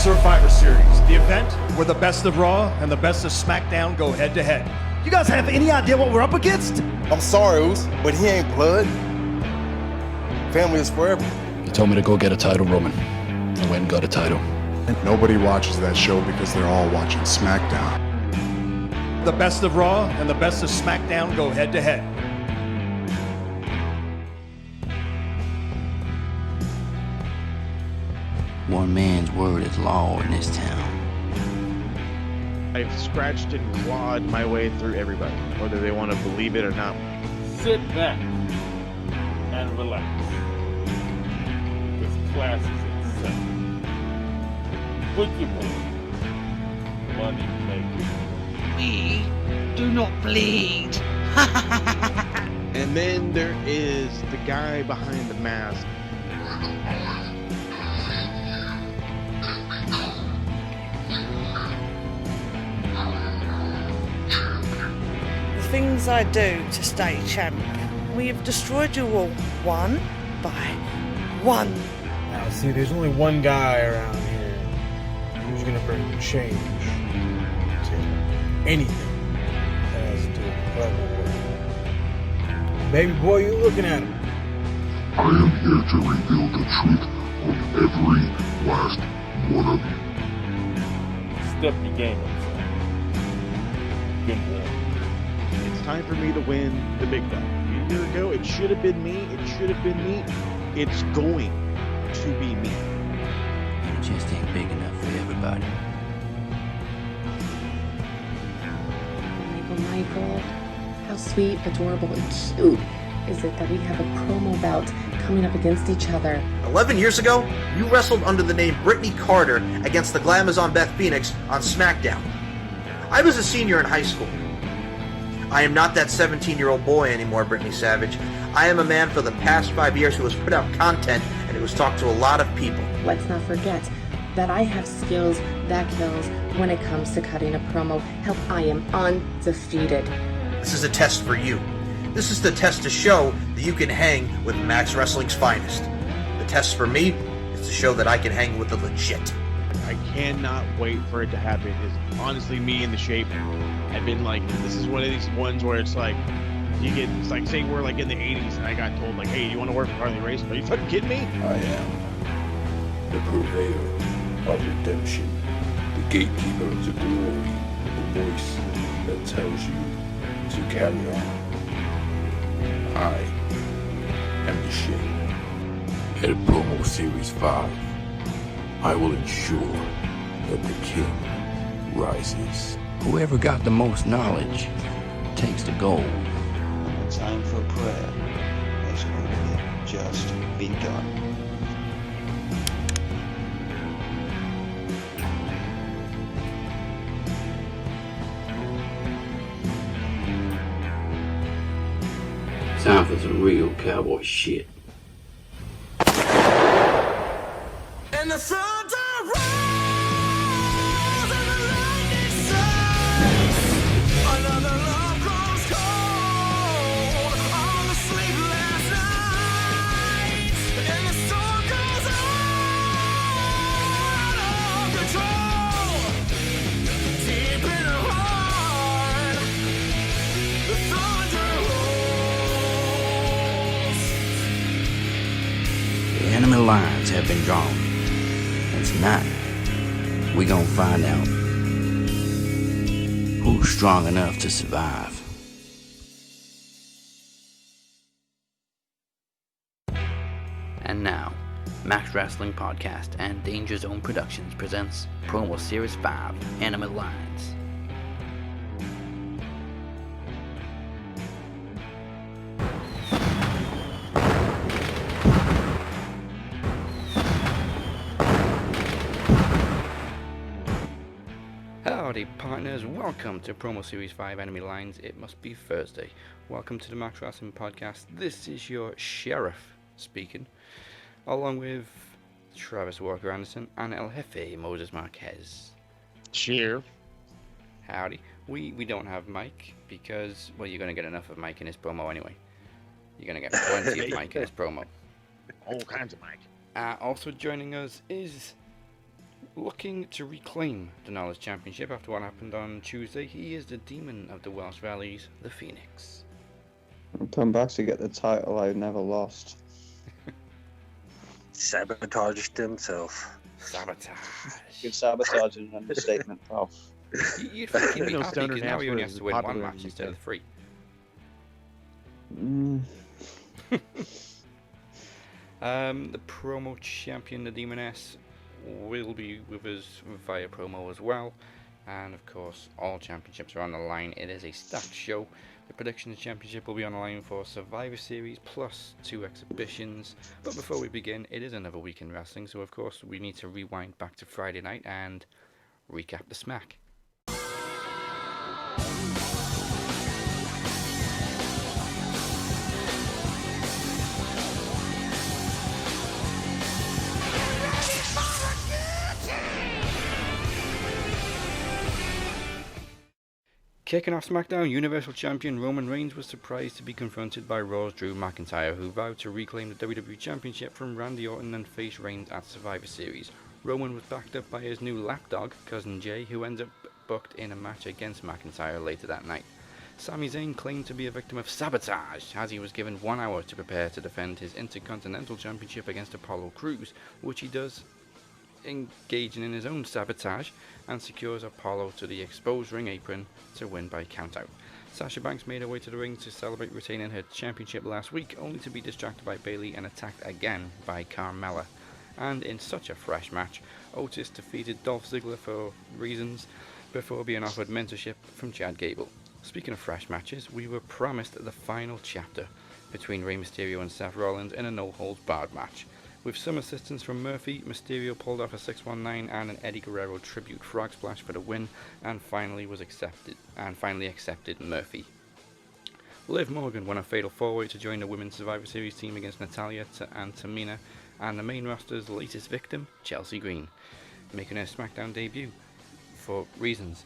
Survivor Series, the event where the best of Raw and the best of SmackDown go head to head. You guys have any idea what we're up against? I'm sorry, Oos, but he ain't blood. Family is forever. He told me to go get a title, Roman. I went and got a title. Nobody watches that show because they're all watching SmackDown. The best of Raw and the best of SmackDown go head to head. One man's word is law in this town. I've scratched and clawed my way through everybody, whether they want to believe it or not. Sit back and relax. This class is itself. Put your money maker. We do not bleed. And then there is the guy behind the mask. The things I do to stay champ. We have destroyed you all one by one. Now, see, there's only one guy around here who's gonna bring change to anything that has to do with level work. Baby boy, you looking at him. I am here to reveal the truth on every last one of you. Step your game up, son. Good boy. It's time for me to win the big belt. A year ago, it should have been me. It should have been me. It's going to be me. It just ain't big enough for everybody. Michael, how sweet, adorable, and cute is it that we have a promo bout coming up against each other? 11 years ago, you wrestled under the name Brittney Carter against the Glamazon Beth Phoenix on SmackDown. I was a senior in high school. I am not that 17-year-old boy anymore, Brittney Savage. I am a man for the past 5 years who has put out content and who has talked to a lot of people. Let's not forget that I have skills that kills when it comes to cutting a promo. Hell, I am undefeated. This is a test for you. This is the test to show that you can hang with Max Wrestling's finest. The test for me is to show that I can hang with the legit. I cannot wait for it to happen. It's honestly me in the shape. I've been like, this is one of these ones where it's like, it's like saying we're like in the 80s and I got told like, hey, you want to work with Harley Race? Are you fucking kidding me? I am the purveyor of redemption, the gatekeeper to glory, the voice that tells you to carry on. I am the shape. At Promo Series 5, I will ensure that the king rises. Whoever got the most knowledge takes the gold. Time for prayer has only just begun. Time for some real cowboy shit. And the thunder rolls and the lightning strikes. Another love grows cold on the sleepless nights. And the storm goes out of control. Deep in the heart, the thunder rolls. The enemy lines have been drawn. And tonight, we gonna find out who's strong enough to survive. And now, Max Wrestling Podcast and Danger Zone Productions presents Promo Series 5 Enemy Lines. Howdy partners, welcome to Promo Series 5 Enemy Lines. It must be Thursday. Welcome to the Max Wrestling Podcast. This is your sheriff speaking, along with Travis Walker Anderson and El Jefe Moses Marquez. Cheer. Howdy. We don't have Mike because, well, you're going to get enough of Mike in his promo anyway. You're going to get plenty of Mike in his promo. All kinds of Mike. Also joining us is Looking to reclaim the Knowledge Championship after what happened on Tuesday, he is the demon of the Welsh Valleys, the Phoenix. Come back to get the title I never lost. Sabotaged himself. Sabotage. Good sabotage is an understatement, pal. You'd think he'd be happy because now he only has to win one match instead of 3. The promo champion, the Demoness, will be with us via promo as well. And of course, all championships are on the line. It is a stacked show. The Predictions Championship will be on the line for Survivor Series plus 2 exhibitions. But before we begin, it is another week in wrestling, so of course we need to rewind back to Friday night and recap the smack. Kicking off SmackDown, Universal Champion Roman Reigns was surprised to be confronted by Raw's Drew McIntyre, who vowed to reclaim the WWE Championship from Randy Orton and face Reigns at Survivor Series. Roman was backed up by his new lapdog, Cousin Jay, who ends up booked in a match against McIntyre later that night. Sami Zayn claimed to be a victim of sabotage, as he was given 1 hour to prepare to defend his Intercontinental Championship against Apollo Crews, which he does, engaging in his own sabotage, and secures Apollo to the exposed ring apron to win by countout. Sasha Banks made her way to the ring to celebrate retaining her championship last week, only to be distracted by Bayley and attacked again by Carmella. And in such a fresh match, Otis defeated Dolph Ziggler for reasons before being offered mentorship from Chad Gable. Speaking of fresh matches, we were promised the final chapter between Rey Mysterio and Seth Rollins in a no-holds-barred match. With some assistance from Murphy, Mysterio pulled off a 619 and an Eddie Guerrero tribute frog splash for the win, and finally accepted Murphy. Liv Morgan won a fatal 4-way to join the Women's Survivor Series team against Natalya and Tamina, and the main roster's latest victim, Chelsea Green, making her SmackDown debut for reasons.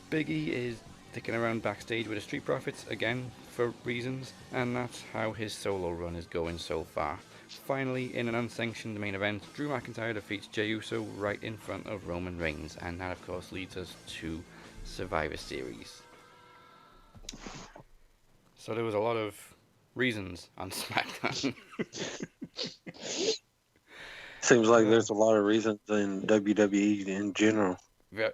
Big E is sticking around backstage with the Street Profits again for reasons, and that's how his solo run is going so far. Finally, in an unsanctioned main event, Drew McIntyre defeats Jey Uso right in front of Roman Reigns, and that of course leads us to Survivor Series. So there was a lot of reasons on SmackDown. Seems like there's a lot of reasons in WWE in general.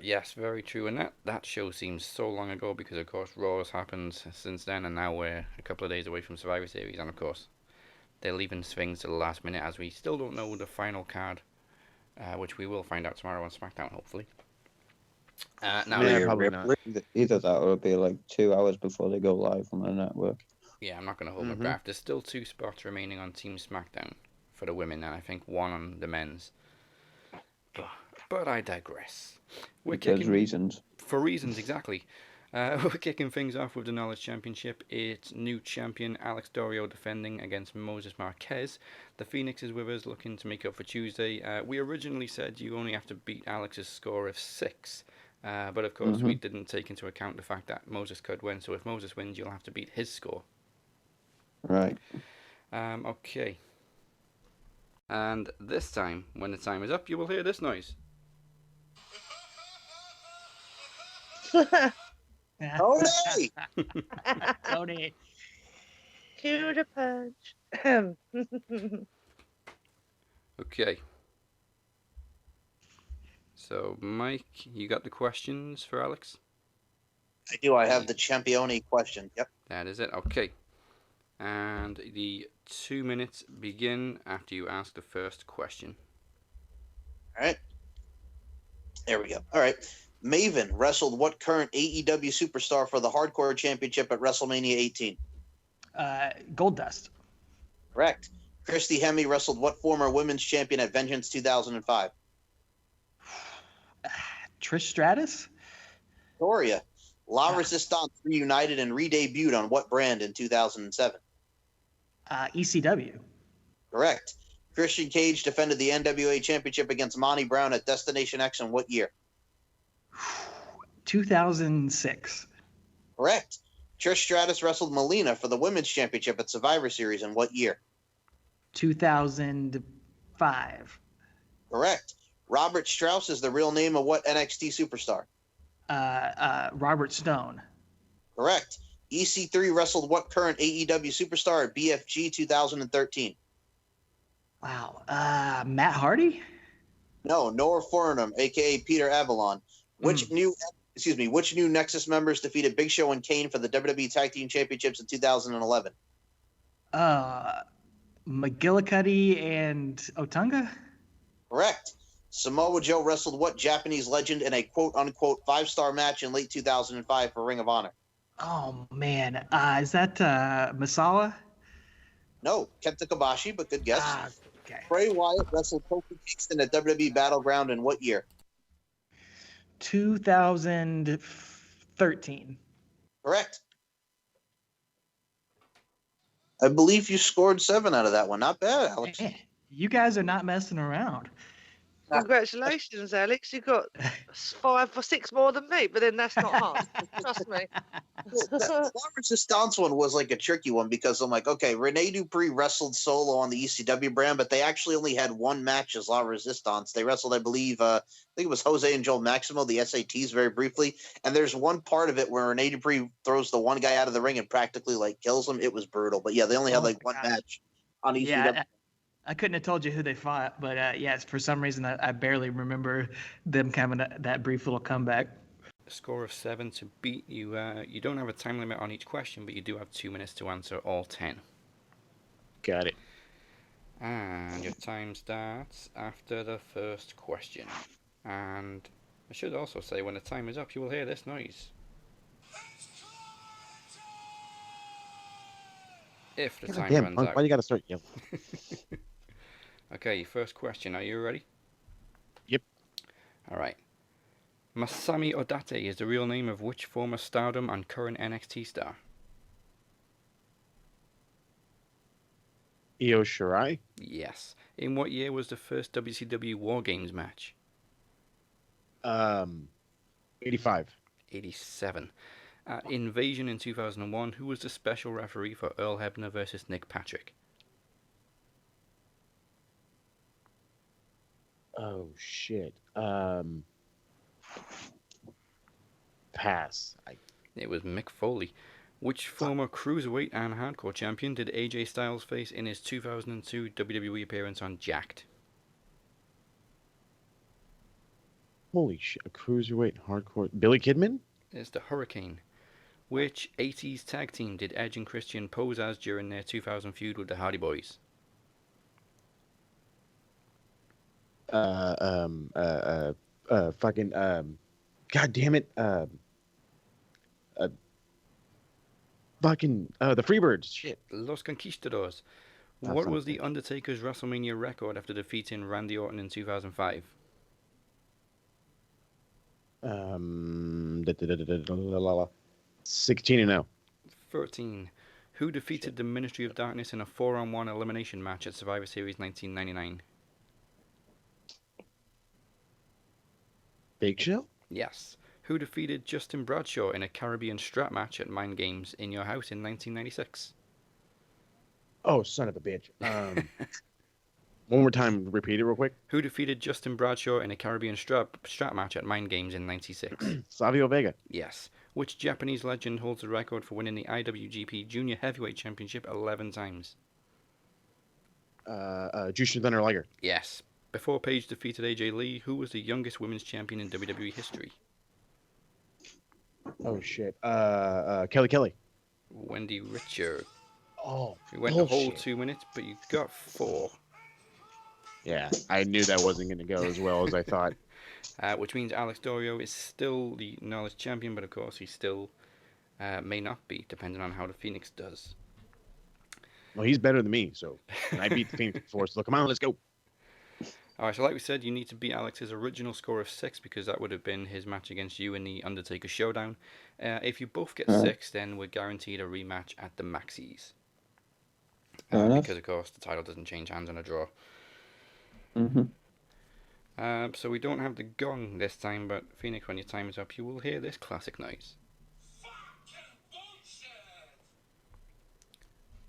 Yes, very true, and that show seems so long ago because of course Raw has happened since then, and now we're a couple of days away from Survivor Series, and of course they're leaving things to the last minute, as we still don't know the final card, which we will find out tomorrow on SmackDown, hopefully. Probably not. Either that or it'll be like 2 hours before they go live on the network. Yeah, I'm not going to hold my breath. There's still 2 spots remaining on Team SmackDown for the women, and I think 1 on the men's. But I digress. Reasons. For reasons, exactly. We're kicking things off with the Knowledge Championship. It's new champion Aleksandr defending against Moses Marquez. The Phoenix is with us, looking to make up for Tuesday. We originally said you only have to beat Alex's score of 6. But of course we didn't take into account the fact that Moses could win. So if Moses wins, you'll have to beat his score. Right. Okay. And this time, when the time is up, you will hear this noise. Tony! Tony. To the punch. Okay. So, Mike, you got the questions for Alex? I do. I have the Champione question. Yep. That is it. Okay. And the 2 minutes begin after you ask the first question. All right. There we go. All right. Maven wrestled what current AEW superstar for the Hardcore Championship at WrestleMania 18? Goldust. Correct. Christy Hemme wrestled what former women's champion at Vengeance 2005? Trish Stratus? Victoria. La Resistance reunited and re-debuted on what brand in 2007? ECW. Correct. Christian Cage defended the NWA Championship against Monty Brown at Destination X in what year? 2006. Correct. Trish Stratus wrestled Melina for the Women's Championship at Survivor Series in what year? 2005. Correct. Robert Strauss is the real name of what NXT superstar? Robert Stone. Correct. EC3 wrestled what current AEW superstar at BFG 2013? Wow. Matt Hardy? No, Noah Furnham, aka Peter Avalon. Which new Nexus members defeated Big Show and Kane for the WWE Tag Team Championships in 2011? McGillicuddy and Otunga? Correct. Samoa Joe wrestled what Japanese legend in a quote-unquote 5-star match in late 2005 for Ring of Honor? Oh, man. Is that Masala? No, Kenta Kobashi, but good guess. Okay. Bray Wyatt wrestled Kofi Kingston at WWE Battleground in what year? 2013. Correct. I believe you scored 7 out of that one. Not bad, Alex. Man, you guys are not messing around. Congratulations, Alex. You got 5 or 6 more than me, but then that's not hard. Trust me. The La Resistance one was like a tricky one because I'm like, okay, Rene Dupree wrestled solo on the ECW brand, but they actually only had one match as La Resistance. They wrestled, I believe, I think it was Jose and Joel Maximo, the SATs, very briefly. And there's one part of it where Rene Dupree throws the one guy out of the ring and practically like kills him. It was brutal. But yeah, they only had like one match on ECW. Yeah, I couldn't have told you who they fought, but yes, for some reason I barely remember them having that brief little comeback. A score of 7 to beat you. You don't have a time limit on each question, but you do have 2 minutes to answer all 10. Got it. And your time starts after the first question. And I should also say, when the time is up, you will hear this noise. If the time runs out. Why you gotta start yelling? Okay, first question. Are you ready? Yep. Alright. Masami Odate is the real name of which former Stardom and current NXT star? Io Shirai? Yes. In what year was the first WCW War Games match? 85. 87. At Invasion in 2001, who was the special referee for Earl Hebner versus Nick Patrick? Oh shit. Pass. It was Mick Foley. Which former Cruiserweight and Hardcore champion did AJ Styles face in his 2002 WWE appearance on Jacked? Holy shit. A cruiserweight hardcore. Billy Kidman? It's the Hurricane. Which 80s tag team did Edge and Christian pose as during their 2000 feud with the Hardy Boys? Fucking, God damn it. Fucking, the Freebirds. Shit. Los Conquistadors. What was the Undertaker's WrestleMania record after defeating Randy Orton in 2005? 16-0. 13. Who defeated the Ministry of Darkness in a 4-on-1 elimination match at Survivor Series 1999? Big Show? Yes. Who defeated Justin Bradshaw in a Caribbean strap match at Mind Games in your house in 1996? Oh, son of a bitch. One more time, repeat it real quick. Who defeated Justin Bradshaw in a Caribbean strap match at Mind Games in 96? Savio Vega. Yes. Which Japanese legend holds the record for winning the IWGP Junior Heavyweight Championship 11 times? Jushin Thunder Liger. Yes. Before Paige defeated AJ Lee, who was the youngest women's champion in WWE history? Oh, shit. Kelly. Wendy Richard. Oh, you went the whole 2 minutes, but you got 4. Yeah, I knew that wasn't going to go as well as I thought. Which means Alex Dorio is still the Knowledge Champion, but of course he still may not be, depending on how the Phoenix does. Well, he's better than me, so I beat the Phoenix before, so come on, let's go. Alright, so like we said, you need to beat Alex's original score of 6, because that would have been his match against you in the Undertaker Showdown. If you both get 6, then we're guaranteed a rematch at the Maxis. Because, of course, the title doesn't change hands on a draw. So we don't have the gong this time, but Phoenix, when your time is up, you will hear this classic noise.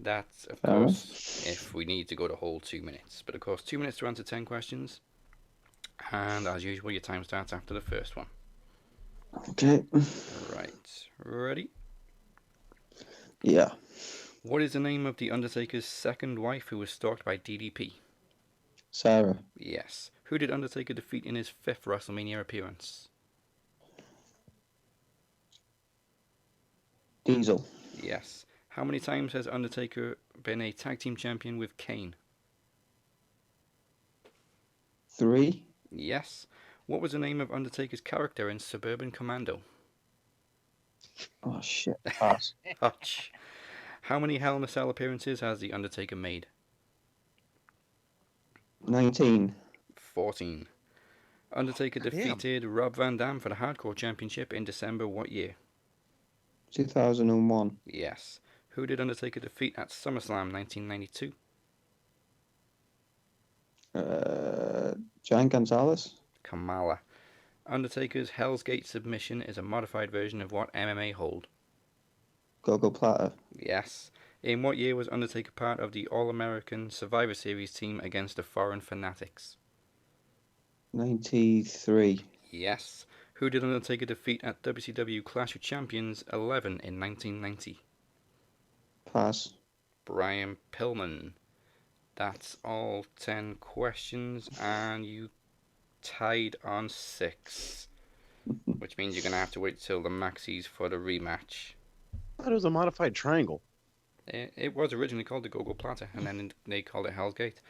That's, of course, if we need to go the whole 2 minutes. But, of course, 2 minutes to answer 10 questions. And as usual, your time starts after the first one. Okay. Right. Ready? Yeah. What is the name of The Undertaker's second wife who was stalked by DDP? Sarah. Yes. Who did Undertaker defeat in his 5th WrestleMania appearance? Diesel. Yes. How many times has Undertaker been a tag team champion with Kane? 3. Yes. What was the name of Undertaker's character in Suburban Commando? Oh shit. Pass. Hutch. How many Hell in a Cell appearances has The Undertaker made? 19. 14. Undertaker defeated Rob Van Dam for the Hardcore Championship in December what year? 2001. Yes. Who did Undertaker defeat at SummerSlam 1992? Giant Gonzalez. Kamala. Undertaker's Hell's Gate submission is a modified version of what MMA hold? Gogo Plata. Yes. In what year was Undertaker part of the All-American Survivor Series team against the Foreign Fanatics? 93. Yes. Who did Undertaker defeat at WCW Clash of Champions 11 in 1990? Pass. Brian Pillman. That's all 10 questions, and you tied on 6. Which means you're going to have to wait till the Maxis for the rematch. I thought it was a modified triangle. It was originally called the Gogo Plata, and then they called it Hell's Gate.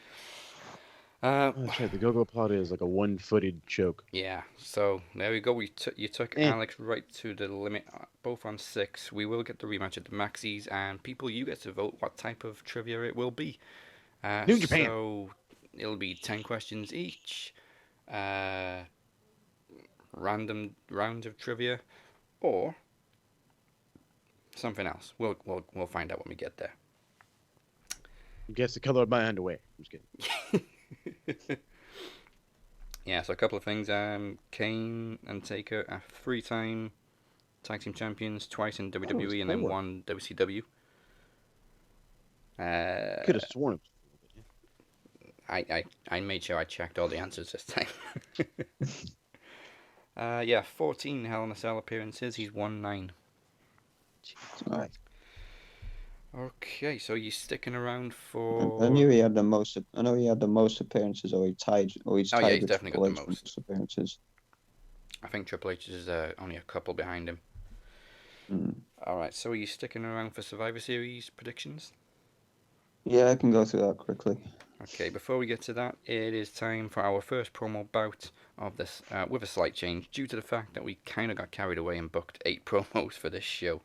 That's right, the Gogo Plata is like a one-footed choke. Yeah, so there we go. You took Alex right to the limit, both on 6. We will get the rematch at the Maxis, and people, you get to vote what type of trivia it will be. New Japan. So it'll be 10 questions each, random rounds of trivia, or something else. We'll find out when we get there. Guess the color of my underwear. I'm just kidding. Yeah, so a couple of things. Kane and Taker are 3-time tag team champions, twice in WWE and then 1 WCW. Could have sworn. I made sure I checked all the answers this time. 14 Hell in a Cell appearances. He's won 9. Alright. Okay, so you're sticking around for... I knew he had the most. I know he had the most appearances, or he's tied he's with definitely Triple got the H most appearances. I think Triple H is only a couple behind him. Alright, so are you sticking around for Survivor Series predictions? Yeah, I can go through that quickly. Okay, before we get to that, it is time for our first promo bout of this, with a slight change, due to the fact that we kind of got carried away and booked 8 promos for this show.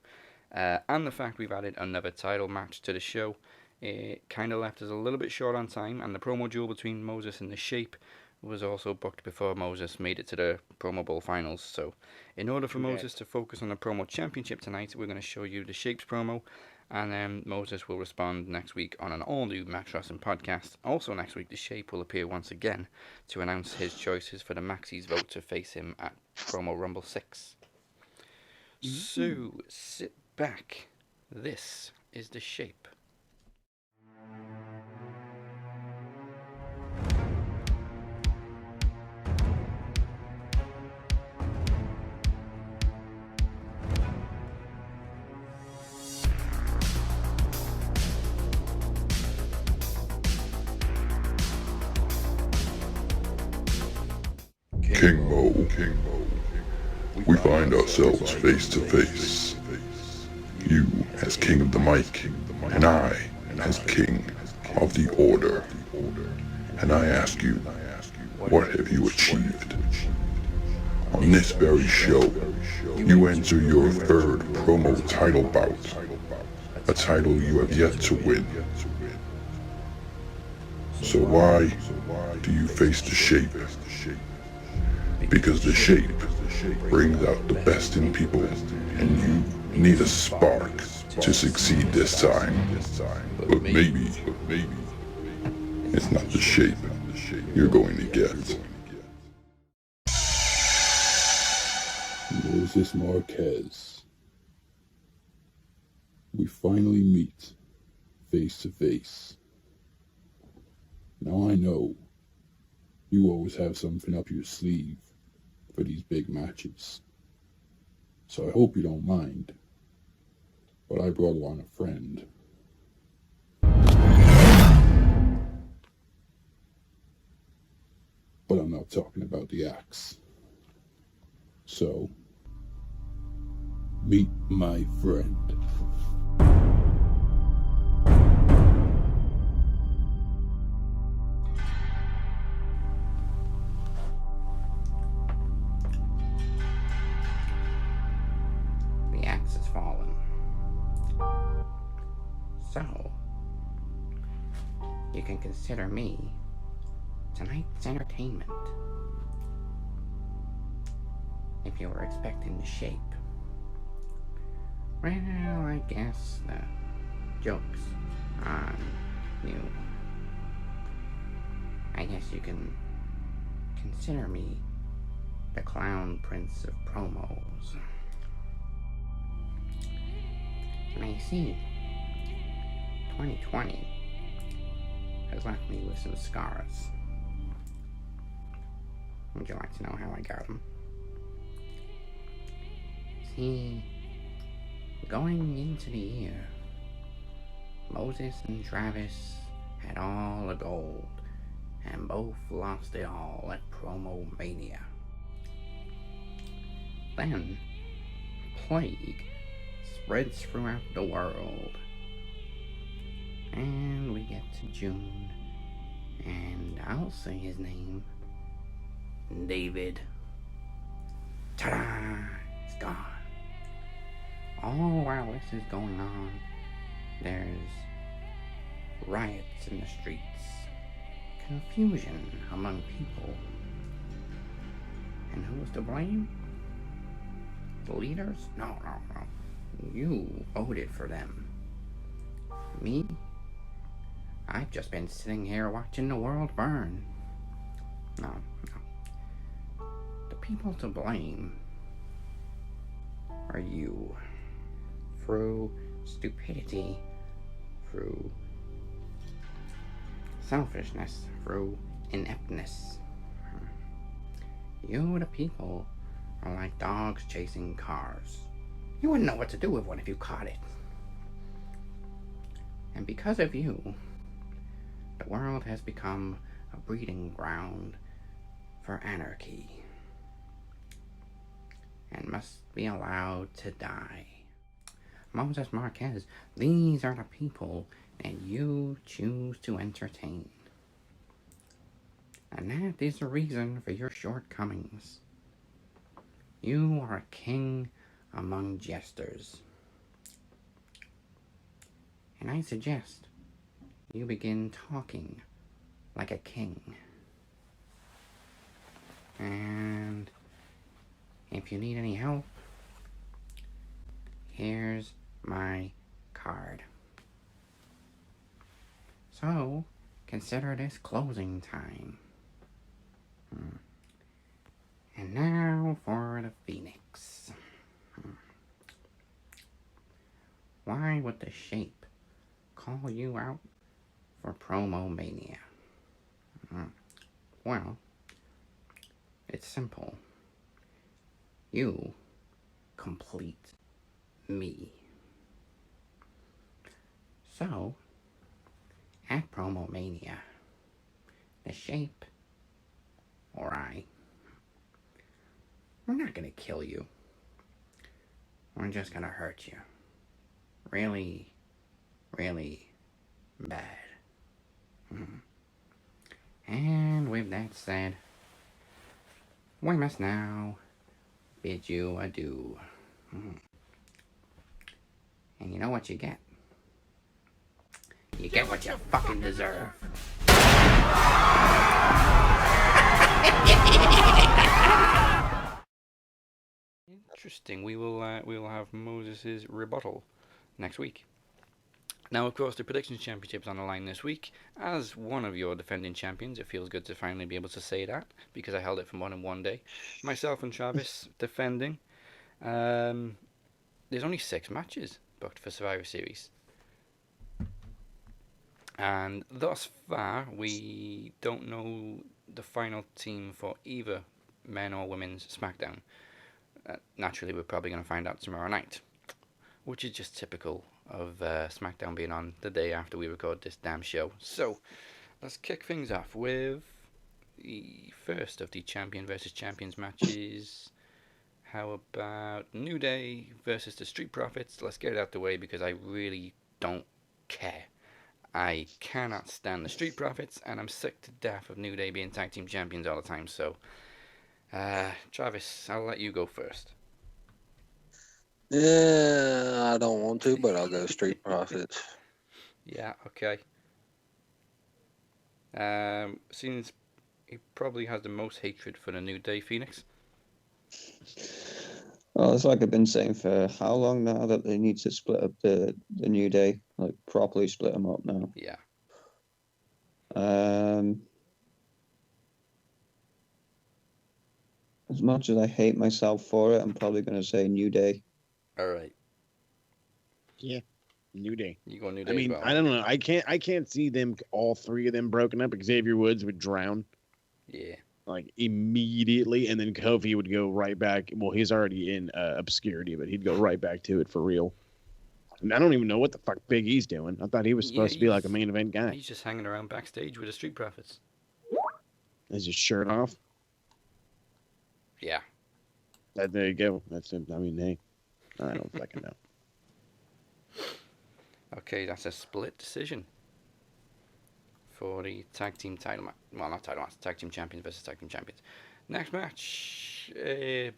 And the fact we've added another title match to the show, it kind of left us a little bit short on time, and the promo duel between Moses and The Shape was also booked before Moses made it to the Promo Bowl finals. So in order for Moses to focus on the promo championship tonight, we're going to show you The Shape's promo, and then Moses will respond next week on an all-new Max Wrestling podcast. Also next week, The Shape will appear once again to announce his choices for the Maxis vote to face him at Promo Rumble 6. So, sit back. This is The Shape. King Mo. We find ourselves face to face. You as King of the Mic, and I as King of the Order. And I ask you, what have you achieved? On this very show, you enter your 3rd promo title bout, a title you have yet to win. So why do you face The Shape? Because The Shape brings out the best in people, and you need a spark to succeed this time. But maybe it's not The Shape you're going to get. Moses Marquez. We finally meet face to face. Now I know You always have something up your sleeve for these big matches. So I hope you don't mind, but I brought along a friend. But I'm not talking about the axe. So, meet my friend. The axe has fallen. So, you can consider me tonight's entertainment. If you were expecting the shape. Well, I guess the joke's on you. I guess you can consider me the clown prince of promos. And I see 2020 has left me with some scars. Would you like to know how I got them? See, going into the year, Moses and Travis had all the gold, and both lost it all at Promo Mania. Then, plague spreads throughout the world, and we get to June, and I'll say his name, David. Ta-da! It's gone. All while this is going on, there's riots in the streets, confusion among people. And who's to blame? The leaders? No. You voted for them. Me? I've just been sitting here watching the world burn. No. The people to blame are you. Through stupidity, through selfishness, through ineptness. You, the people, are like dogs chasing cars. You wouldn't know what to do with one if you caught it. And because of you, the world has become a breeding ground for anarchy and must be allowed to die. Moses Marquez, these are the people that you choose to entertain. And that is the reason for your shortcomings. You are a king among jesters. And I suggest you begin talking like a king. And if you need any help, here's my card. So, consider this closing time. And now for the Phoenix. Why would the Shape call you out for Promo Mania? Well, it's simple. You complete me. So, at Promo Mania, the Shape or we're not gonna kill you. We're just gonna hurt you. Really, really bad. And with that said, we must now bid you adieu. And you know what you get? You get what you fucking deserve. Interesting. We will have Moses' rebuttal next week. Now, of course, the Predictions Championship's on the line this week. As one of your defending champions, it feels good to finally be able to say that, because I held it for more than one day. Myself and Travis defending. There's only 6 matches booked for Survivor Series. And thus far, we don't know the final team for either men or women's SmackDown. Naturally, we're probably going to find out tomorrow night, which is just typical of SmackDown being on the day after we record this damn show. So, let's kick things off with the first of the champion versus champions matches. How about New Day versus the Street Profits? Let's get it out the way because I really don't care. I cannot stand the Street Profits, and I'm sick to death of New Day being tag team champions all the time. So, Travis, I'll let you go first. Yeah, I don't want to, but I'll go Street Profits. Yeah, okay. Since he probably has the most hatred for the New Day, Phoenix. Well, it's like I've been saying for how long now that they need to split up the New Day, like properly split them up now. Yeah. As much as I hate myself for it, I'm probably going to say New Day. All right. Yeah, New Day. You go New Day. I mean, well. I don't know. I can't see them, all three of them broken up. Xavier Woods would drown. Yeah. Like immediately, and then Kofi would go right back. Well, he's already in obscurity, but he'd go right back to it for real. And I don't even know what the fuck Big E's doing. I thought he was supposed to be like a main event guy. He's just hanging around backstage with the Street Profits. Is his shirt off? Yeah. There you go. That's it. I mean, hey, I don't fucking know. Okay, that's a split decision for the tag team title match. Well, not title match. Tag team champions versus tag team champions. Next match,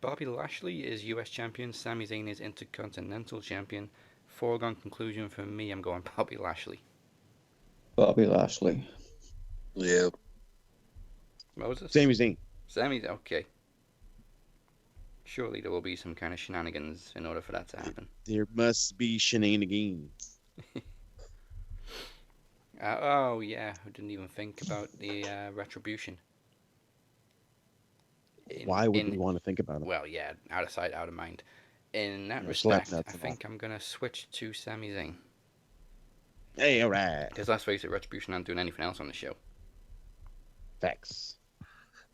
Bobby Lashley is US champion. Sami Zayn is Intercontinental champion. Foregone conclusion for me. I'm going Bobby Lashley. Bobby Lashley. Yeah. Moses? Sami Zayn. Sami, okay. Surely there will be some kind of shenanigans in order for that to happen. There must be shenanigans. Oh, yeah. I didn't even think about the retribution. Why would we want to think about it? Well, yeah, out of sight, out of mind. In that Yeah, respect, slap I nuts think I'm going to switch to Sami Zayn. Hey, all right. Because let's face it, Retribution aren't doing anything else on the show. Facts.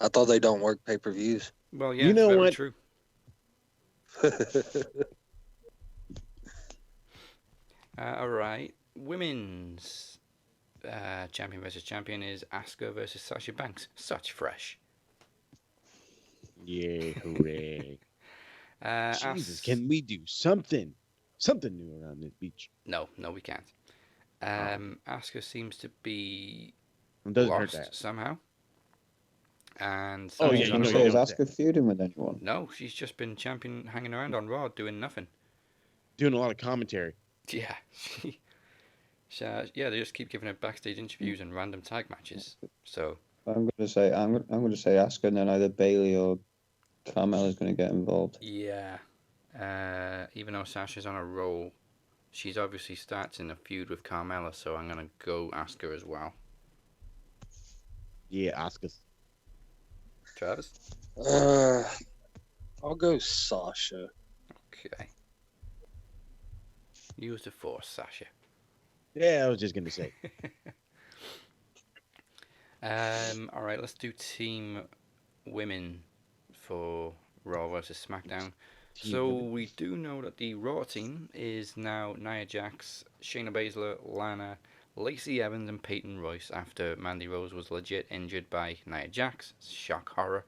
I thought they don't work pay-per-views. Well, yeah, You know it's very what? true. All right. Women's champion versus champion is Asuka versus Sasha Banks. Such fresh. Yeah, hooray. Jesus, As- can we do something new around this beach? No, we can't. Asuka seems to be It doesn't hurt lost that. somehow. And Oh, I was yeah, going to you know say, you is don't Asuka feuding with anyone? No, she's just been champion hanging around on Raw doing nothing. Doing a lot of commentary. Yeah. Yeah, they just keep giving her backstage interviews and random tag matches. So I'm going to say Asuka, and then either Bailey or Carmella's going to get involved. yeah, even though Sasha's on a roll, she's obviously starting a feud with Carmella. So I'm gonna go Asuka as well. Yeah, Asuka. Travis. I'll go Sasha. Okay. Use the force, Sasha. Yeah, I was just gonna say. All right, let's do team women for Raw versus SmackDown. So we do know that the Raw team is now Nia Jax, Shayna Baszler, Lana, Lacey Evans, and Peyton Royce after Mandy Rose was legit injured by Nia Jax. Shock horror.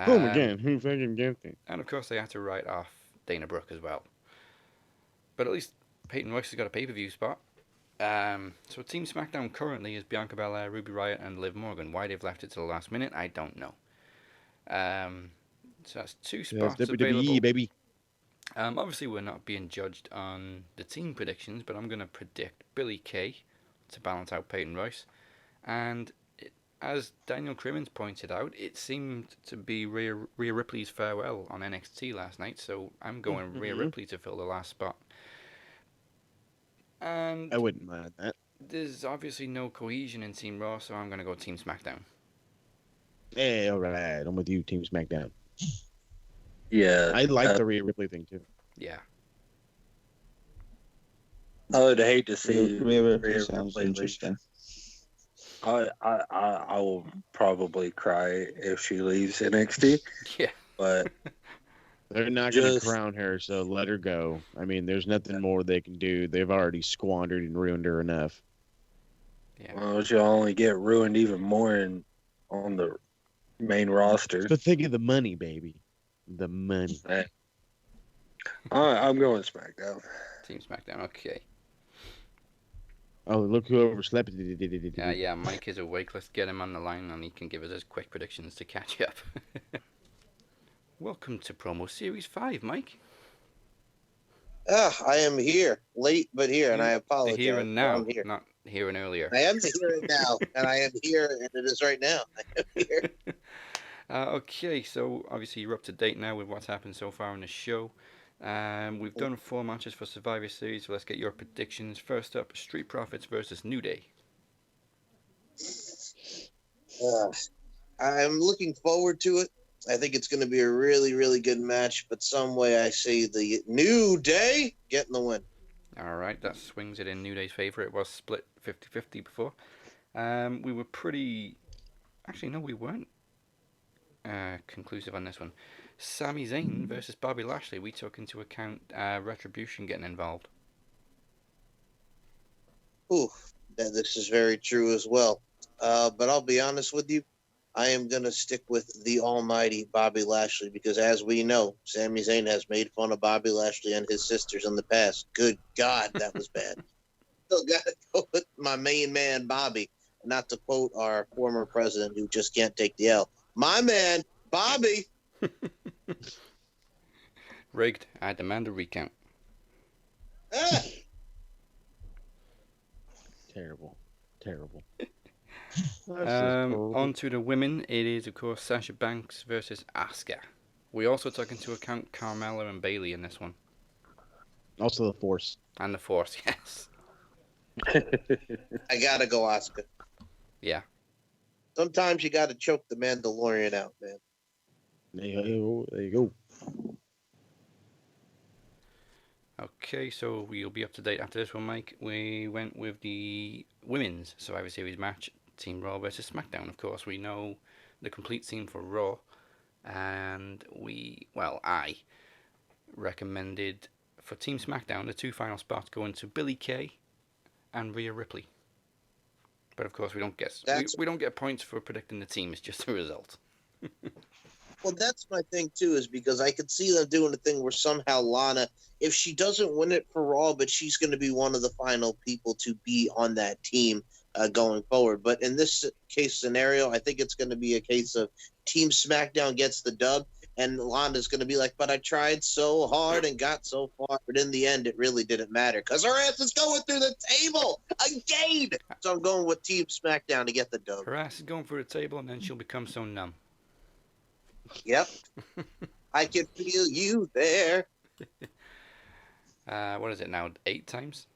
Boom again. Who fucking gets it? And of course they had to write off Dana Brooke as well. But at least Peyton Royce has got a pay-per-view spot. So Team SmackDown currently is Bianca Belair, Ruby Riott, and Liv Morgan. Why they've left it to the last minute, I don't know. So that's two spots available. WWE, baby. Obviously, we're not being judged on the team predictions, but I'm going to predict Billie Kay to balance out Peyton Royce. And as Daniel Crimmins pointed out, it seemed to be Rhea Ripley's farewell on NXT last night, so I'm going Rhea Ripley to fill the last spot. And I wouldn't mind that. there's obviously no cohesion in Team Raw, so I'm going to go Team SmackDown. Hey, all right. I'm with you, Team SmackDown. Yeah. I like the Rhea Ripley thing, too. Yeah. I would hate to see Rhea Ripley Rhea sounds Ripley interesting. I will probably cry if she leaves NXT. Yeah. But they're not going to crown her, so let her go. I mean, there's nothing more they can do. They've already squandered and ruined her enough. Yeah. Well, she'll only get ruined even more on the main roster. So think of the money, baby. The money. Hey. I'm going SmackDown. Team SmackDown, okay. Oh, look who overslept. Yeah, Mike is awake. Let's get him on the line and he can give us his quick predictions to catch up. Welcome to Promo Series 5, Mike. I am here. Late, but here, and I apologize. The here and now, I'm here. not here and earlier. I am the here and now, and I am here, and it is right now. I am here. Okay, so obviously you're up to date now with what's happened so far in the show. We've done 4 matches for Survivor Series, so let's get your predictions. First up, Street Profits versus New Day. I'm looking forward to it. I think it's going to be a really, really good match, but some way I see the New Day getting the win. All right, that swings it in New Day's favor. It was split 50-50 before. We were pretty... Actually, no, we weren't conclusive on this one. Sami Zayn versus Bobby Lashley. We took into account Retribution getting involved. Ooh, this is very true as well. But I'll be honest with you. I am going to stick with the almighty Bobby Lashley because, as we know, Sami Zayn has made fun of Bobby Lashley and his sisters in the past. Good God, that was bad. Still got to go with my main man, Bobby, not to quote our former president who just can't take the L. My man, Bobby. Rigged. I demand a recount. Terrible. Terrible. On to the women. It is, of course, Sasha Banks versus Asuka. We also took into account Carmella and Bayley in this one. Also the Force. And the Force, yes. I got to go Asuka. Yeah. Sometimes you got to choke the Mandalorian out, man. There you go. Okay, so we'll be up to date after this one, Mike. We went with the women's Survivor Series match, Team Raw versus SmackDown. Of course, we know the complete scene for Raw, and I recommended for Team SmackDown the 2 final spots going to Billie Kay and Rhea Ripley. But of course, we don't get points for predicting the team. It's just a result. Well, that's my thing, too, is because I could see them doing a thing where somehow Lana, if she doesn't win it for Raw, but she's going to be one of the final people to be on that team going forward. But in this case scenario, I think it's going to be a case of Team SmackDown gets the dub, and Lana's going to be like, but I tried so hard and got so far, but in the end, it really didn't matter because her ass is going through the table again. So I'm going with Team SmackDown to get the dub. Her ass is going through the table, and then she'll become so numb. Yep. I can feel you there. What is it now? 8 times?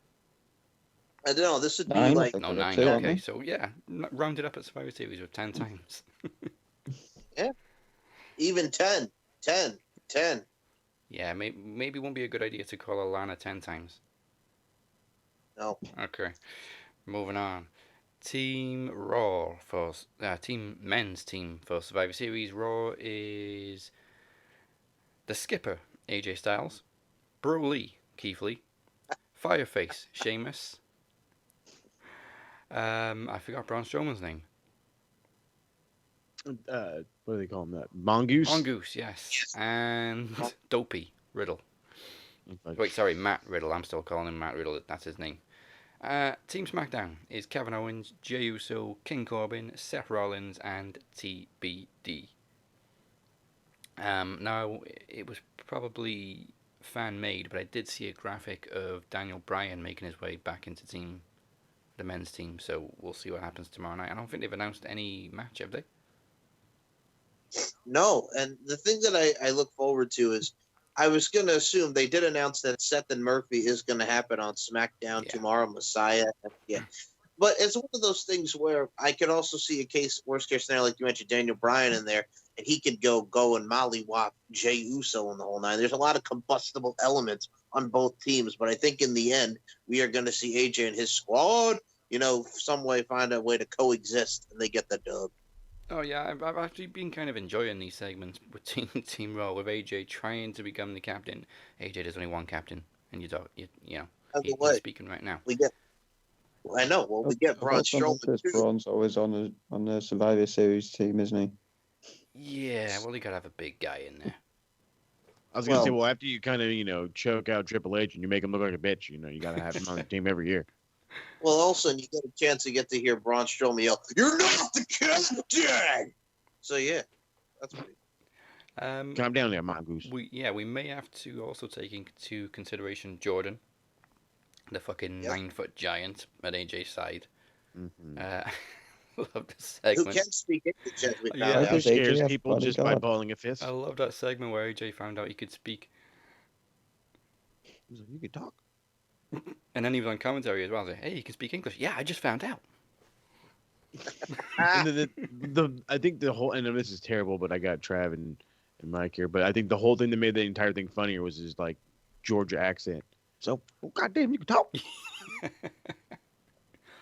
I don't know. This would be 9, like... No, 9. Okay, so yeah. Rounded up at Survivor Series with 10 times. Yeah. Even 10. 10. 10. Yeah, maybe it won't be a good idea to call Alana 10 times. No. Okay. Moving on. Team Raw for men's team for Survivor Series. Raw is the skipper AJ Styles, Broly Keith Lee, Fireface Sheamus. I forgot Braun Strowman's name. What do they call him? That Mongoose. Mongoose, yes. And Dopey Riddle. Wait, sorry, Matt Riddle. I'm still calling him Matt Riddle. That's his name. Team SmackDown is Kevin Owens, Jey Uso, King Corbin, Seth Rollins, and TBD. Now, it was probably fan-made, but I did see a graphic of Daniel Bryan making his way back into the men's team, so we'll see what happens tomorrow night. I don't think they've announced any match, have they? No, and the thing that I look forward to is I was going to assume they did announce that Seth and Murphy is going to happen on SmackDown tomorrow, Messiah. Yeah. But it's one of those things where I could also see a worst case scenario, like you mentioned, Daniel Bryan in there, and he could go and mollywop Jey Uso in the whole nine. There's a lot of combustible elements on both teams, but I think in the end, we are going to see AJ and his squad some way find a way to coexist, and they get the dub. Oh yeah, I've actually been kind of enjoying these segments with Team Raw with AJ trying to become the captain. AJ, there's only one captain, and he's speaking right now. I know. Well, we get Braun Strowman too. Braun's always on the Survivor Series team, isn't he? Yeah, well, you gotta have a big guy in there. I was gonna say, well, after you kind of, choke out Triple H and you make him look like a bitch, you gotta have him on the team every year. Well, also, you get a chance to get to hear Braun Strowman yell, "You're not the captain!" So, yeah, that's pretty Calm down there, Mongoose. We may have to also take into consideration Jordan, the fucking 9-foot giant at AJ's side. Mm-hmm. Love this segment. Who can speak English, as we found out. Who scares people just by balling a fist? I love that segment where AJ found out he could speak. He was like, you could talk. And then he was on commentary as well. Like, hey, you can speak English. Yeah, I just found out. And I think the whole, and this is terrible, but I got Trav and Mike here, but I think the whole thing that made the entire thing funnier was his Georgia accent. So, goddamn, you can talk.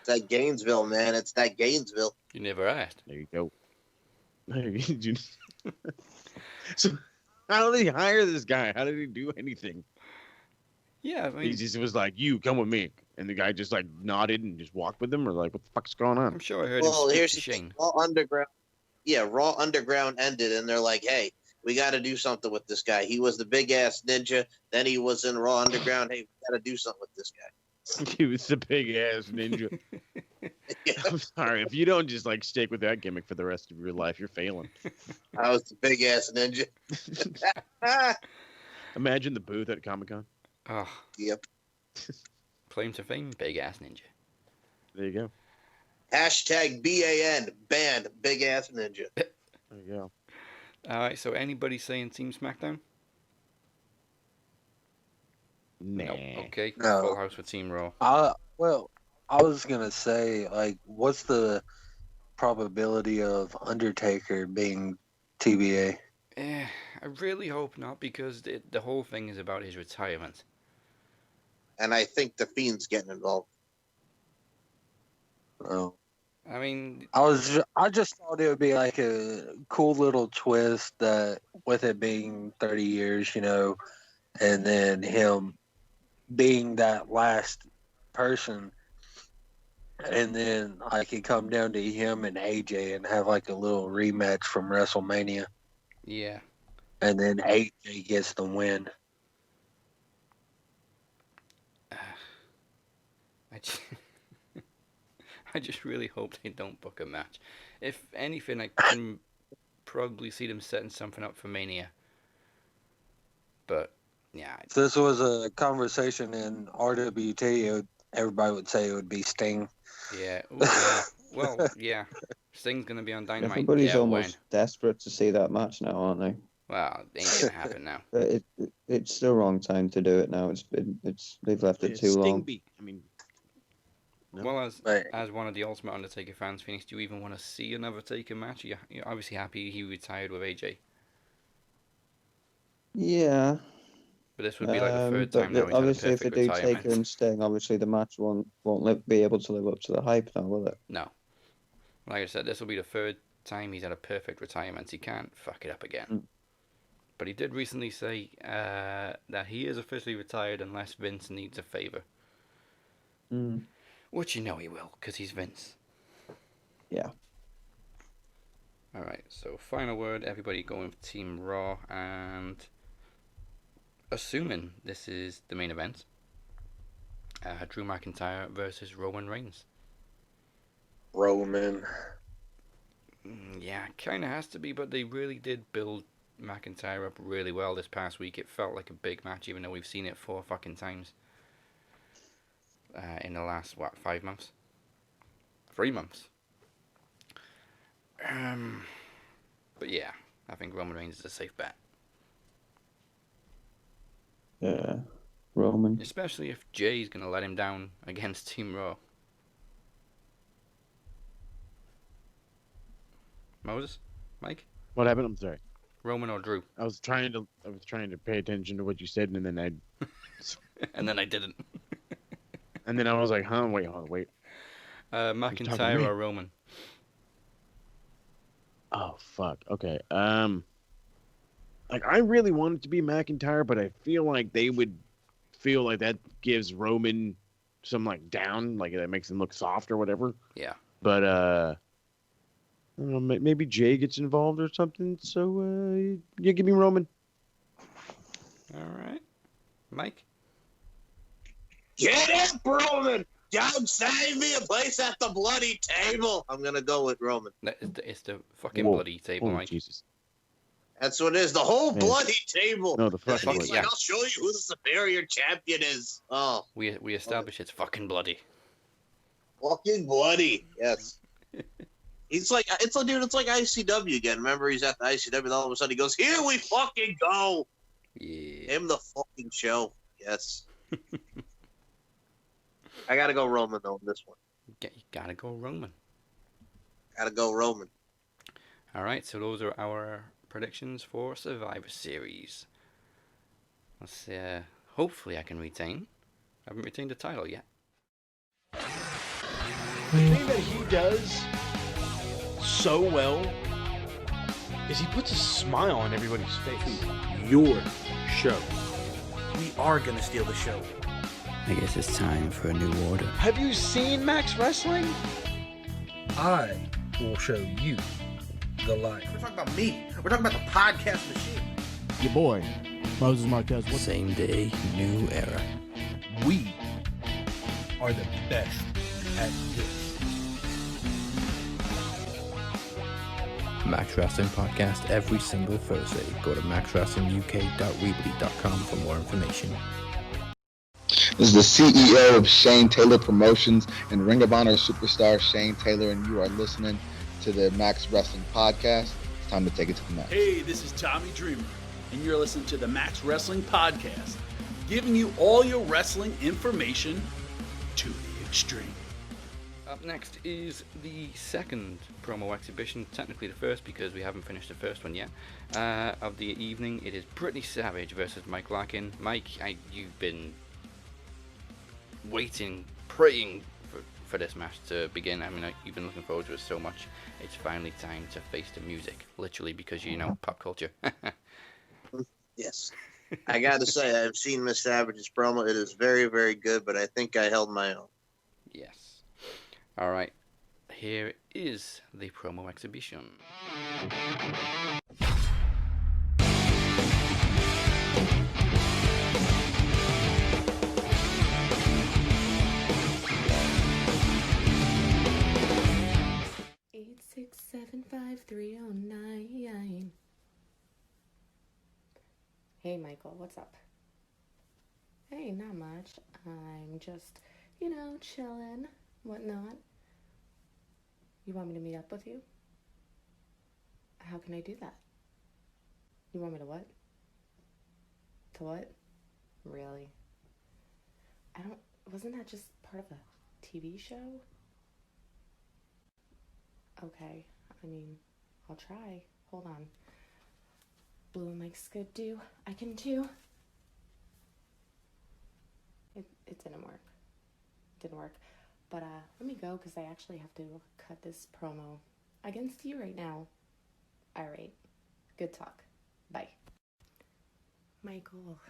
It's that Gainesville, man. It's that Gainesville. You never asked. There you go. So, how did he hire this guy? How did he do anything? Yeah, I mean, he just was like, "You come with me," and the guy just nodded and just walked with him, or what the fuck's going on? I'm sure I heard Well, him here's speak to Shane. Raw Underground. Yeah, Raw Underground ended, and they're like, "Hey, we got to do something with this guy. He was the big ass ninja. Then he was in Raw Underground. Hey, we got to do something with this guy." He was the big ass ninja. I'm sorry, if you don't just stick with that gimmick for the rest of your life, you're failing. I was the big ass ninja. Imagine the booth at Comic-Con. Oh. Yep. Claim to fame, big ass ninja. There you go. Hashtag BAN, banned, big ass ninja. There you go. All right, so anybody saying Team SmackDown? Nah. Nope. Okay. No. Full house with Team Raw. Well, I was gonna say, what's the probability of Undertaker being TBA? I really hope not, because the whole thing is about his retirement. And I think the Fiend's getting involved. Oh. I mean, I just thought it would be a cool little twist that with it being 30 years, and then him being that last person, and then it come down to him and AJ and have a little rematch from WrestleMania. Yeah. And then AJ gets the win. I just really hope they don't book a match. If anything, I can probably see them setting something up for Mania. But, yeah. If this was a conversation in RWT, everybody would say it would be Sting. Yeah. Ooh, yeah. Well, yeah. Sting's going to be on Dynamite. Everybody's almost desperate to see that match now, aren't they? Well, it ain't going to happen now. But it's the wrong time to do it now. They've left it too long. No. Well, as one of the Ultimate Undertaker fans, Phoenix, do you even want to see another Taker match? You're obviously happy he retired with AJ. Yeah. But this would be the third time now he's obviously, had a if they perfect do retirement. Taker and Sting, obviously the match won't be able to live up to the hype now, will it? No. Like I said, this will be the third time he's had a perfect retirement. He can't fuck it up again. But he did recently say that he is officially retired unless Vince needs a favor. Which he will, because he's Vince. Yeah. Alright, so final word, everybody going for Team Raw, and assuming this is the main event, Drew McIntyre versus Roman Reigns. Roman. Yeah, kind of has to be, but they really did build McIntyre up really well this past week. It felt like a big match, even though we've seen it 4 fucking times in the last, 5 months? 3 months. But yeah, I think Roman Reigns is a safe bet. Yeah, Roman. Especially if Jay's going to let him down against Team Raw. Moses? Mike? What happened? I'm sorry. Roman or Drew? I was trying to pay attention to what you said, and then and then I didn't. And then I was like, huh? Wait. McIntyre or Roman? Oh fuck. Okay. Like I really want it to be McIntyre, but I feel like they would feel like that gives Roman some like down, like that makes him look soft or whatever. Yeah. But I don't know, maybe Jay gets involved or something. So yeah, give me Roman. All right, Mike. Get up, Roman! Don't save me a place at the bloody table. I'm gonna go with Roman. It's the fucking bloody table, Mike. Jesus. That's what it is. The whole bloody table. No, the fucking He's like, I'll show you who the superior champion is. Oh, we established it's fucking bloody. Fucking bloody. Yes. It's like dude. It's like ICW again. Remember, he's at the ICW, and all of a sudden he goes, "Here we fucking go." Yeah. Him the fucking show. Yes. I gotta go Roman though on this one. You gotta go Roman. Gotta go Roman. All right, so those are our predictions for Survivor Series. Let's see. Hopefully, I can retain. I haven't retained the title yet. The thing that he does so well is he puts a smile on everybody's face. Your show. We are gonna steal the show. I guess it's time for a new order. Have you seen Max Wrestling? I will show you the light. We're talking about me. We're talking about the podcast machine. Your boy, Moses Marquez. Same day, new era. We are the best at this. Max Wrestling Podcast every single Thursday. Go to maxwrestlinguk.weebly.com for more information. This is the CEO of Shane Taylor Promotions and Ring of Honor superstar Shane Taylor, and you are listening to the Max Wrestling Podcast. It's time to take it to the max. Hey, this is Tommy Dreamer, and you're listening to the Max Wrestling Podcast, giving you all your wrestling information to the extreme. Up next is the second promo exhibition, technically the first because we haven't finished the first one yet, of the evening. It is Brittney Savage versus Mike Larkin. Mike, you've been waiting, praying for this match to begin. I mean, you've been looking forward to it so much. It's finally time to face the music, literally, because you know pop culture. Yes. I gotta say, I've seen Miss Savage's promo. It is very, very good, but I think I held my own. Yes. All right. Here is the promo exhibition. Six, 7, 5, 3, 0, 9. Hey, Michael, what's up? Hey, not much. I'm just, chilling, whatnot. You want me to meet up with you? How can I do that? You want me to what? To what? Really? Wasn't that just part of a TV show? Okay, I'll try. Hold on. Blue and Mike's good too. I can too. It didn't work. But let me go because I actually have to cut this promo against you right now. Alright. Good talk. Bye. Michael.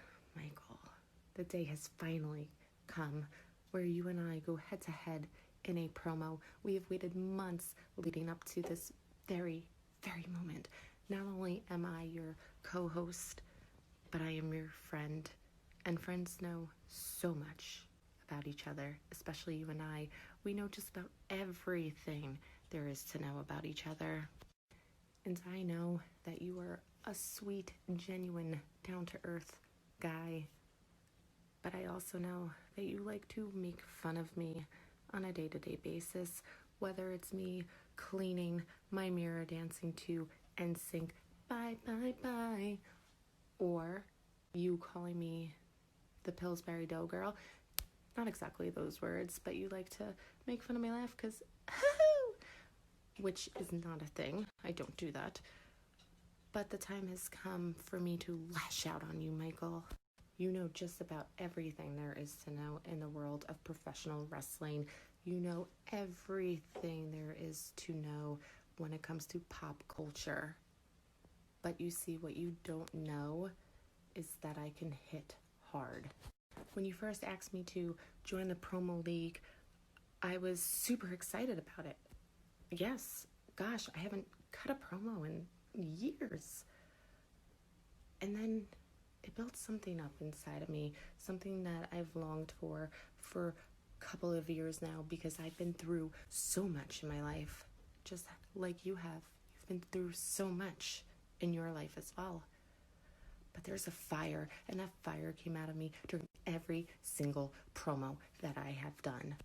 The day has finally come where you and I go head to head in a promo. We have waited months leading up to this very, very moment. Not only am I your co-host, but I am your friend. And friends know so much about each other, especially you and I. We know just about everything there is to know about each other. And I know that you are a sweet, genuine, down-to-earth guy. But I also know that you like to make fun of me on a day-to-day basis, whether it's me cleaning my mirror dancing to NSYNC, bye, bye, bye, or you calling me the Pillsbury Doughgirl. Not exactly those words, but you like to make fun of my laugh because, which is not a thing. I don't do that. But the time has come for me to lash out on you, Michael. You know just about everything there is to know in the world of professional wrestling. You know everything there is to know when it comes to pop culture. But you see, what you don't know is that I can hit hard. When you first asked me to join the promo league, I was super excited about it. Yes, gosh, I haven't cut a promo in years. And then it built something up inside of me, something that I've longed for a couple of years now, because I've been through so much in my life, just like you have. You've been through so much in your life as well. But there's a fire, and that fire came out of me during every single promo that I have done.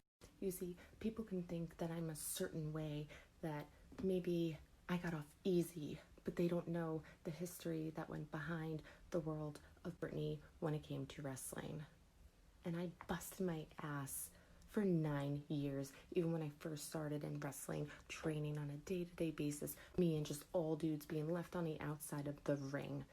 You see, people can think that I'm a certain way, that maybe I got off easy, but they don't know the history that went behind the world of Brittney when it came to wrestling. And I busted my ass for 9 years, even when I first started in wrestling, training on a day-to-day basis, me and just all dudes being left on the outside of the ring,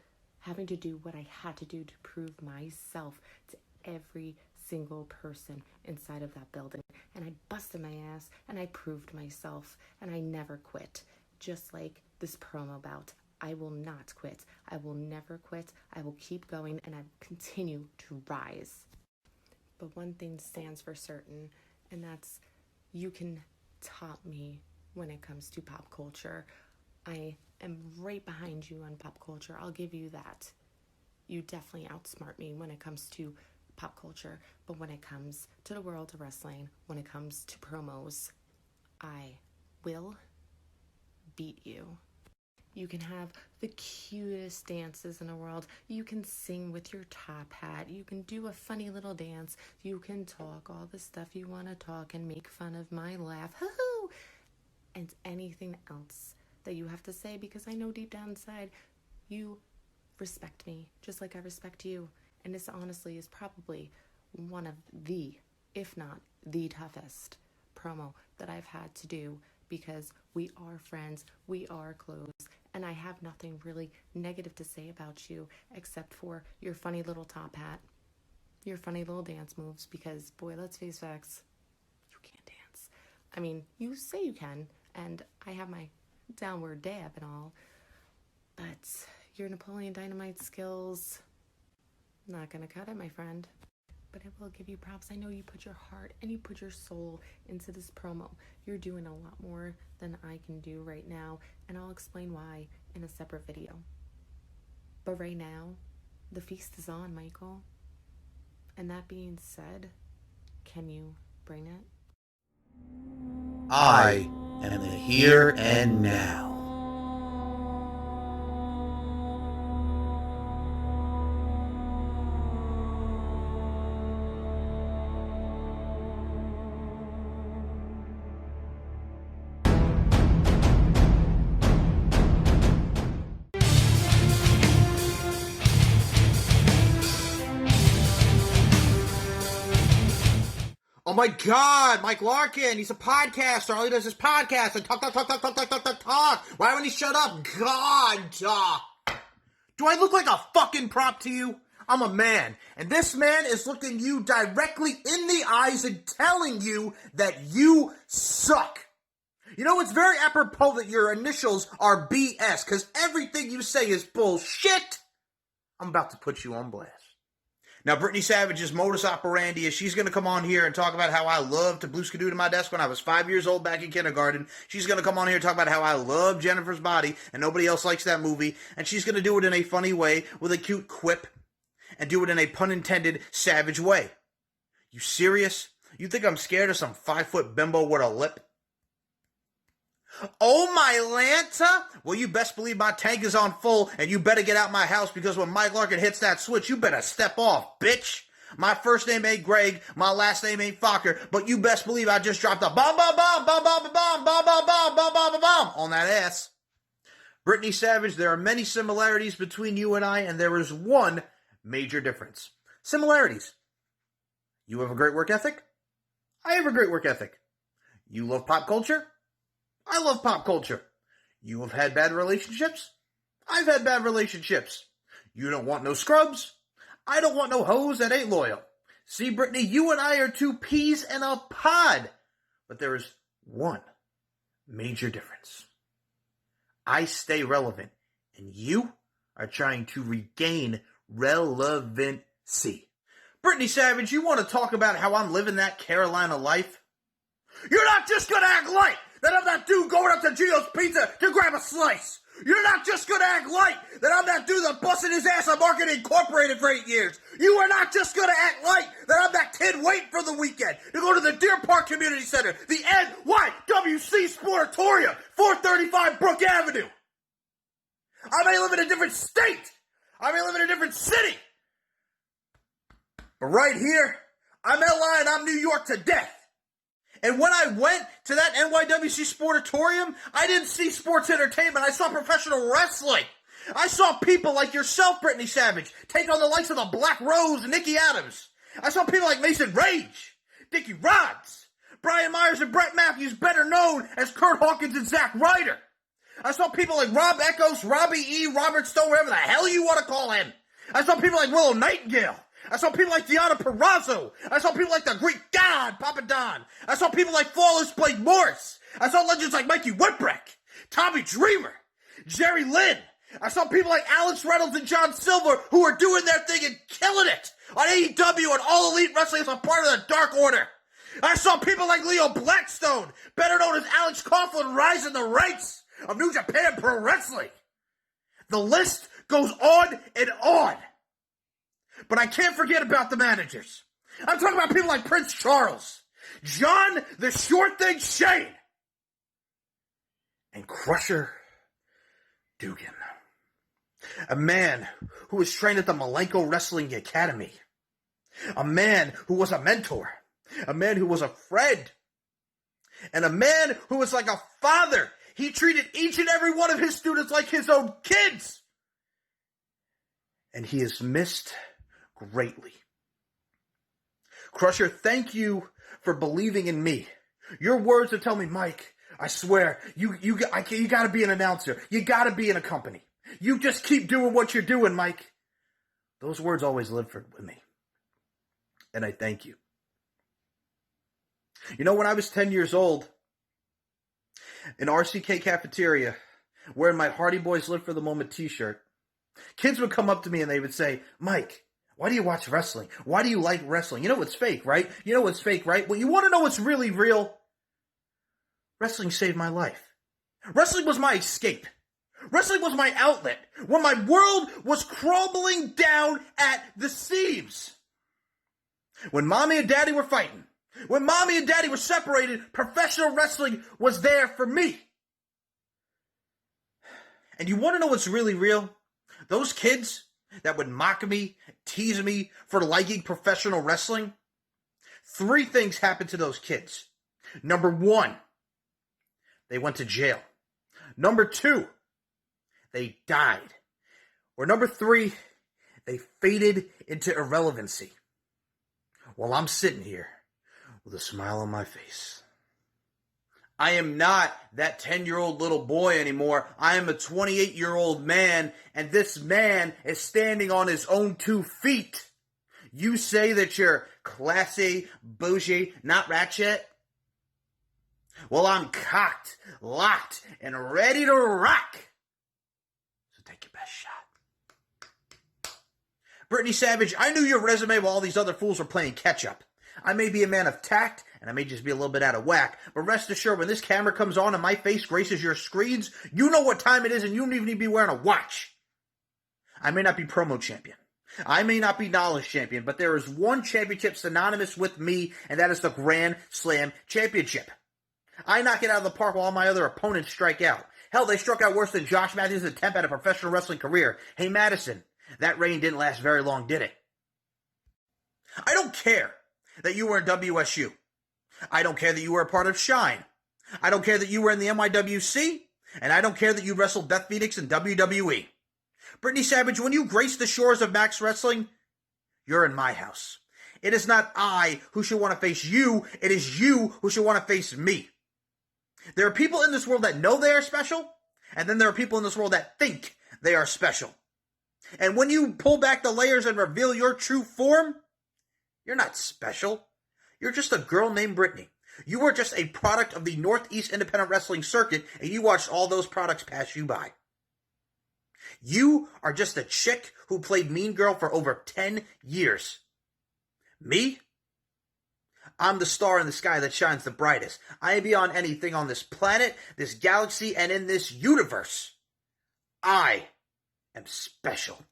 having to do what I had to do to prove myself to every single person inside of that building. And I busted my ass, and I proved myself, and I never quit. Just like this promo bout, I will not quit. I will never quit. I will keep going, and I continue to rise. But one thing stands for certain, and that's you can top me when it comes to pop culture. I am right behind you on pop culture. I'll give you that. You definitely outsmart me when it comes to pop culture. But when it comes to the world of wrestling, when it comes to promos, I will beat you. You can have the cutest dances in the world. You can sing with your top hat. You can do a funny little dance. You can talk all the stuff you want to talk and make fun of my laugh. Hoo-hoo! And anything else that you have to say, because I know deep down inside you respect me just like I respect you. And this honestly is probably one of the, if not the toughest promo that I've had to do, because we are friends, we are close, and I have nothing really negative to say about you except for your funny little top hat, your funny little dance moves, because boy, let's face facts, you can't dance. I mean, you say you can, and I have my downward dab and all, but your Napoleon Dynamite skills, not gonna cut it, my friend. But I will give you props. I know you put your heart and you put your soul into this promo. You're doing a lot more than I can do right now, and I'll explain why in a separate video. But right now, the feast is on, Michael. And that being said, can you bring it? I am the here and now. Oh my God, Mike Larkin, he's a podcaster. All he does is podcast and talk. Why won't he shut up? God. Do I look like a fucking prop to you? I'm a man, and this man is looking you directly in the eyes and telling you that you suck. You know, it's very apropos that your initials are BS, because everything you say is bullshit. I'm about to put you on blast. Now, Brittney Savage's modus operandi is she's going to come on here and talk about how I loved to blue-skidoo to my desk when I was 5 years old back in kindergarten. She's going to come on here and talk about how I love Jennifer's Body and nobody else likes that movie. And she's going to do it in a funny way with a cute quip and do it in a pun-intended savage way. You serious? You think I'm scared of some 5-foot bimbo with a lip? Oh, my Lanta? Well, you best believe my tank is on full, and you better get out my house, because when Mike Larkin hits that switch, you better step off, bitch. My first name ain't Greg, my last name ain't Fokker, but you best believe I just dropped a bomb on that ass. Brittney Savage, there are many similarities between you and I, and there is one major difference. Similarities. You have a great work ethic. I have a great work ethic. You love pop culture. I love pop culture. You have had bad relationships? I've had bad relationships. You don't want no scrubs? I don't want no hoes that ain't loyal. See, Brittney, you and I are two peas in a pod. But there is one major difference. I stay relevant, and you are trying to regain relevancy. Brittney Savage, you want to talk about how I'm living that Carolina life? You're not just going to act like that I'm that dude going up to Gio's Pizza to grab a slice. You're not just going to act like that I'm that dude that busted his ass on Market Incorporated for 8 years. You are not just going to act like that I'm that kid waiting for the weekend to go to the Deer Park Community Center, the NYWC Sportatorium, 435 Brook Avenue. I may live in a different state. I may live in a different city. But right here, I'm LA and I'm New York to death. And when I went to that NYWC Sportatorium, I didn't see sports entertainment. I saw professional wrestling. I saw people like yourself, Brittney Savage, take on the likes of the Black Rose and Nikki Adams. I saw people like Mason Rage, Dickie Rods, Brian Myers and Brett Matthews, better known as Kurt Hawkins and Zack Ryder. I saw people like Rob Echoes, Robbie E., Robert Stone, whatever the hell you want to call him. I saw people like Willow Nightingale. I saw people like Deanna Purrazzo. I saw people like the Greek God, Papa Don. I saw people like Flawless Blake Morris. I saw legends like Mikey Whipwreck, Tommy Dreamer, Jerry Lynn. I saw people like Alex Reynolds and John Silver who are doing their thing and killing it on AEW and All Elite Wrestling as a part of the Dark Order. I saw people like Leo Blackstone, better known as Alex Coughlin, rise in the ranks of New Japan Pro Wrestling. The list goes on and on. But I can't forget about the managers. I'm talking about people like Prince Charles, John the Short Thing Shane, and Crusher Dugan. A man who was trained at the Malenko Wrestling Academy. A man who was a mentor. A man who was a friend. And a man who was like a father. He treated each and every one of his students like his own kids. And he is missed greatly. Crusher, thank you for believing in me. Your words to tell me, Mike, I swear, you got to be an announcer. You got to be in a company. You just keep doing what you're doing, Mike. Those words always live with me. And I thank you. You know, when I was 10 years old, in RCK cafeteria, wearing my Hardy Boys Live for the Moment t-shirt, kids would come up to me and they would say, Mike, why do you watch wrestling? Why do you like wrestling? You know what's fake, right? You know what's fake, right? Well, you want to know what's really real? Wrestling saved my life. Wrestling was my escape. Wrestling was my outlet when my world was crumbling down at the seams. When mommy and daddy were fighting, when mommy and daddy were separated, professional wrestling was there for me. And you want to know what's really real? Those kids that would mock me, tease me for liking professional wrestling, 3 things happened to those kids. Number 1, they went to jail. Number 2, they died. Or number 3, they faded into irrelevancy. While I'm sitting here with a smile on my face. I am not that 10-year-old little boy anymore. I am a 28-year-old man, and this man is standing on his own 2 feet. You say that you're classy, bougie, not ratchet? Well, I'm cocked, locked, and ready to rock. So take your best shot. Brittney Savage, I knew your resume while all these other fools were playing catch-up. I may be a man of tact, and I may just be a little bit out of whack, but rest assured, when this camera comes on and my face graces your screens, you know what time it is, and you don't even need to be wearing a watch. I may not be promo champion. I may not be knowledge champion, but there is one championship synonymous with me, and that is the Grand Slam Championship. I knock it out of the park while all my other opponents strike out. Hell, they struck out worse than Josh Matthews' attempt at a professional wrestling career. Hey, Madison, that reign didn't last very long, did it? I don't care that you were in WSU. I don't care that you were a part of Shine. I don't care that you were in the NYWC. And I don't care that you wrestled Beth Phoenix in WWE. Brittney Savage, when you grace the shores of Max Wrestling, you're in my house. It is not I who should want to face you. It is you who should want to face me. There are people in this world that know they are special, and then there are people in this world that think they are special. And when you pull back the layers and reveal your true form, you're not special. You're just a girl named Brittney You were just a product of the Northeast Independent Wrestling Circuit, and you watched all those products pass you by. You are just a chick who played Mean Girl for over 10 years. Me? I'm the star in the sky that shines the brightest. I am beyond anything on this planet, this galaxy, and in this universe. I am special.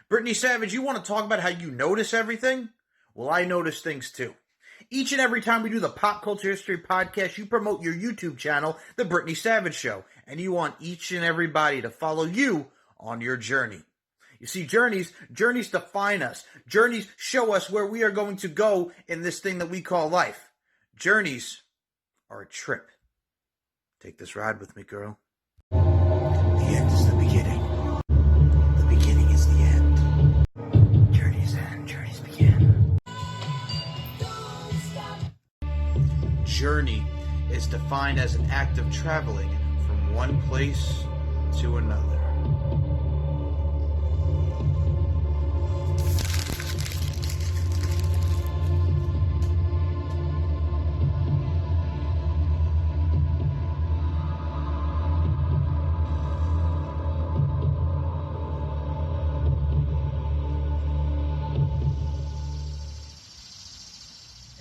Brittney Savage, you want to talk about how you notice everything? Well, I notice things too. Each and every time we do the Pop Culture History Podcast, you promote your YouTube channel, The Brittney Savage Show, and you want each and everybody to follow you on your journey. You see, journeys define us. Journeys show us where we are going to go in this thing that we call life. Journeys are a trip. Take this ride with me, girl. The end is the beginning. The beginning is the end. Journeys end, journeys begin. Journey is defined as an act of traveling from one place to another.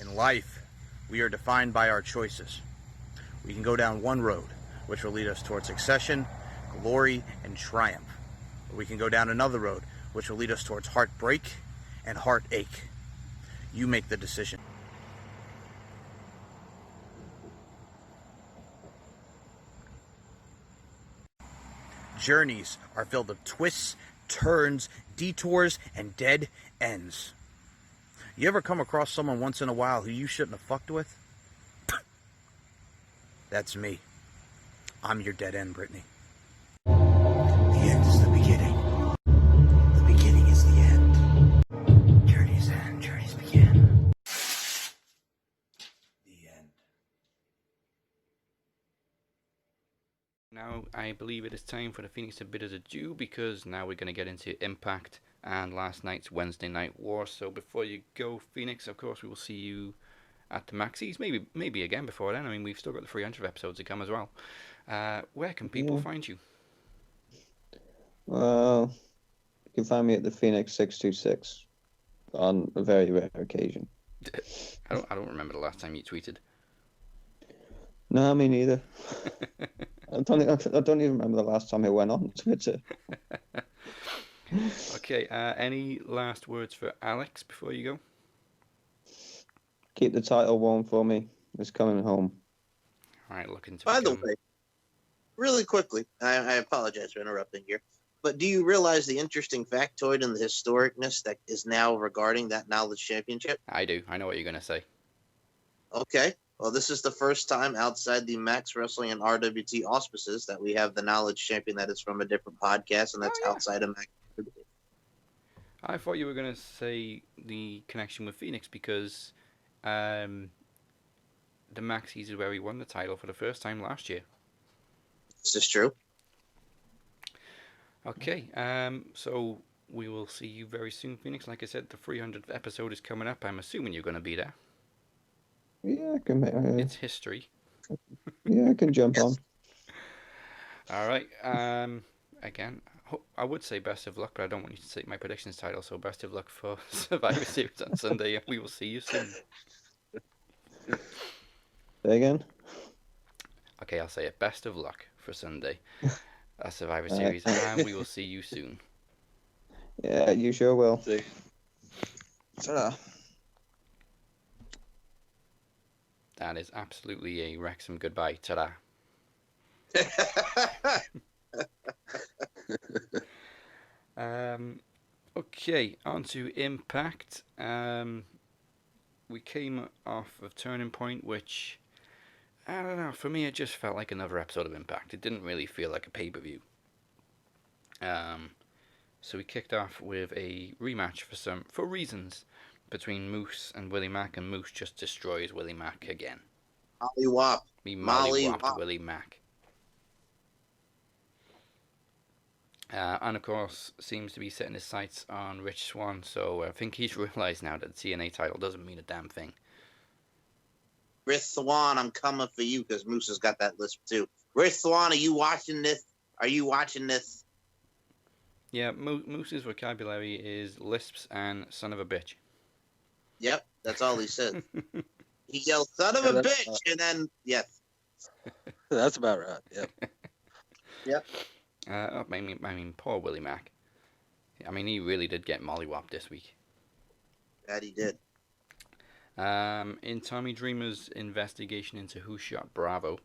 In life, we are defined by our choices. We can go down one road, which will lead us towards succession, glory, and triumph. Or we can go down another road, which will lead us towards heartbreak and heartache. You make the decision. Journeys are filled with twists, turns, detours, and dead ends. You ever come across someone once in a while who you shouldn't have fucked with? That's me. I'm your dead end, Brittney. The end is the beginning. The beginning is the end. Journeys end, journeys begin. The end. Now, I believe it is time for the Phoenix to bid us adieu, because now we're going to get into Impact and last night's Wednesday Night War. So before you go, Phoenix, of course, we will see you at the Maxies, maybe again before then. I mean, we've still got the 300 episodes to come as well. Where can people find you? Well, you can find me at the Phoenix 626 on a very rare occasion. I don't remember the last time you tweeted. No, me neither. I don't even remember the last time I went on Twitter. Okay, any last words for Alex before you go? Keep the title warm for me. It's coming home. All right, look into By the way, really quickly, I apologize for interrupting here, but do you realize the interesting factoid and the historicness that is now regarding that Knowledge Championship? I do. I know what you're going to say. Okay. Well, this is the first time outside the Max Wrestling and RWT auspices that we have the Knowledge Champion that is from a different podcast, and that's outside of Max. I thought you were going to say the connection with Phoenix, because the Maxies is where he won the title for the first time last year. This is true. Okay, so we will see you very soon, Phoenix. Like I said, the 300th episode is coming up. I'm assuming you're going to be there. Yeah, I can. It's history. Yeah, I can jump on. All right. Again, I would say best of luck, but I don't want you to take my predictions title. So best of luck for Survivor Series on Sunday. We will see you soon. Say again. Okay, I'll say it. Best of luck for Sunday at Survivor Series, and we will see you soon. Yeah, you sure will. See. Ta-da. That is absolutely a Wrexham goodbye. Ta-da. Okay, on to Impact. We came off of Turning Point, which, I don't know, for me it just felt like another episode of Impact. It didn't really feel like a pay-per-view. So we kicked off with a rematch for reasons between Moose and Willie Mack, and Moose just destroys Willie Mack again. Molly Wop. Molly Wop Willie Mack. And of course, seems to be setting his sights on Rich Swann, so I think he's realised now that the TNA title doesn't mean a damn thing. Rith Thwan, I'm coming for you, because Moose has got that lisp too. Rith Thwan, are you watching this? Are you watching this? Yeah, Moose's vocabulary is lisps and son of a bitch. Yep, that's all he says. He yells, son of a bitch, and then, yes. That's about right, yep. Yep. I mean, poor Willie Mack. I mean, he really did get mollywopped this week. That he did. In Tommy Dreamer's investigation into who shot Bravo,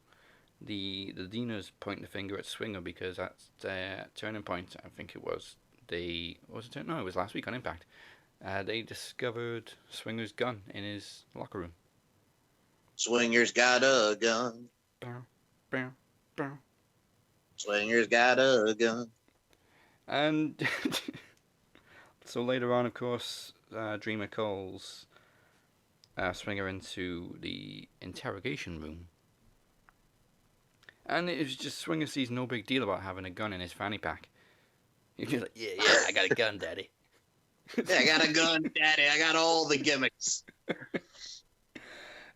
the Dinas point the finger at Swinger because at Turning Point, I think it was, it was last week on Impact. They discovered Swinger's gun in his locker room. Swinger's got a gun. Bow, bow, bow. Swinger's got a gun. And so later on, of course, Dreamer calls Swinger into the interrogation room. And it was just, Swinger sees no big deal about having a gun in his fanny pack. He's just like, yeah, I got a gun, daddy. Yeah, I got a gun, daddy. I got all the gimmicks.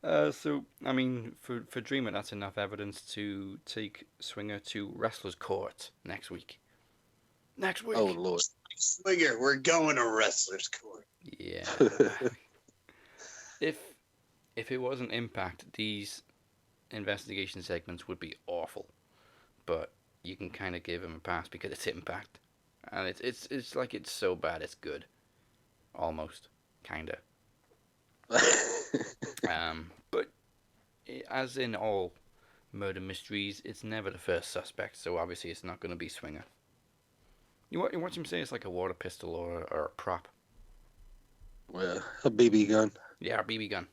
So, I mean, for Dreamer, that's enough evidence to take Swinger to Wrestler's Court next week. Next week. Oh, Lord. Swinger, we're going to Wrestler's Court. Yeah. If it wasn't Impact, these investigation segments would be awful. But you can kind of give him a pass because it's Impact. And it's like it's so bad it's good. Almost. Kind of. But as in all murder mysteries, it's never the first suspect, so obviously it's not going to be Swinger. You watch him say it's like a water pistol or a prop. Well, a BB gun. Yeah, a BB gun.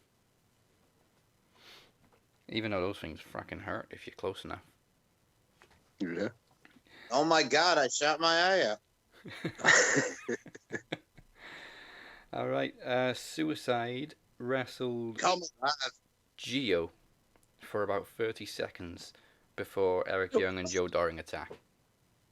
Even though those things fucking hurt if you're close enough. Yeah. Oh my God, I shot my eye out. All right, Suicide wrestled Gio for about 30 seconds before Eric Young and Joe Doring attack.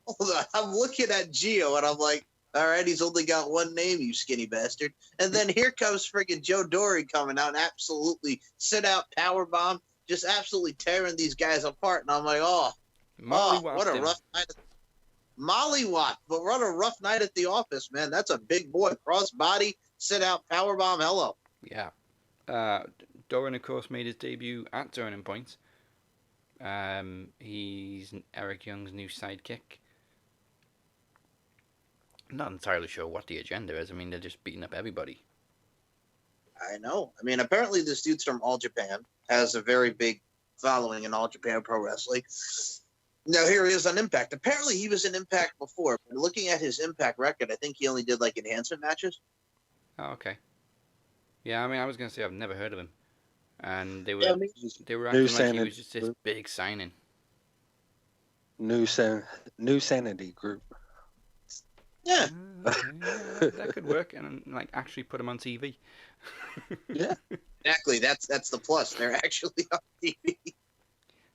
Hold on, I'm looking at Gio and I'm like, all right, he's only got one name, you skinny bastard. And then here comes friggin' Joe Doring coming out and absolutely sit out powerbomb, just absolutely tearing these guys apart. And I'm like, what a rough night. Mollywop, but what a rough night at the office, man. That's a big boy. Crossbody, sit out, powerbomb, hello. Yeah. Doran, of course, made his debut at Turning Point. He's Eric Young's new sidekick. Not entirely sure what the agenda is. I mean, they're just beating up everybody. I know. I mean, apparently this dude's from All Japan, has a very big following in All Japan Pro Wrestling. Now, here he is on Impact. Apparently, he was in Impact before. But looking at his Impact record, I think he only did, like, enhancement matches. Oh, okay. Yeah, I mean, I was going to say I've never heard of him. And they were acting like he was just this big signing. New Sanity Group. Yeah. That could work and, like, actually put him on TV. Yeah. Exactly. That's the plus. They're actually on TV.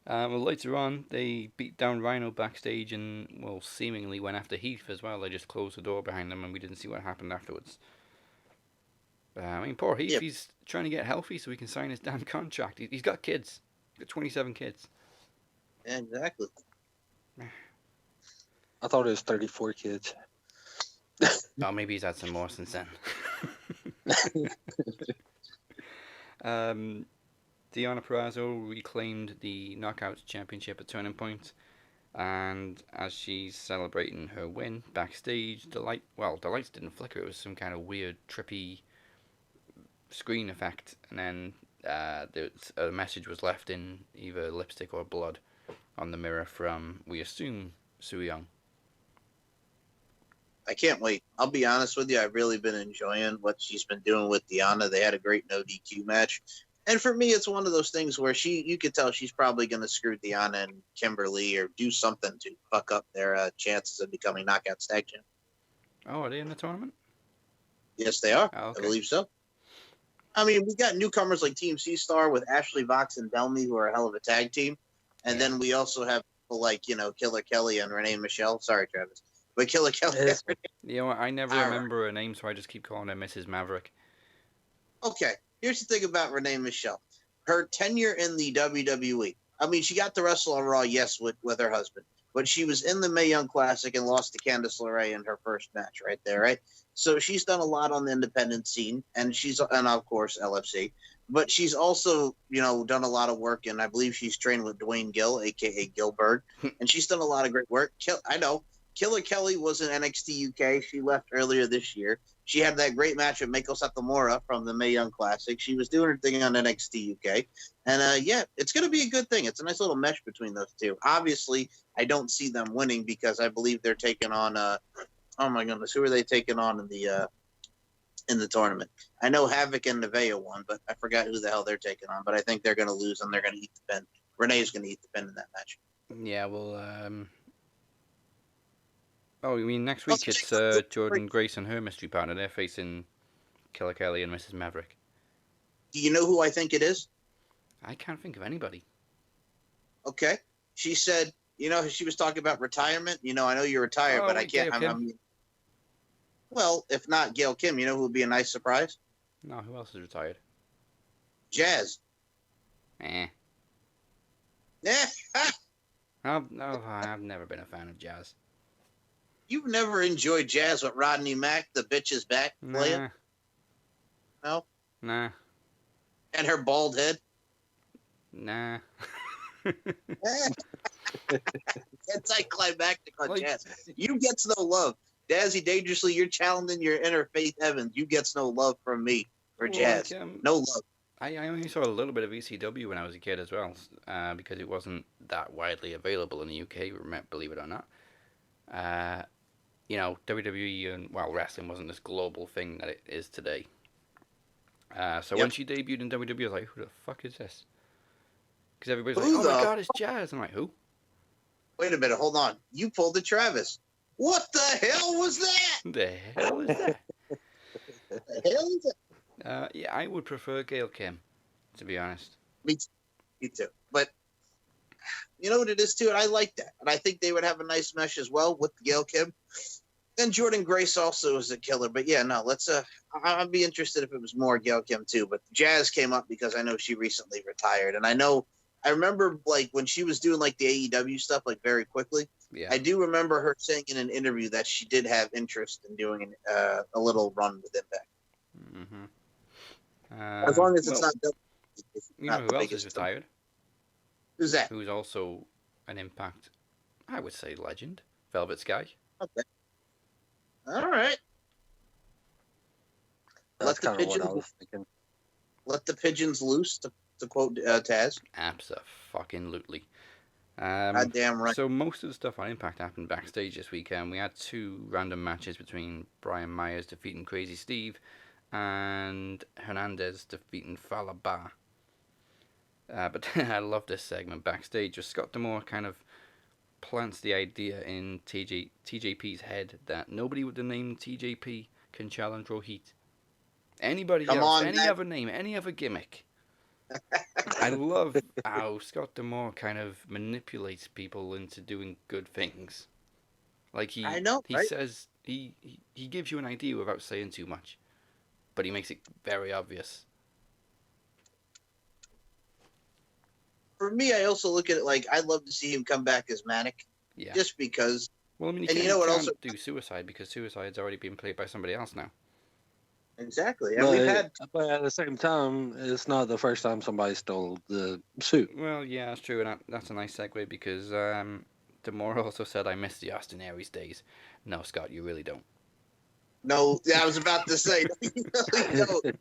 Well, later on, they beat down Rhino backstage and, well, seemingly went after Heath as well. They just closed the door behind them and we didn't see what happened afterwards. I mean, poor Heath, he's trying to get healthy so he can sign his damn contract. He's got kids. He's got 27 kids. Yeah, exactly. I thought it was 34 kids. Oh, maybe he's had some more since then. Deonna Purrazzo reclaimed the Knockouts Championship at Turning Point, and as she's celebrating her win backstage, the lights didn't flicker. It was some kind of weird, trippy screen effect, and then a message was left in either lipstick or blood on the mirror from, we assume, Su Yung. I can't wait. I'll be honest with you. I've really been enjoying what she's been doing with Deonna. They had a great no DQ match. And for me, it's one of those things where you could tell she's probably going to screw Deonna and Kimberly or do something to fuck up their chances of becoming Knockouts Tag Champ. Oh, are they in the tournament? Yes, they are. Oh, okay. I believe so. I mean, we got newcomers like Team C-Star with Ashley Vox and Delmy, who are a hell of a tag team. And then we also have people like, Killer Kelly and Renee Michelle. Sorry, Travis. But Killer Kelly. You know what? I never remember her name, so I just keep calling her Mrs. Maverick. Okay. Here's the thing about Renee Michelle. her tenure in the WWE. I mean, she got to wrestle on Raw, yes, with her husband, but she was in the Mae Young Classic and lost to Candice LeRae in her first match right there, right? So she's done a lot on the independent scene, and of course LFC, but she's also, done a lot of work, and I believe she's trained with Dwayne Gill, aka Gilbert, and she's done a lot of great work. I know Killer Kelly was in NXT UK. She left earlier this year. She had that great match with Meiko Satomura from the Mae Young Classic. She was doing her thing on NXT UK. And, it's going to be a good thing. It's a nice little mesh between those two. Obviously, I don't see them winning because I believe they're taking on oh, my goodness, who are they taking on in the tournament? I know Havoc and Nevaeh won, but I forgot who the hell they're taking on. But I think they're going to lose, and they're going to eat the pin. Renee's going to eat the pin in that match. Yeah, well, oh, you mean next week it's Jordan Grace and her mystery partner. They're facing Killer Kelly and Mrs. Maverick. Do you know who I think it is? I can't think of anybody. Okay. She said, she was talking about retirement. I know you're retired, but I can't. Well, if not Gail Kim, who would be a nice surprise? No, who else is retired? Jazz. I've never been a fan of Jazz. You've never enjoyed Jazz with Rodney Mack, the bitch's back player? No? Nah. And her bald head? Nah. Anticlimactic on Jazz. You gets no love. Dazzy Dangerously, you're challenging your inner Faith Evans. You gets no love from me for Jazz. No love. I only saw a little bit of ECW when I was a kid as well, because it wasn't that widely available in the UK, believe it or not. WWE and wrestling wasn't this global thing that it is today. So when she debuted in WWE, I was like, "Who the fuck is this?" Because everybody's like, "Oh my god, it's Jazz!" I'm like, "Who?" Wait a minute, hold on. You pulled the Travis. What the hell was that? The hell is that? The hell is that? Yeah, I would prefer Gail Kim, to be honest. Me too. But you know what it is too, and I like that, and I think they would have a nice mesh as well with Gail Kim. Then Jordan Grace also is a killer, but yeah, no, let's. I'd be interested if it was more Gail Kim too. But Jazz came up because I know she recently retired, and I remember like when she was doing like the AEW stuff like very quickly. Yeah. I do remember her saying in an interview that she did have interest in doing a little run with Impact. Mm-hmm. As long as it's not. You know who else is retired? Who's that? Who's also an Impact, I would say, legend. Velvet Sky. Okay. All right. That's kind of what I was thinking. Let the pigeons loose, to quote Taz. Abso-fucking-lutely. Goddamn right. So most of the stuff on Impact happened backstage this weekend. We had 2 random matches between Brian Myers defeating Crazy Steve and Hernandez defeating Falaba. But I love this segment backstage where Scott D'Amore kind of plants the idea in TJP's head that nobody with the name TJP can challenge Rohit. Anybody else, any other name, any other gimmick. I love how Scott D'Amore kind of manipulates people into doing good things. Like he says he gives you an idea without saying too much, but he makes it very obvious. For me, I also look at it like I'd love to see him come back as Manic. Yeah. Just because. Well, I mean, you can't do Suicide because Suicide's already been played by somebody else now. Exactly. And but at the same time, it's not the first time somebody stole the suit. Well, yeah, that's true, and that's a nice segue because D'Amore also said, "I miss the Austin Aries days." No, Scott, you really don't. No, I was about to say. No, you don't.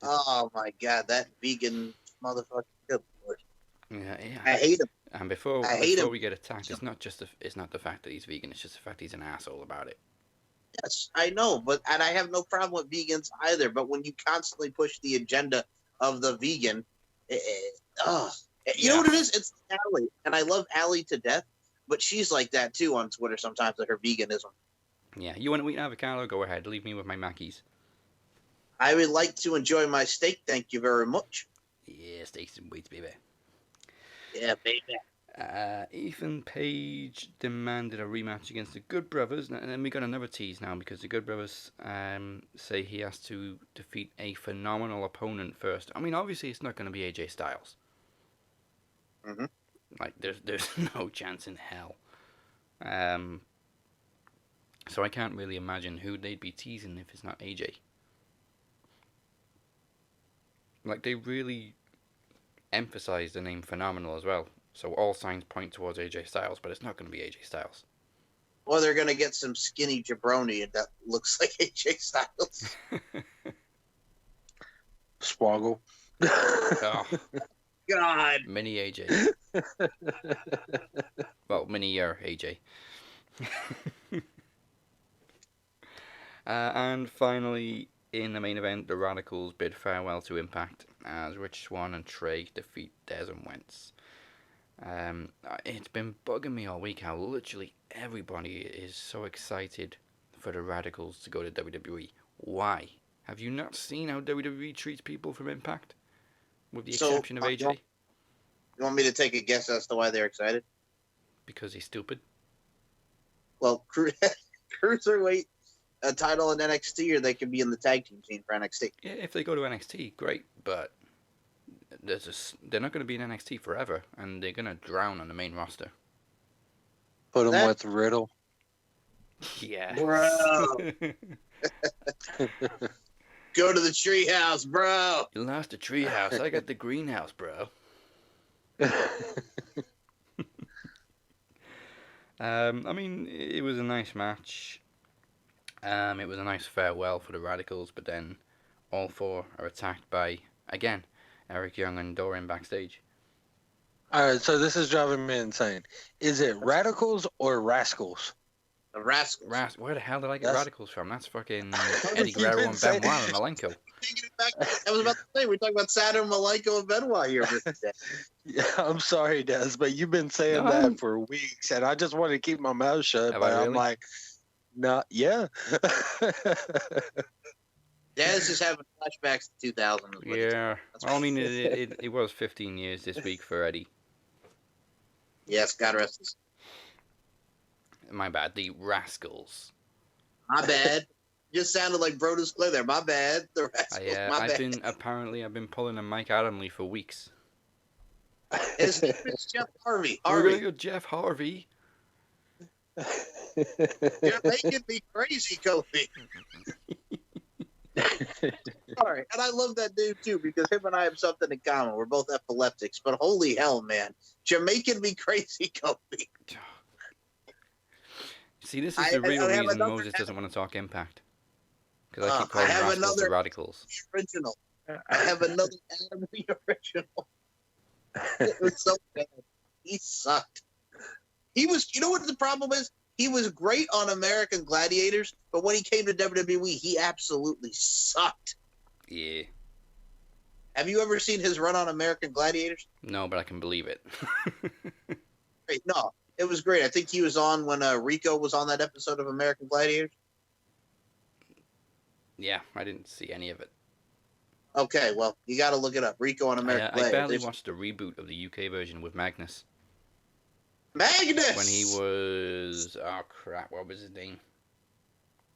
Oh my God, that vegan motherfucker. Yeah. I hate him. And before we get attacked, it's not the fact that he's vegan; it's just the fact he's an asshole about it. Yes, I know, and I have no problem with vegans either. But when you constantly push the agenda of the vegan, you know what it is? It's Allie, and I love Allie to death, but she's like that too on Twitter sometimes with her veganism. Yeah, you want to eat avocado? Go ahead. Leave me with my Mackies. I would like to enjoy my steak, thank you very much. Yeah, steaks and wheats, baby. Yeah, baby. Ethan Page demanded a rematch against the Good Brothers, and then we got another tease now because the Good Brothers say he has to defeat a phenomenal opponent first. I mean, obviously it's not going to be AJ Styles. Mm-hmm. Like, there's no chance in hell. So I can't really imagine who they'd be teasing if it's not AJ. Like, they really emphasize the name Phenomenal as well. So all signs point towards AJ Styles, but it's not going to be AJ Styles. Or they're going to get some skinny jabroni that looks like AJ Styles. Swoggle. Oh, God. mini AJ. Well, mini AJ. And finally, in the main event, the Radicals bid farewell to Impact as Rich Swann and Trey defeat Dez and Wentz. It's been bugging me all week how literally everybody is so excited for the Radicals to go to WWE. Why? Have you not seen how WWE treats people from Impact? With the exception of AJ? You want me to take a guess as to why they're excited? Because he's stupid? Well, Cruiserweight a title in NXT, or they could be in the tag team scene for NXT. Yeah, if they go to NXT, great, but they're not going to be in NXT forever, and they're going to drown on the main roster. Put them with Riddle. Yeah. Bro. Go to the treehouse, bro. You lost the treehouse. I got the greenhouse, bro. I mean, it was a nice match. It was a nice farewell for the Radicals, but then all four are attacked by, again, Eric Young and Dorian backstage. All right, so this is driving me insane. Is it Radicals or Rascals? The Rascals. Where the hell did I get Radicals from? That's fucking Eddie Guerrero and Benoit and Malenko. I was about to say, we're talking about Saturn, Malenko, and Benoit here. Yeah, I'm sorry, Des, but you've been saying that for weeks, and I just want to keep my mouth shut, Have but I really? I'm like, yeah. Daz is having flashbacks to 2000. Yeah. Well, I mean, it was 15 years this week for Eddie. Yes, God rest his. My bad. The Rascals. My bad. Just sounded like Brodus Clay there. My bad. The Rascals. My bad. I've been pulling a Mike Adamley for weeks. His name is Jeff Harvey. We're gonna go Jeff Harvey. You're making me crazy, Kofi. Sorry, and I love that dude too because him and I have something in common. We're both epileptics, but holy hell, man, you're making me crazy, Kofi. See, this is the real reason Moses doesn't want to talk Impact. Because I keep calling Rascals the Radicals. Original. I have another Adam the original. It was so bad. He sucked. He was. You know what the problem is? He was great on American Gladiators, but when he came to WWE, he absolutely sucked. Yeah. Have you ever seen his run on American Gladiators? No, but I can believe it. Great. No, it was great. I think he was on when Rico was on that episode of American Gladiators. Yeah, I didn't see any of it. Okay, well, you got to look it up. Rico on American Gladiators. I barely watched the reboot of the UK version with Magnus. Magnus! When he was... Oh, crap. What was his name?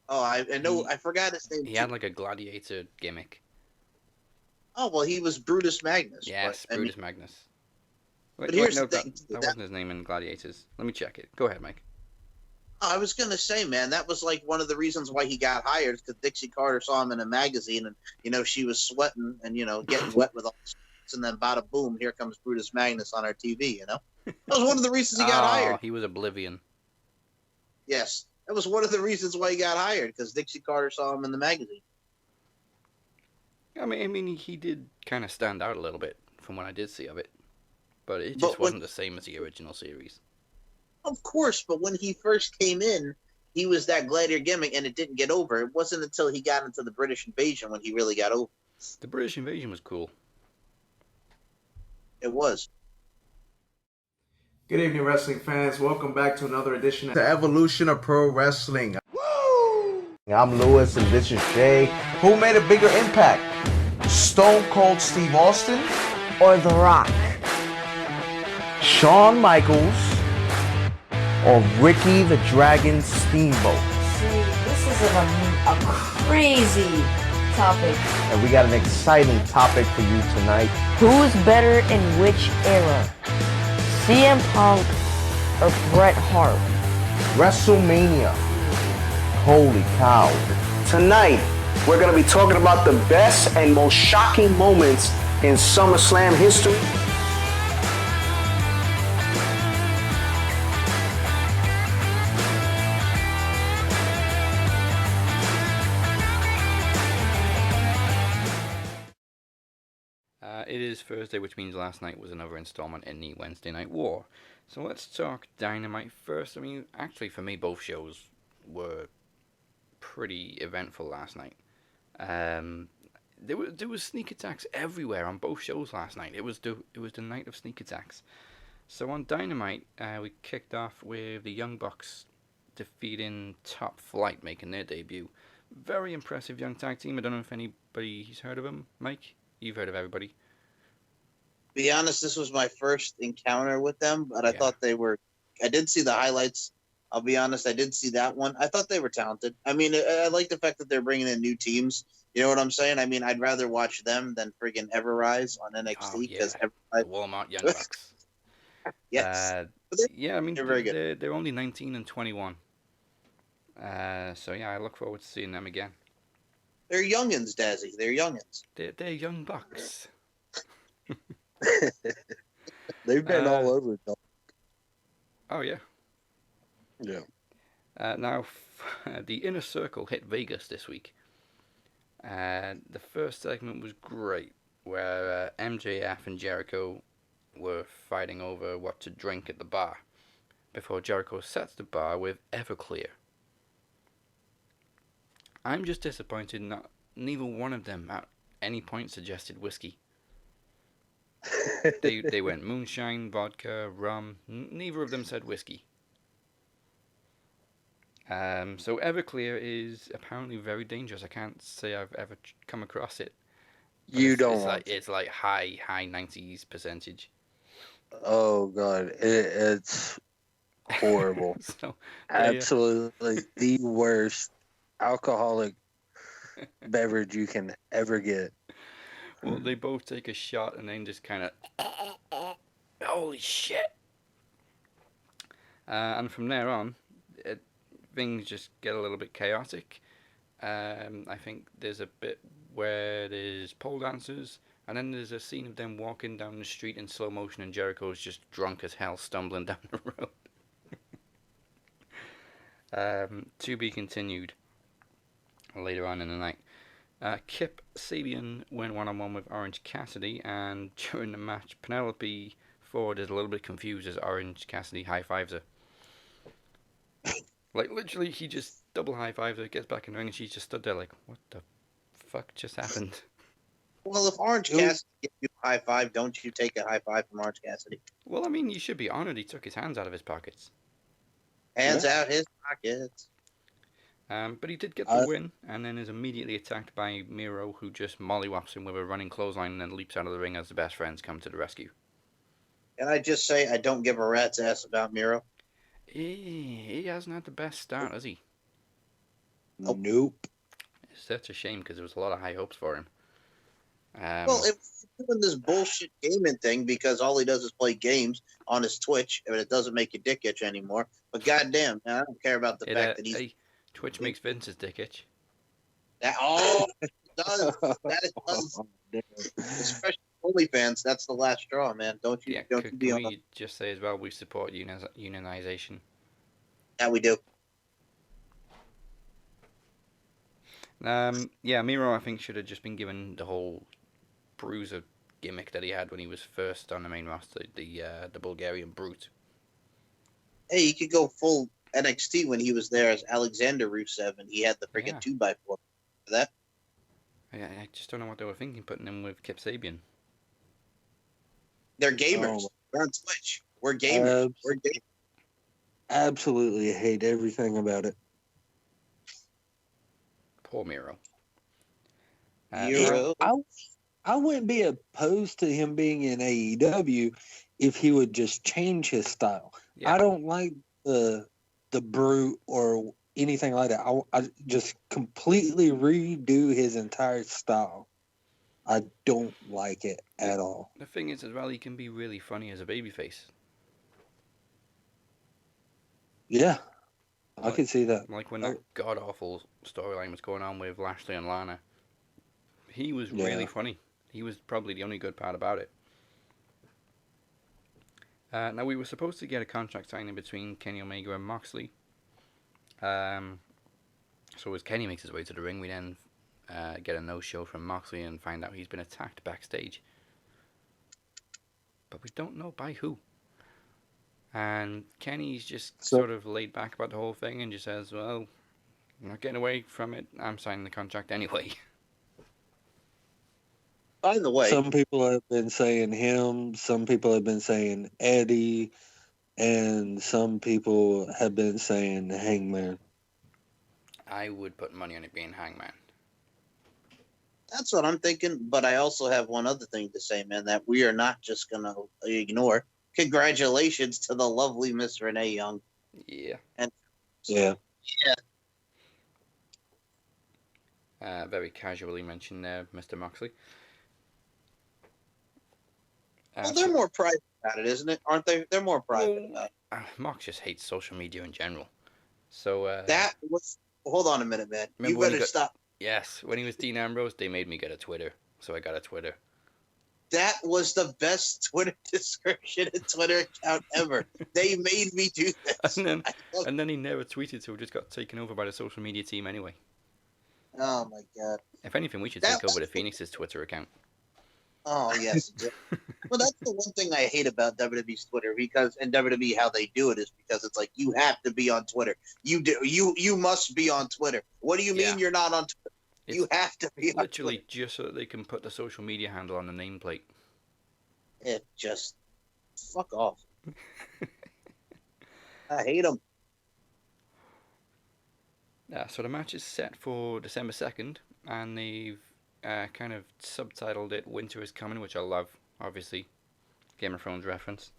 Oh, I know. I forgot his name. He had like a gladiator gimmick. Oh, well, he was Brutus Magnus. Yes, but, Brutus Magnus. But here's the thing. That wasn't his name in Gladiators. Let me check it. Go ahead, Mike. I was going to say, man, that was like one of the reasons why he got hired, because Dixie Carter saw him in a magazine and, you know, she was sweating and, you know, getting wet with all the sweats, and then bada boom, here comes Brutus Magnus on our TV, you know? That was one of the reasons he got hired. He was Oblivion. Yes. That was one of the reasons why he got hired, because Dixie Carter saw him in the magazine. I mean, he did kind of stand out a little bit from what I did see of it. But it just wasn't the same as the original series. Of course, but when he first came in, he was that gladiator gimmick, and it didn't get over. It wasn't until he got into the British Invasion when he really got over. The British Invasion was cool. It was. Good evening, wrestling fans. Welcome back to another edition of The Evolution of Pro Wrestling. Woo! I'm Lewis, and this is Jay. Who made a bigger impact? Stone Cold Steve Austin or The Rock? Shawn Michaels or Ricky the Dragon Steamboat? See, this is a crazy topic. And we got an exciting topic for you tonight. Who's better in which era? CM Punk or Bret Hart? WrestleMania. Holy cow. Tonight, we're going to be talking about the best and most shocking moments in SummerSlam history. It is Thursday, which means last night was another installment in the Wednesday Night War. So let's talk Dynamite first. I mean, actually, for me, both shows were pretty eventful last night. There was sneak attacks everywhere on both shows last night. It was the night of sneak attacks. So on Dynamite, we kicked off with the Young Bucks defeating Top Flight, making their debut. Very impressive young tag team. I don't know if anybody's heard of them. Mike, you've heard of everybody. Be honest, this was my first encounter with them, but I thought they were. I did see the highlights. I'll be honest, I did see that one. I thought they were talented. I mean, I like the fact that they're bringing in new teams. You know what I'm saying? I mean, I'd rather watch them than friggin' Everrise on NXT because Walmart Young Bucks. Yes. Yeah, I mean, they're very good. They're only 19 and 21. So yeah, I look forward to seeing them again. They're youngins, Dazzy. They're youngins. They're Young Bucks. They've been all over. Oh yeah. Yeah. Now, the Inner Circle hit Vegas this week. The first segment was great, where MJF and Jericho were fighting over what to drink at the bar, before Jericho sets the bar with Everclear. I'm just disappointed neither one of them at any point suggested whiskey. They went moonshine, vodka, rum. Neither of them said whiskey. So Everclear is apparently very dangerous. I can't say I've ever come across it. You don't. It's like high 90s percentage. Oh god, it's horrible. So, absolutely the worst alcoholic beverage you can ever get. Well, they both take a shot and then just kind of, holy shit. And from there on, things just get a little bit chaotic. I think there's a bit where there's pole dancers, and then there's a scene of them walking down the street in slow motion, and Jericho's just drunk as hell, stumbling down the road. To be continued later on in the night. Kip Sabian went one-on-one with Orange Cassidy, and during the match, Penelope Ford is a little bit confused as Orange Cassidy high-fives her. Like, literally, he just double high-fives her, gets back in the ring, and she's just stood there like, what the fuck just happened? Well, if Orange Cassidy gives you a high five, don't you take a high five from Orange Cassidy? Well, I mean, you should be honored he took his hands out of his pockets. Hands out his pockets. But he did get the win, and then is immediately attacked by Miro, who just mollywops him with a running clothesline and then leaps out of the ring as the best friends come to the rescue. Can I just say I don't give a rat's ass about Miro? He hasn't had the best start, has he? Nope. It's such a shame because there was a lot of high hopes for him. Well, if you're doing this bullshit gaming thing because all he does is play games on his Twitch, and it doesn't make your dick itch anymore. But goddamn, man, I don't care about the fact that he's... Hey, Twitch makes Vince's dick itch. It does. That it does. Especially OnlyFans, that's the last straw, man. Don't you? Yeah, don't can you be on? we just say as well we support unionization? Yeah, we do. Yeah, Miro, I think, should have just been given the whole bruiser gimmick that he had when he was first on the main roster, the Bulgarian Brute. Hey, you could go full NXT when he was there as Aleksandr Rusev, and he had the freaking 2x4 for that. I just don't know what they were thinking, putting him with Kip Sabian. They're gamers. They're on Twitch. We're gamers. We're gamers. Absolutely hate everything about it. Poor Miro. Miro. I wouldn't be opposed to him being in AEW if he would just change his style. Yeah. I don't like the brute or anything like that. I just completely redo his entire style. I don't like it at all. The thing is, as well, he can be really funny as a babyface. Yeah, I can see that. Like when that god awful storyline was going on with Lashley and Lana, he was really funny. He was probably the only good part about it. Now, we were supposed to get a contract signing between Kenny Omega and Moxley. So as Kenny makes his way to the ring, we then get a no-show from Moxley and find out he's been attacked backstage. But we don't know by who. And Kenny's just sort of laid back about the whole thing and just says, well, I'm not getting away from it. I'm signing the contract anyway. By the way, some people have been saying him, some people have been saying Eddie, and some people have been saying Hangman. I would put money on it being Hangman. that's what I'm thinking. But I also have one other thing to say, man, that we are not just going to ignore. Congratulations to the lovely Miss Renee Young. Yeah. And yeah. Very casually mentioned there, Mr. Moxley. Well, they're more private about it, isn't it? Aren't they? They're more private about it. Mox just hates social media in general. So that was. Hold on a minute, man. You better stop. Yes, when he was Dean Ambrose, they made me get a Twitter, so I got a Twitter. That was the best Twitter description and Twitter account ever. They made me do this. And then he never tweeted, so it just got taken over by the social media team anyway. Oh my god. If anything, we should take over the Phoenix's Twitter account. Oh yes. Well, that's the one thing I hate about WWE's Twitter, because and WWE how they do it is because it's like you have to be on Twitter. You must be on Twitter. What do you mean you're not on Twitter? You have to be on literally Twitter. Just so that they can put the social media handle on the nameplate. It just fuck off. I hate them. So the match is set for December 2nd, and they've kind of subtitled it "Winter is Coming," which I love. Obviously, Game of Thrones reference.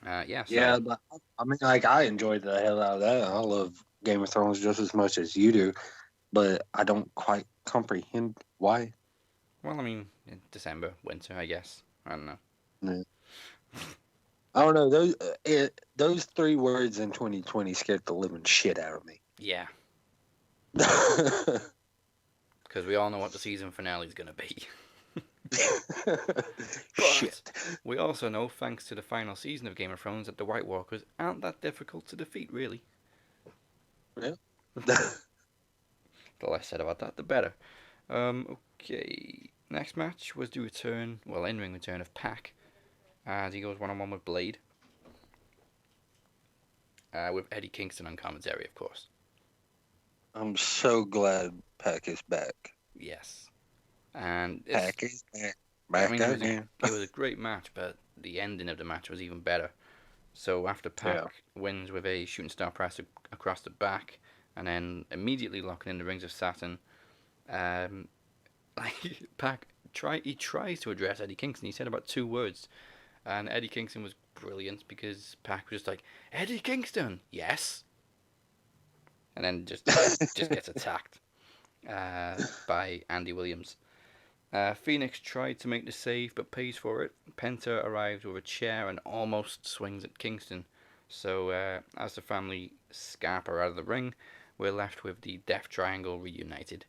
Yeah. So. Yeah, but I mean, like, I enjoyed the hell out of that. I love Game of Thrones just as much as you do, but I don't quite comprehend why. Well, I mean, December, winter, I guess. I don't know. Yeah. I don't know. Those three words in 2020 scared the living shit out of me. Yeah. Because we all know what the season finale is going to be. Shit. We also know, thanks to the final season of Game of Thrones, that the White Walkers aren't that difficult to defeat, really. Yeah. The less said about that, the better. Okay. Next match was the return, well, in-ring return of Pac, as he goes one-on-one with Blade. With Eddie Kingston on commentary, of course. I'm so glad Pac is back. Yes. And Pac is back. It was a great match, but the ending of the match was even better. So after Pac wins with a shooting star press across the back, and then immediately locking in the rings of Saturn, Pac tries to address Eddie Kingston. He said about 2 words, and Eddie Kingston was brilliant because Pac was just like, "Eddie Kingston, yes," and then just gets attacked by Andy Williams. Phoenix tried to make the save but pays for it. Penta arrives with a chair and almost swings at Kingston. So as the family scamper out of the ring, we're left with the Death Triangle reunited.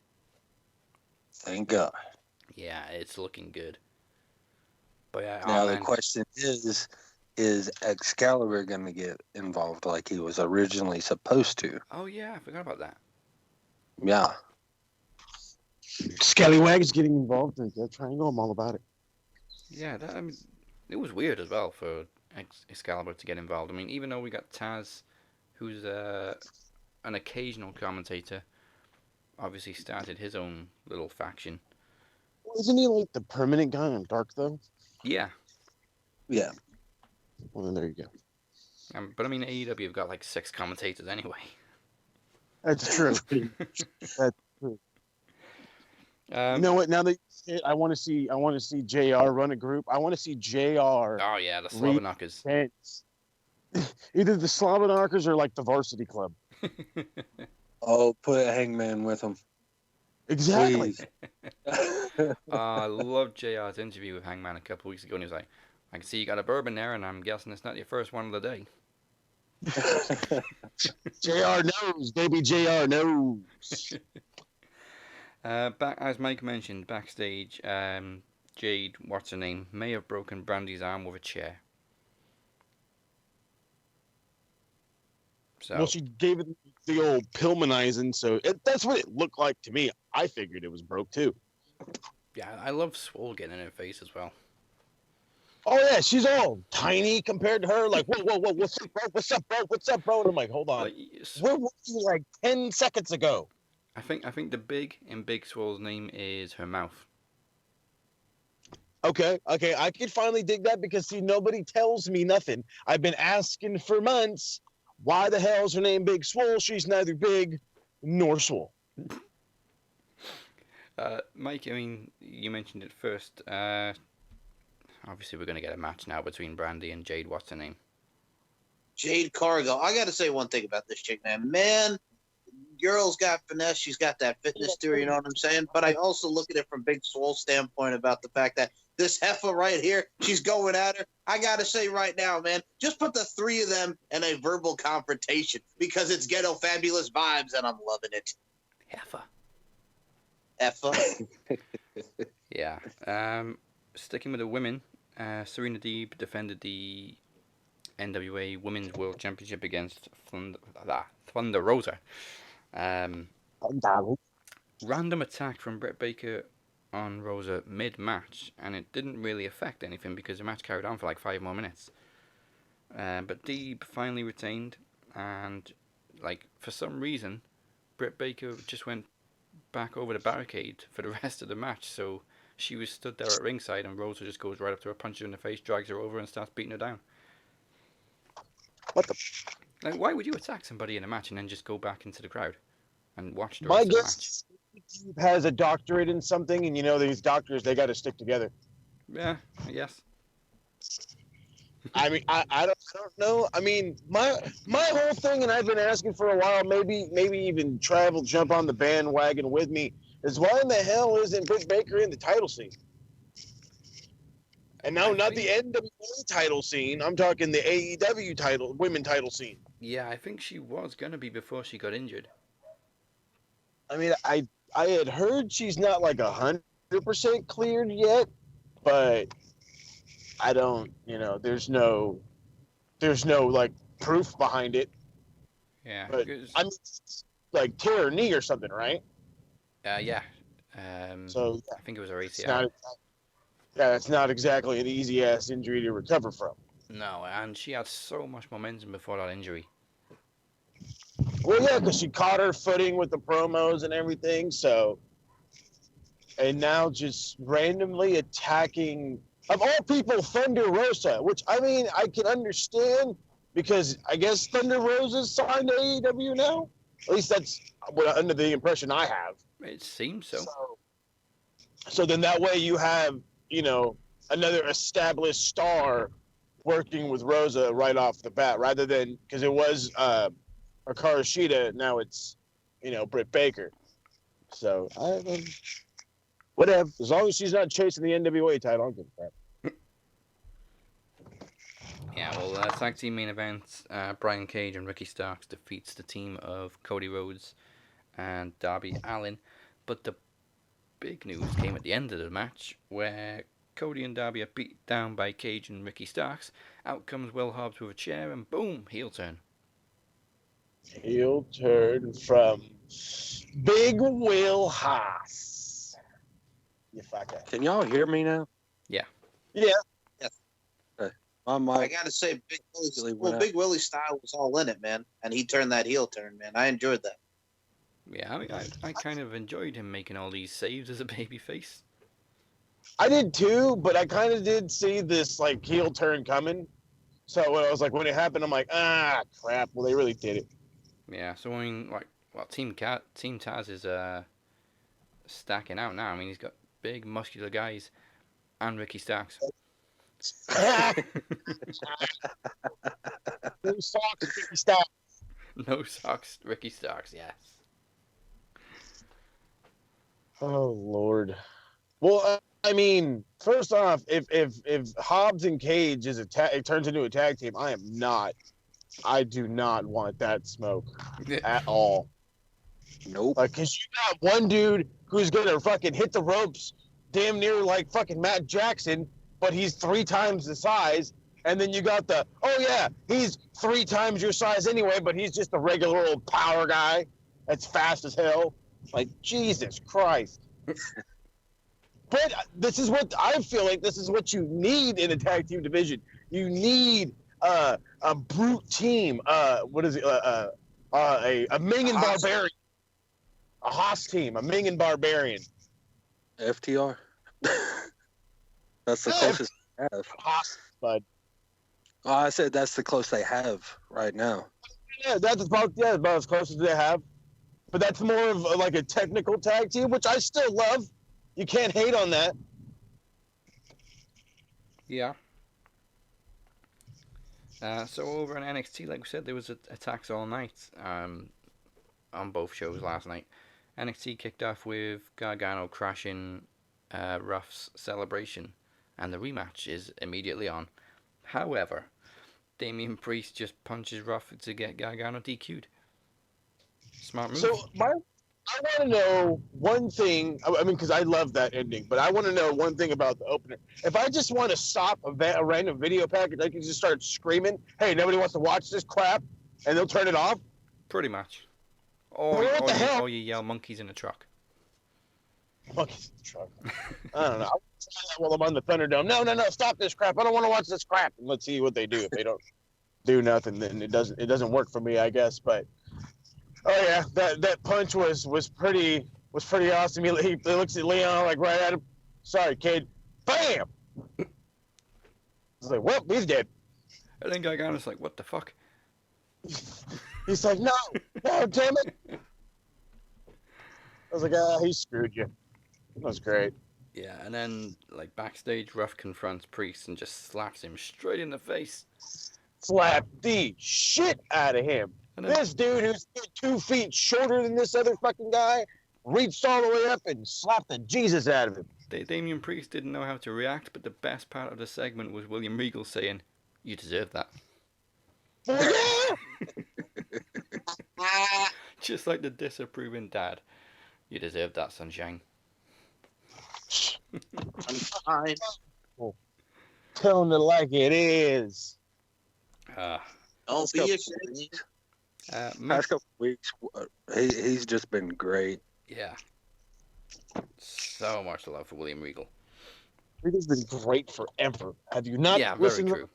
Thank God. Yeah, it's looking good. But now the question is Excalibur going to get involved like he was originally supposed to? Oh yeah, I forgot about that. Yeah. Scallywags getting involved in the Triangle. I'm all about it. Yeah, it was weird as well for Excalibur to get involved. I mean, even though we got Taz, who's an occasional commentator, obviously started his own little faction. Isn't he like the permanent guy on Dark, though? Yeah. Yeah. Well, then there you go. But I mean, AEW have got like 6 commentators anyway. That's true. That's true. You know what? Now that I want to see JR run a group. I want to see JR. Oh yeah, the Slobberknockers. Either the Slobberknockers or like the Varsity Club. Oh, put Hangman with him. Exactly. I love JR's interview with Hangman a couple weeks ago, and he was like, "I can see you got a bourbon there, and I'm guessing it's not your first one of the day." JR knows, baby. JR knows. Back as Mike mentioned, backstage, Jade, what's her name, may have broken Brandy's arm with a chair. So, well, she gave it the old Pillmanizing, so that's what it looked like to me. I figured it was broke too. Yeah, I love Swole getting in her face as well. Oh yeah, she's all tiny compared to her. Like, whoa, what's up, bro? What's up, bro? What's up, bro? And I'm like, hold on, where were you like 10 seconds ago? I think the big in Big Swole's name is her mouth. Okay, I could finally dig that because see, nobody tells me nothing. I've been asking for months. Why the hell is her name Big Swole? She's neither big nor swole. Mike, I mean, you mentioned it first. Obviously, we're going to get a match now between Brandy and Jade. What's her name? Jade Cargill. I got to say one thing about this chick, man. Man, girl's got finesse. She's got that fitness to her, you know what I'm saying? But I also look at it from Big Swole's standpoint about the fact that this heifer right here, she's going at her. I got to say right now, man, just put the three of them in a verbal confrontation because it's ghetto fabulous vibes and I'm loving it. Heifer. Yeah. Sticking with the women, Serena Deeb defended the NWA Women's World Championship against Thunder Rosa. Random attack from Britt Baker on Rosa mid-match, and it didn't really affect anything because the match carried on for like 5 more minutes. But Deeb finally retained, and like for some reason, Britt Baker just went back over the barricade for the rest of the match, so she was stood there at ringside, and Rosa just goes right up to her, punches her in the face, drags her over, and starts beating her down. What the? Like, why would you attack somebody in a match and then just go back into the crowd and watch the My rest of the match? guess has a doctorate in something, and you know these doctors, they got to stick together. Yeah, I guess. I mean, I don't know. I mean, my whole thing, and I've been asking for a while, maybe even Travel jump on the bandwagon with me, is why in the hell isn't Britt Baker in the title scene? And no, not the NWA title scene. I'm talking the AEW title, women title scene. Yeah, I think she was going to be before she got injured. I mean, I had heard she's not like 100% cleared yet, but I don't, there's no like proof behind it. Yeah. But I'm like tear her knee or something, right? Yeah. So I think it was her ACL. It's not exactly an easy ass injury to recover from. No, and she had so much momentum before that injury. Well, yeah, because she caught her footing with the promos and everything, so. And now just randomly attacking, of all people, Thunder Rosa, which, I mean, I can understand because I guess Thunder Rosa's signed to AEW now? At least that's under the impression I have. It seems so. So then that way you have, another established star working with Rosa right off the bat, rather than, because it was Hikaru Shida, now it's, Britt Baker. So, whatever. As long as she's not chasing the NWA title, I don't give a crap. Yeah, well, tag team main event, Brian Cage and Ricky Starks defeats the team of Cody Rhodes and Darby Allin. But the big news came at the end of the match, where Cody and Darby are beat down by Cage and Ricky Starks. Out comes Will Hobbs with a chair, and boom, heel turn. Heel turn from Big Will Haas. You fucker. Can y'all hear me now? Yeah. Yeah. I gotta say, Big Willie's style was all in it, man, and he turned that heel turn, man. I enjoyed that. Yeah, I mean, I kind of enjoyed him making all these saves as a babyface. I did too, but I kind of did see this like heel turn coming. So when I was like, when it happened, I'm like, crap. Well, they really did it. Yeah. So I mean, Team Taz is stacking out now. I mean, he's got big, muscular guys and Ricky Starks. No socks, Ricky Starks. No socks, Ricky Starks, yes. Oh Lord. Well, I mean, first off, if Hobbs and Cage is it turns into a tag team, I do not want that smoke at all. Nope. Because you got one dude who's gonna fucking hit the ropes, damn near like fucking Matt Jackson, but he's 3 times the size. And then you got he's 3 times your size anyway, but he's just a regular old power guy that's fast as hell. Like, Jesus Christ. But this is what I feel like this is what you need in a tag team division. You need a brute team. What is it? A Ming and Barbarian. A Haas team. A Ming and Barbarian. FTR. That's the closest they have. Haas, bud. Oh, I said that's the closest they have right now. Yeah, that's about as close as they have. But that's more of like a technical tag team, which I still love. You can't hate on that. Yeah. So over in NXT, like we said, there was attacks all night on both shows last night. NXT kicked off with Gargano crashing Ruff's celebration, and the rematch is immediately on. However, Damian Priest just punches Ruff to get Gargano DQ'd. Smart move. So I want to know one thing. I mean, because I love that ending, but I want to know one thing about the opener. If I just want to stop a random video package, I can just start screaming, "Hey, nobody wants to watch this crap," and they'll turn it off. Pretty much. Or you yell monkeys in a truck. Monkeys in the truck. I don't know. I'll try that while I'm on the Thunderdome. No, stop this crap. I don't want to watch this crap. And let's see what they do. If they don't do nothing, then it doesn't work for me, I guess. But oh yeah, that punch was pretty awesome. He looks at Leon like right at him. Sorry, kid. Bam. I was like, well, he's dead. And then Gargano's like, what the fuck? He's like, no, damn it. I was like, he screwed you. That was great. Yeah, and then like backstage, Ruff confronts Priest and just slaps him straight in the face. Slap the shit out of him. This dude who's 2 feet shorter than this other fucking guy reached all the way up and slapped the Jesus out of him. Damian Priest didn't know how to react, but the best part of the segment was William Regal saying, "You deserve that." Oh, yeah! Just like the disapproving dad. You deserve that, sunshine. I'm telling it like it is. Don't be ashamed. Past couple weeks, he's just been great. Yeah. So much love for William Regal. Regal's been great forever. Have you not listened to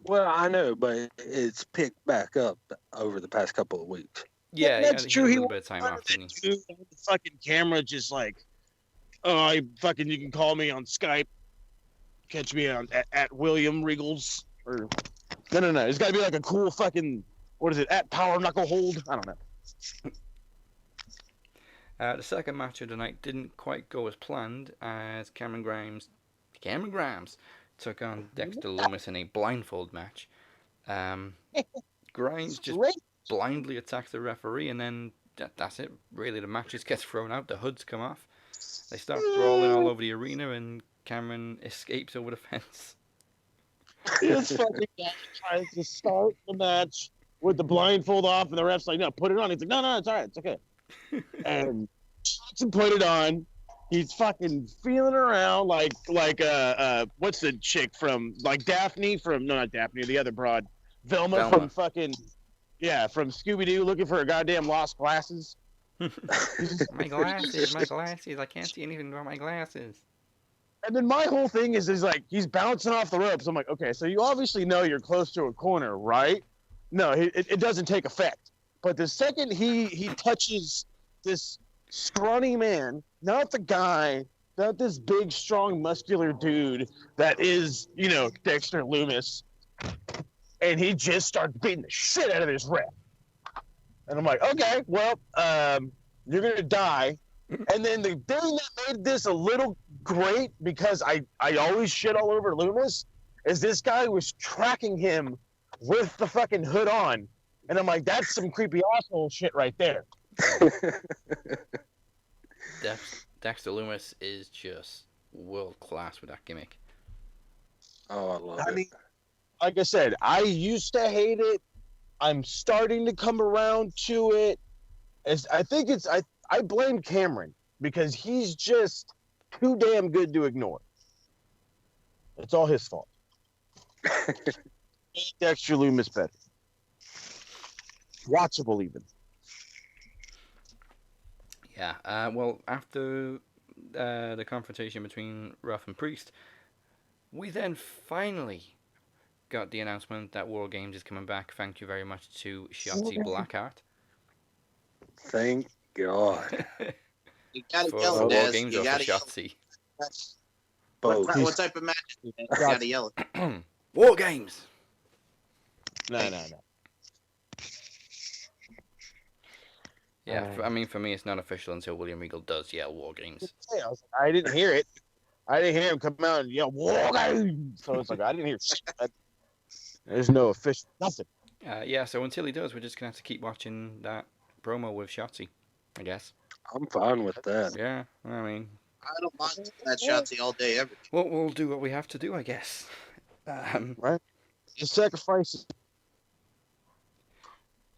Well, I know, but it's picked back up over the past couple of weeks. Yeah, that's true. He had a little bit of time off, didn't he? The fucking camera just like, oh, you can call me on Skype. Catch me at William Regal's or no. It's got to be like a cool fucking, what is it? At Power Knuckle Hold. I don't know. The second match of the night didn't quite go as planned as Cameron Grimes took on Dexter Lumis in a blindfold match. Grimes just blindly attacks the referee, and then that's it. Really, the match just gets thrown out. The hoods come off. They start brawling all over the arena, and Cameron escapes over the fence. This fucking guy tries to start the match with the blindfold off, and the ref's like, "No, put it on." He's like, "No, it's all right, it's okay." And Johnson put it on. He's fucking feeling around like what's the chick from like Daphne from not Daphne, the other broad, Velma. From fucking from Scooby-Doo looking for her goddamn lost glasses. My glasses, I can't see anything without my glasses. And then my whole thing is like he's bouncing off the ropes. I'm like, okay, so you obviously know you're close to a corner, right? No, it doesn't take effect. But the second he touches this scrawny man, not the guy, not this big, strong, muscular dude that is, Dexter Lumis, and he just starts beating the shit out of this ref. And I'm like, okay, well, you're going to die And then the thing that made this a little great, because I always shit all over Loomis, is this guy was tracking him with the fucking hood on. And I'm like, that's some creepy asshole shit right there. Dexter Loomis is just world class with that gimmick. Oh, I love I it. mean, like I said, I used to hate it. I'm starting to come around to it. I blame Cameron because he's just too damn good to ignore. It's all his fault. Dexter Loomis better. Watchable even. Yeah. Well, after the confrontation between Ruff and Priest, we then finally got the announcement that War Games is coming back. Thank you very much to Shotzi Blackheart. Thank God. You gotta For yell War it, Daz. Games You or for gotta yell Shotzi? it. Both. What type of match is it? You gotta yell it. War Games. No. Yeah, I mean, for me, it's not official until William Regal does yell War Games. I didn't hear it. I didn't hear him come out and yell War Games. So it's like I didn't hear shit. There's no official nothing. Yeah, so until he does, we're just gonna have to keep watching that promo with Shotzi, I guess. I'm fine with that. Yeah, I mean, I don't mind that Shotzi all day, every day. well, we'll do what we have to do, I guess. Right? Just sacrifice.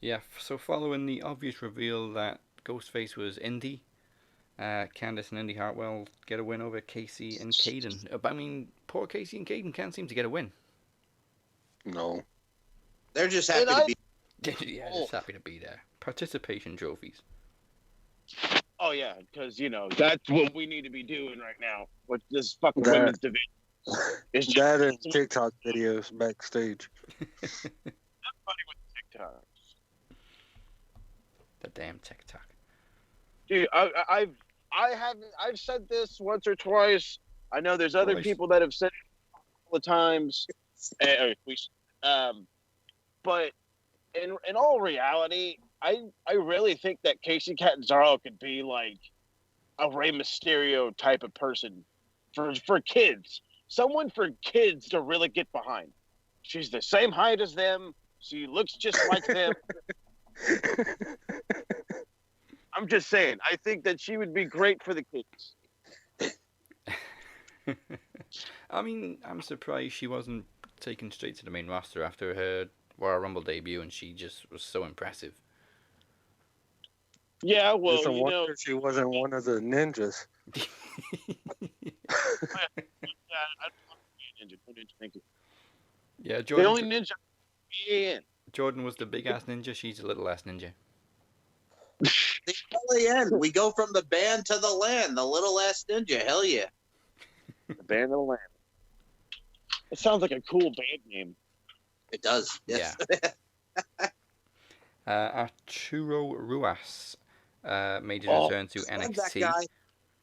Yeah, so following the obvious reveal that Ghostface was Indy, Candice and Indy Hartwell get a win over Casey and Caden. I mean, poor Casey and Caden can't seem to get a win. No. They're just happy to be. Yeah, just happy to be there. Participation trophies. Oh yeah, because that's what we need to be doing right now with this fucking That- women's division. It's just That and TikTok videos backstage. everybody with TikTok. The damn TikTok. Dude, I've said this once or twice. I know there's other Twice. people that have said it a couple of times. But in all reality, I really think that Casey Catanzaro could be like a Rey Mysterio type of person for kids. Someone for kids to really get behind. She's the same height as them. She looks just like them. I'm just saying. I think that she would be great for the kids. I mean, I'm surprised she wasn't taken straight to the main roster after her Royal Rumble debut, and she just was so impressive. Yeah, well, It's a wonder she wasn't one of the ninjas. Yeah, I don't want to be a ninja. No ninja, thank you. Yeah, The Jordan. only ninja in. Jordan was the big ass ninja. She's a little ass ninja. The LAN. We go from the band to the land. The little ass ninja. Hell yeah. The Band of the Land. It sounds like a cool band name. It does. Yes. Arturo Ruas made his return to Love that NXT. guy.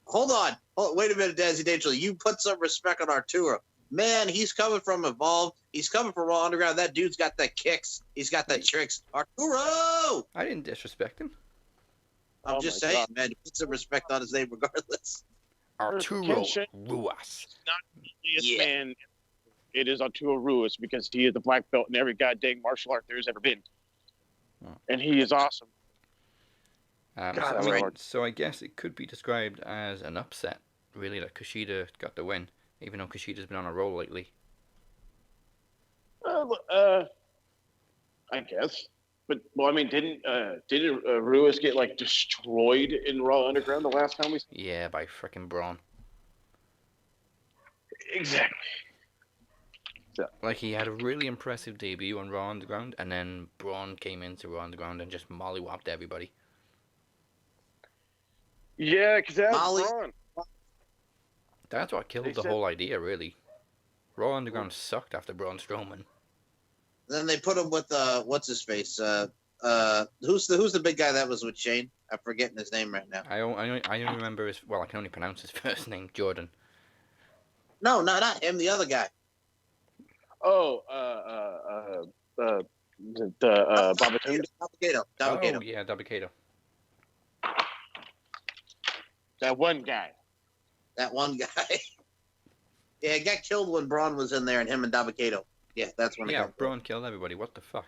Hold on. Wait a minute, Dazzy D'Angelo. You put some respect on Arturo. Man, he's coming from Evolve. He's coming from Raw Underground. That dude's got the kicks. He's got the tricks. Arturo! I didn't disrespect him. I'm Oh just my saying, God. man. Put some respect on his name regardless. Arturo Kenshin. Ruas. This man, it is Arturo Ruas because he is the black belt in every goddamn martial art there's ever been. And he is awesome. So I guess it could be described as an upset, really, that Kushida got the win, even though Kushida's been on a roll lately. I guess. But, well, I mean, didn't Ruas get, like, destroyed in Raw Underground the last time we saw? Yeah, by frickin' Braun. Exactly. Like, he had a really impressive debut on Raw Underground, and then Braun came into Raw Underground and just mollywopped everybody. Yeah, because that's Braun. That's what killed the whole idea, really. Raw Underground sucked after Braun Strowman. Then they put him with what's his face? Who's the big guy that was with Shane? I'm forgetting his name right now. I only remember his. Well, I can only pronounce his first name, Jordan. No, not him. The other guy. Oh, Babatunde? Dabba-Kato. Oh, yeah, Dabba-Kato. That one guy. That one guy. Yeah, it got killed when Braun was in there and him and Dabba-Kato. Yeah, that's when it Yeah, got killed. Braun killed everybody. What the fuck?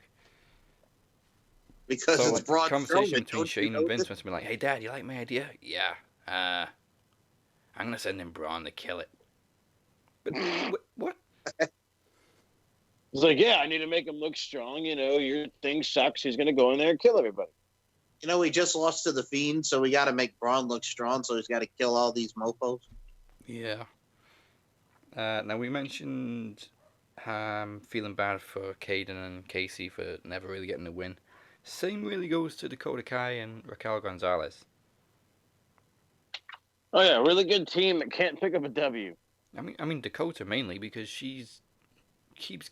Because So, it's like, Braun conversation Strowman. between Don't you Shane know and Vince this? must be like, "Hey, Dad, you like my idea? Yeah. I'm gonna send in Braun to kill it." But what? He's like, yeah, I need to make him look strong. You know, your thing sucks. He's gonna go in there and kill everybody. You know, he just lost to the Fiend, so we got to make Braun look strong. So he's got to kill all these mofos. Yeah. Now we mentioned feeling bad for Caden and Casey for never really getting the win. Same really goes to Dakota Kai and Raquel Gonzalez. Oh yeah, really good team that can't pick up a W. I mean Dakota mainly because she keeps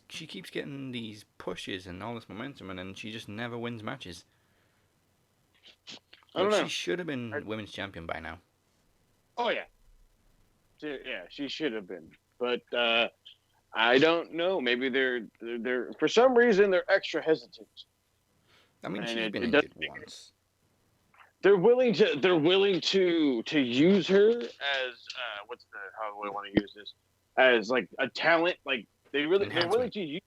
getting these pushes and all this momentum, and then she just never wins matches. I don't know. She should have been women's champion by now. Oh yeah. Yeah, she should have been, but I don't know. Maybe they're for some reason they're extra hesitant. I mean, And she's been it injured once. They're willing to use her as how do I want to use this, as like a talent. Like they're willing to use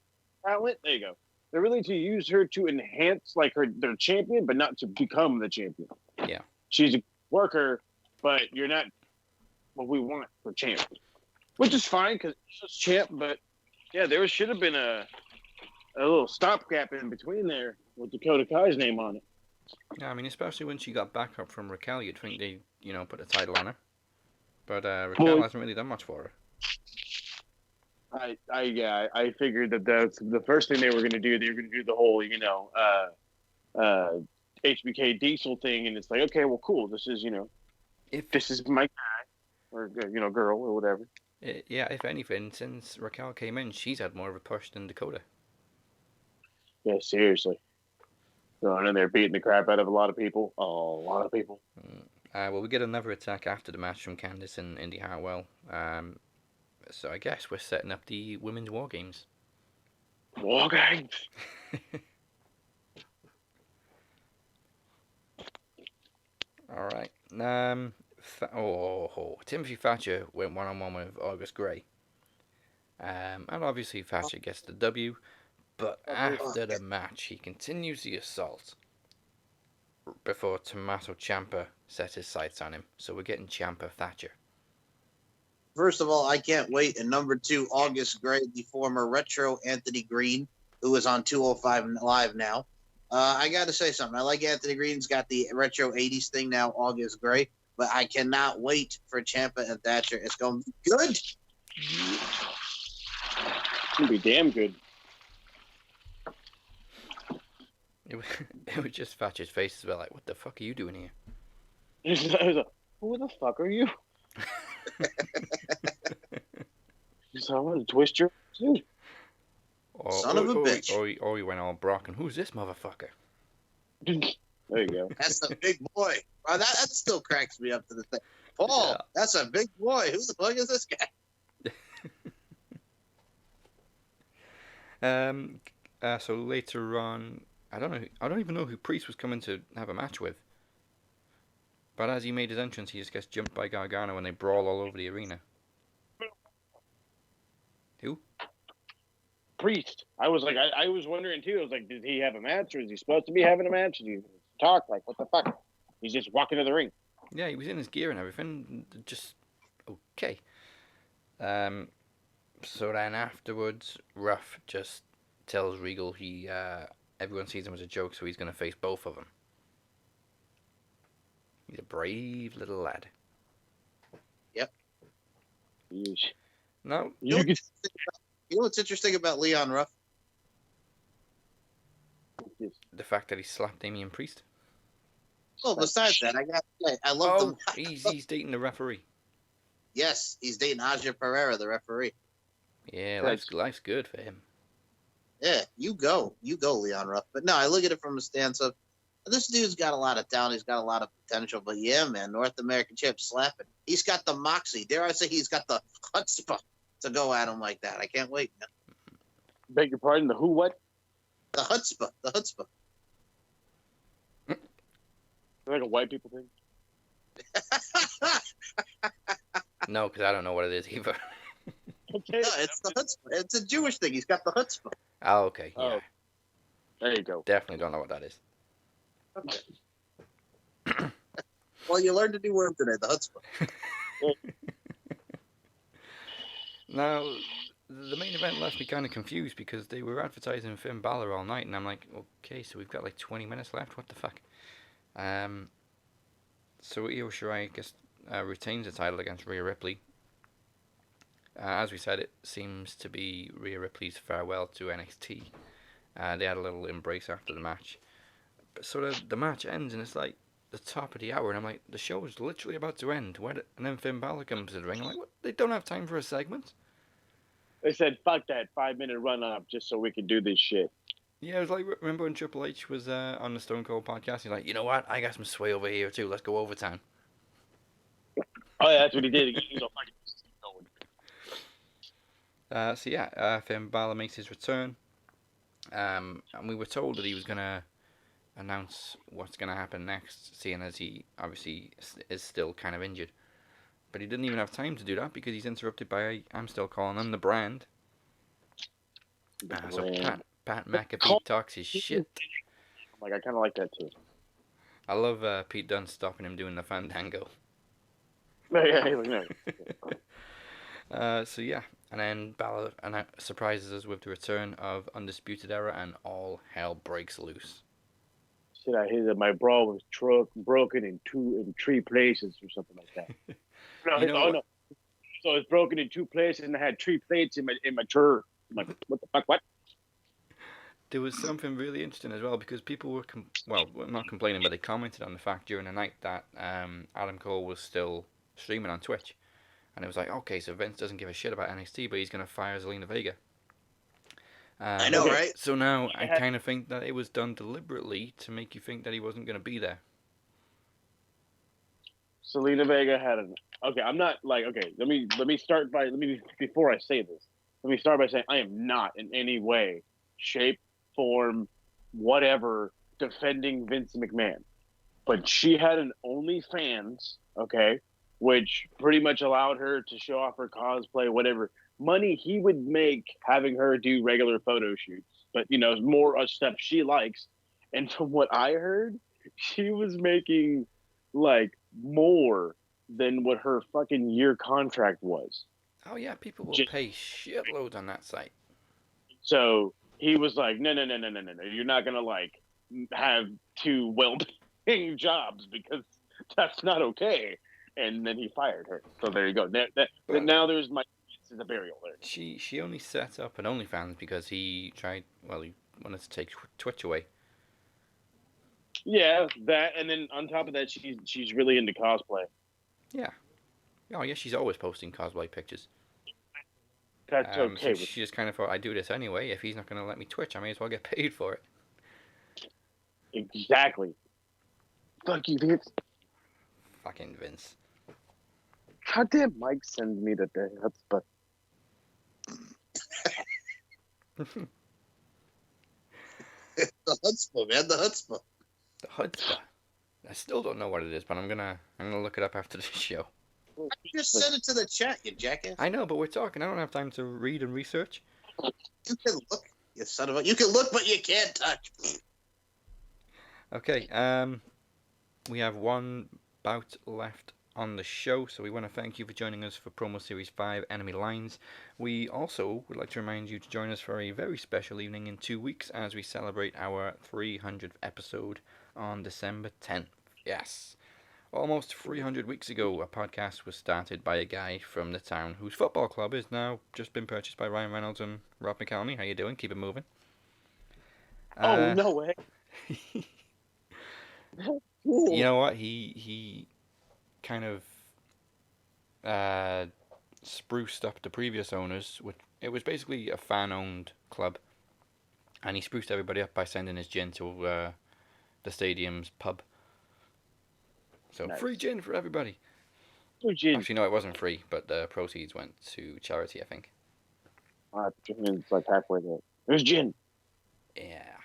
talent. There you go. They're willing to use her to enhance like their champion, but not to become the champion. Yeah, she's a worker, but you're not what we want for champ, which is fine because she's champ. But yeah, there should have been a little stopgap in between there with Dakota Kai's name on it. Yeah, I mean, especially when she got back up from Raquel, you'd think they, put a title on her. But Raquel hasn't really done much for her. I figured that that's the first thing they were going to do. They were going to do the whole, HBK Diesel thing, and it's like, okay, well, cool. This is, if this is my guy or girl or whatever. Yeah, if anything, since Raquel came in, she's had more of a push than Dakota. Yeah, seriously. Going in there beating the crap out of a lot of people. Oh, a lot of people. Well, we get another attack after the match from Candice and Indy Hartwell. So I guess we're setting up the women's War Games. War Games? All right. Timothy Thatcher went one-on-one with August Gray. And obviously Thatcher gets the W. But after the match, he continues the assault before Tommaso Ciampa sets his sights on him. So we're getting Ciampa Thatcher. First of all, I can't wait. And number two, August Gray, the former Retro Anthony Green, who is on 205 Live now. I got to say something. I like Anthony Green's got the Retro 80s thing now, August Gray. But I cannot wait for Ciampa and Thatcher. It's going to be good. It's going to be damn good. It was just Thatcher's face as well, like, what the fuck are you doing here? I was like, who the fuck are you? So I want to twist your suit. Son of a bitch. Or he went all Brock, and who's this motherfucker? There you go. That's a big boy. That still cracks me up to the thing. Paul, yeah. That's a big boy. Who the fuck is this guy? So later on, I don't even know who Priest was coming to have a match with. But as he made his entrance, he just gets jumped by Gargano and they brawl all over the arena. Who? Priest. I was like, I was wondering too. I was like, did he have a match, or is he supposed to be having a match? Did he talk? Like, what the fuck? He's just walking to the ring. Yeah, he was in his gear and everything. Just okay. So then afterwards, Ruff just tells Regal everyone sees him as a joke, so he's going to face both of them. He's a brave little lad. Yep. No. You know what's interesting about Leon Ruff? The fact that he slapped Damian Priest. Oh, besides that, I love him. He's dating the referee. Yes, he's dating Aja Pereira, the referee. Yeah, life's good for him. Yeah, you go, Leon Ruff. But no, I look at it from a stance of, this dude's got a lot of talent. He's got a lot of potential. But yeah, man, North American champ slapping. He's got the moxie. Dare I say he's got the chutzpah to go at him like that. I can't wait, man. Beg your pardon, the who what? The chutzpah. The chutzpah. Like a white people thing? No, because I don't know what it is either. Okay. No, it's the chutzpah. It's a Jewish thing. He's got the chutzpah. Oh, okay. Yeah. Oh, there you go. Definitely don't know what that is. Okay. Well, you learned a new word today, the chutzpah. Now, the main event left me kind of confused because they were advertising Finn Balor all night, and I'm like, okay, so we've got like 20 minutes left. What the fuck? So Io Shirai, I guess, retains the title against Rhea Ripley. As we said, it seems to be Rhea Ripley's farewell to NXT. They had a little embrace after the match. But sort of the match ends and it's like the top of the hour, and I'm like, the show is literally about to end. And then Finn Balor comes to the ring. I'm like, what? They don't have time for a segment? They said, fuck that 5-minute run-up just so we could do this shit. Yeah, it was like, remember when Triple H was on the Stone Cold podcast? He's like, you know what? I got some sway over here too. Let's go overtime. Oh, yeah, that's what he did. He was fucking So yeah, Finn Balor makes his return. And we were told that he was going to announce what's going to happen next, seeing as he obviously is still kind of injured. But he didn't even have time to do that because he's interrupted by, I'm still calling him, the Brand. So Pat McAfee talks his shit. Like, I kind of like that too. I love Pete Dunne stopping him doing the Fandango. Yeah, he was nice. So yeah, and then Balor surprises us with the return of Undisputed Era, and all hell breaks loose. Shit, I hear that my bra was broken in 3 places or something like that. No. So it's broken in 2 places, and I had 3 plates in my drawer. I'm like, what the fuck? What? There was something really interesting as well because people were not complaining, but they commented on the fact during the night that Adam Cole was still streaming on Twitch, and it was like, okay, so Vince doesn't give a shit about NXT, but he's gonna fire Zelina Vega. I know, right? So now I kind of think that it was done deliberately to make you think that he wasn't gonna be there. Zelina Vega had an okay. I'm not like okay. Let me start by before I say this. Let me start by saying I am not in any way, shape, form, whatever defending Vince McMahon, but she had an OnlyFans, okay, which pretty much allowed her to show off her cosplay, whatever money he would make having her do regular photo shoots, but more a stuff she likes. And from what I heard, she was making like more than what her fucking year contract was. Oh yeah, people will pay shitloads on that site. So he was like, no, you're not gonna like have 2 well-paying jobs because that's not okay. And then he fired her. So there you go. Now there's my the burial there. She only set up an OnlyFans because he wanted to take Twitch away. Yeah, that, and then on top of that, she's really into cosplay. Yeah. Oh yeah, she's always posting cosplay pictures. That's okay. So she just kind of thought, I do this anyway. If he's not going to let me Twitch, I may as well get paid for it. Exactly. Fuck you, Vince. Fucking Vince. Goddamn, Mike sends me the chutzpah. The chutzpah, man, the chutzpah. The chutzpah. I still don't know what it is, but I'm gonna look it up after this show. I just sent it to the chat, you jackass. I know, but we're talking. I don't have time to read and research. You can look, you son of a. You can look, but you can't touch. Okay. We have one bout left on the show, so we want to thank you for joining us for Promo Series 5 Enemy Lines. We also would like to remind you to join us for a very special evening in 2 weeks as we celebrate our 300th episode on December 10th. Yes. Almost 300 weeks ago, a podcast was started by a guy from the town whose football club is now just been purchased by Ryan Reynolds and Rob McElhenney. How you doing? Keep it moving. Oh, no way. You know what? He kind of spruced up the previous owners. It was basically a fan-owned club, and he spruced everybody up by sending his gin to the stadium's pub. So nice. Free gin for everybody. Free gin. Actually, no, it wasn't free, but the proceeds went to charity, I think. It's like halfway there. There's gin. Yeah.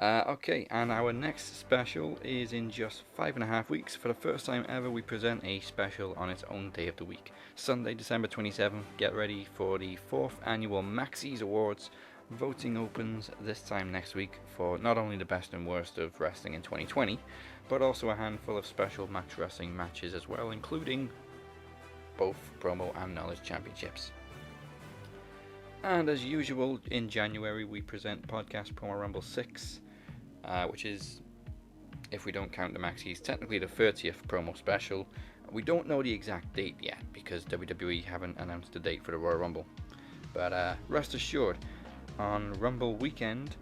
Okay, and our next special is in just 5.5 weeks. For the first time ever, we present a special on its own day of the week. Sunday, December 27th, get ready for the 4th annual Maxis Awards. Voting opens this time next week for not only the best and worst of wrestling in 2020, but also a handful of special Max Wrestling matches as well, including both Promo and Knowledge Championships. And as usual, in January we present Podcast Promo Rumble 6, which is, if we don't count the Maxis, technically the 30th promo special. We don't know the exact date yet because WWE haven't announced the date for the Royal Rumble. But rest assured, on Rumble weekend,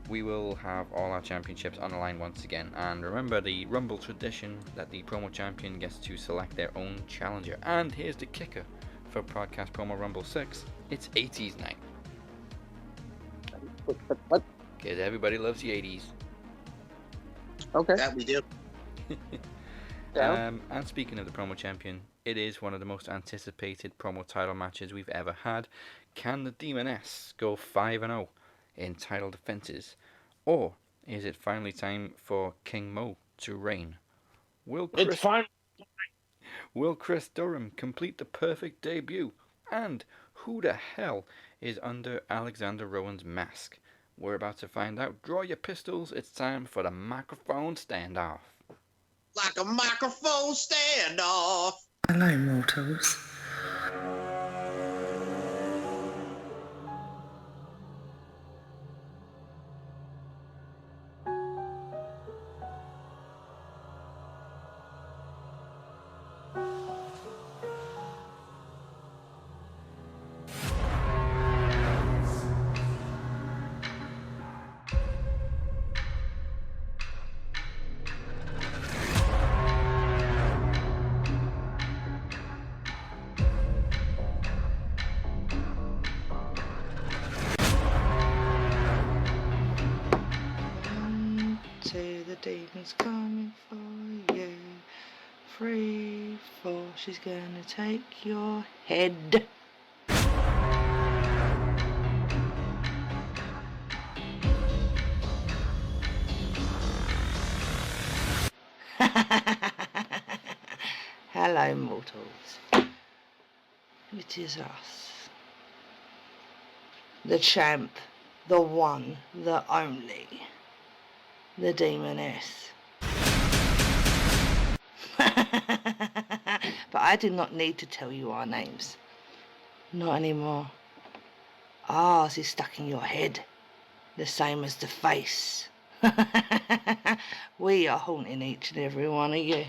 we will have all our championships on the line once again. And remember the Rumble tradition that the promo champion gets to select their own challenger. And here's the kicker for Podcast Promo Rumble 6. It's 80s night. What? Because everybody loves the 80s. Okay. That we do. And speaking of the promo champion, it is one of the most anticipated promo title matches we've ever had. Can the Demoness go 5-0 in title defenses? Or is it finally time for King Mo to reign? Will Chris Durham complete the perfect debut? And who the hell is under Aleksandr Rowen's mask? We're about to find out. Draw your pistols. It's time for the microphone standoff. Like a microphone standoff. Hello, mortals. Demon's coming for you. 3, 4, she's gonna take your head. Hello, mortals. It is us. The champ, the one, the only. The Demoness. But I do not need to tell you our names. Not anymore. Ours is stuck in your head, the same as the face. We are haunting each and every one of you.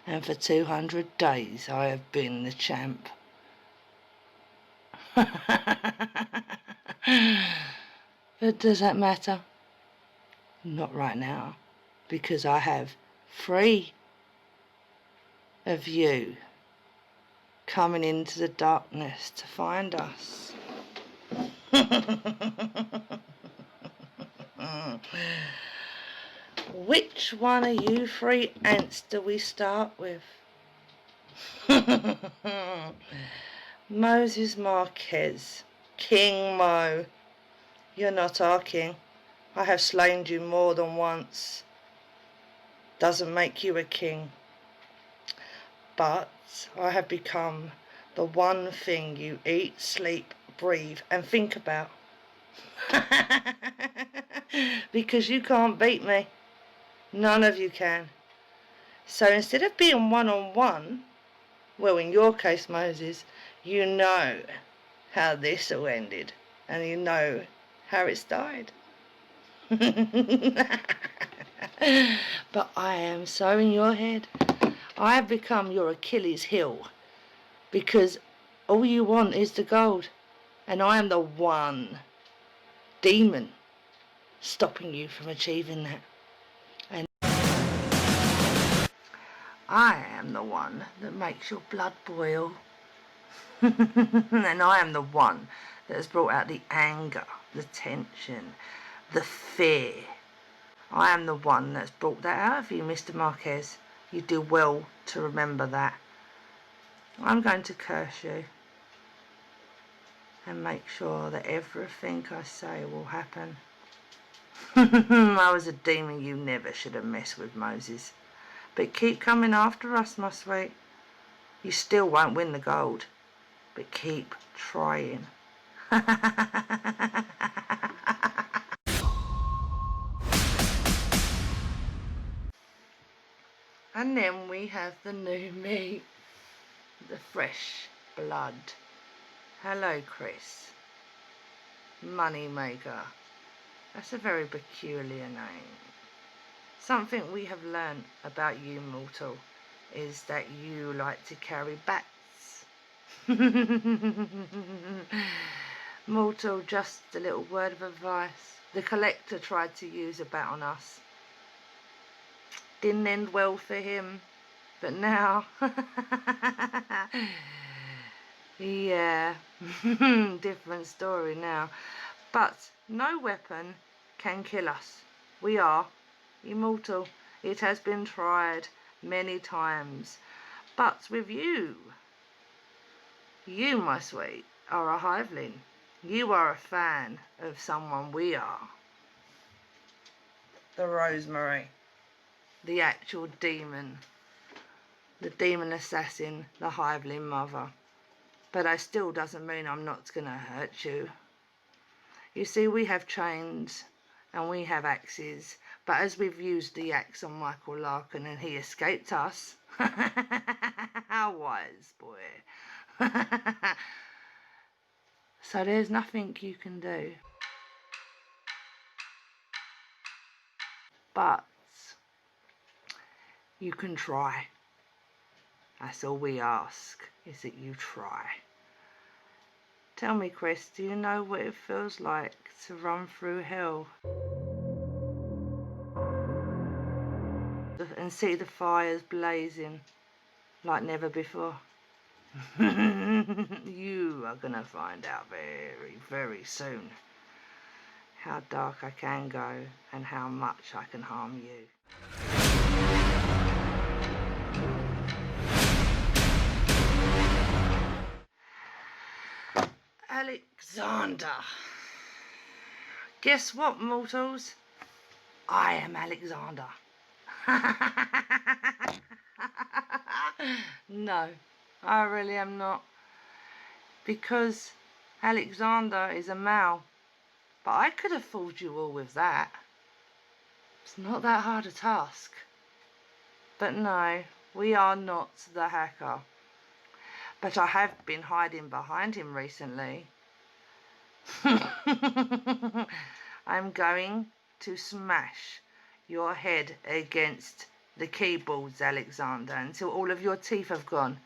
And for 200 days I have been the champ. But does that matter? Not right now, because I have 3 of you coming into the darkness to find us. Which one of you 3 ants do we start with? Moses Marquez, King Mo. You're not our king. I have slain you more than once. Doesn't make you a king. But I have become the one thing you eat, sleep, breathe and think about. Because you can't beat me. None of you can. So instead of being one-on-one, well, in your case, Moses, you know how this all ended. And you know how it's died. But I am so in your head. I have become your Achilles heel, because all you want is the gold, and I am the one demon stopping you from achieving that. And I am the one that makes your blood boil. And I am the one that has brought out the anger, the tension, the fear. I am the one that's brought that out of you, Mr. Marquez. You do well to remember that. I'm going to curse you and make sure that everything I say will happen. I was a demon you never should have messed with, Moses. But keep coming after us, my sweet. You still won't win the gold, but keep trying. And then we have the new meat, the fresh blood. Hello, Chris. Moneymaker. That's a very peculiar name. Something we have learned about you, mortal, is that you like to carry bats. Mortal, just a little word of advice. The collector tried to use a bat on us. Didn't end well for him, but now, yeah, different story now. But no weapon can kill us. We are immortal. It has been tried many times. But with you, my sweet, are a hiveling. You are a fan of someone we are. The Rosemary. The actual demon. The demon assassin. The hiveling mother. But that still doesn't mean I'm not going to hurt you. You see, we have chains and we have axes, but as we've used the axe on Michael Larkin and he escaped us, how wise, boy. So there's nothing you can do. But you can try. That's all we ask, is that you try. Tell me, Chris, do you know what it feels like to run through hell and see the fires blazing like never before? You are going to find out very, very soon how dark I can go and how much I can harm you. Aleksandr. Guess what, mortals? I am Aleksandr. No, I really am not. Because Aleksandr is a male. But I could have fooled you all with that. It's not that hard a task. But no, we are not the hacker. But I have been hiding behind him recently. I'm going to smash your head against the keyboards, Aleksandr, until all of your teeth have gone.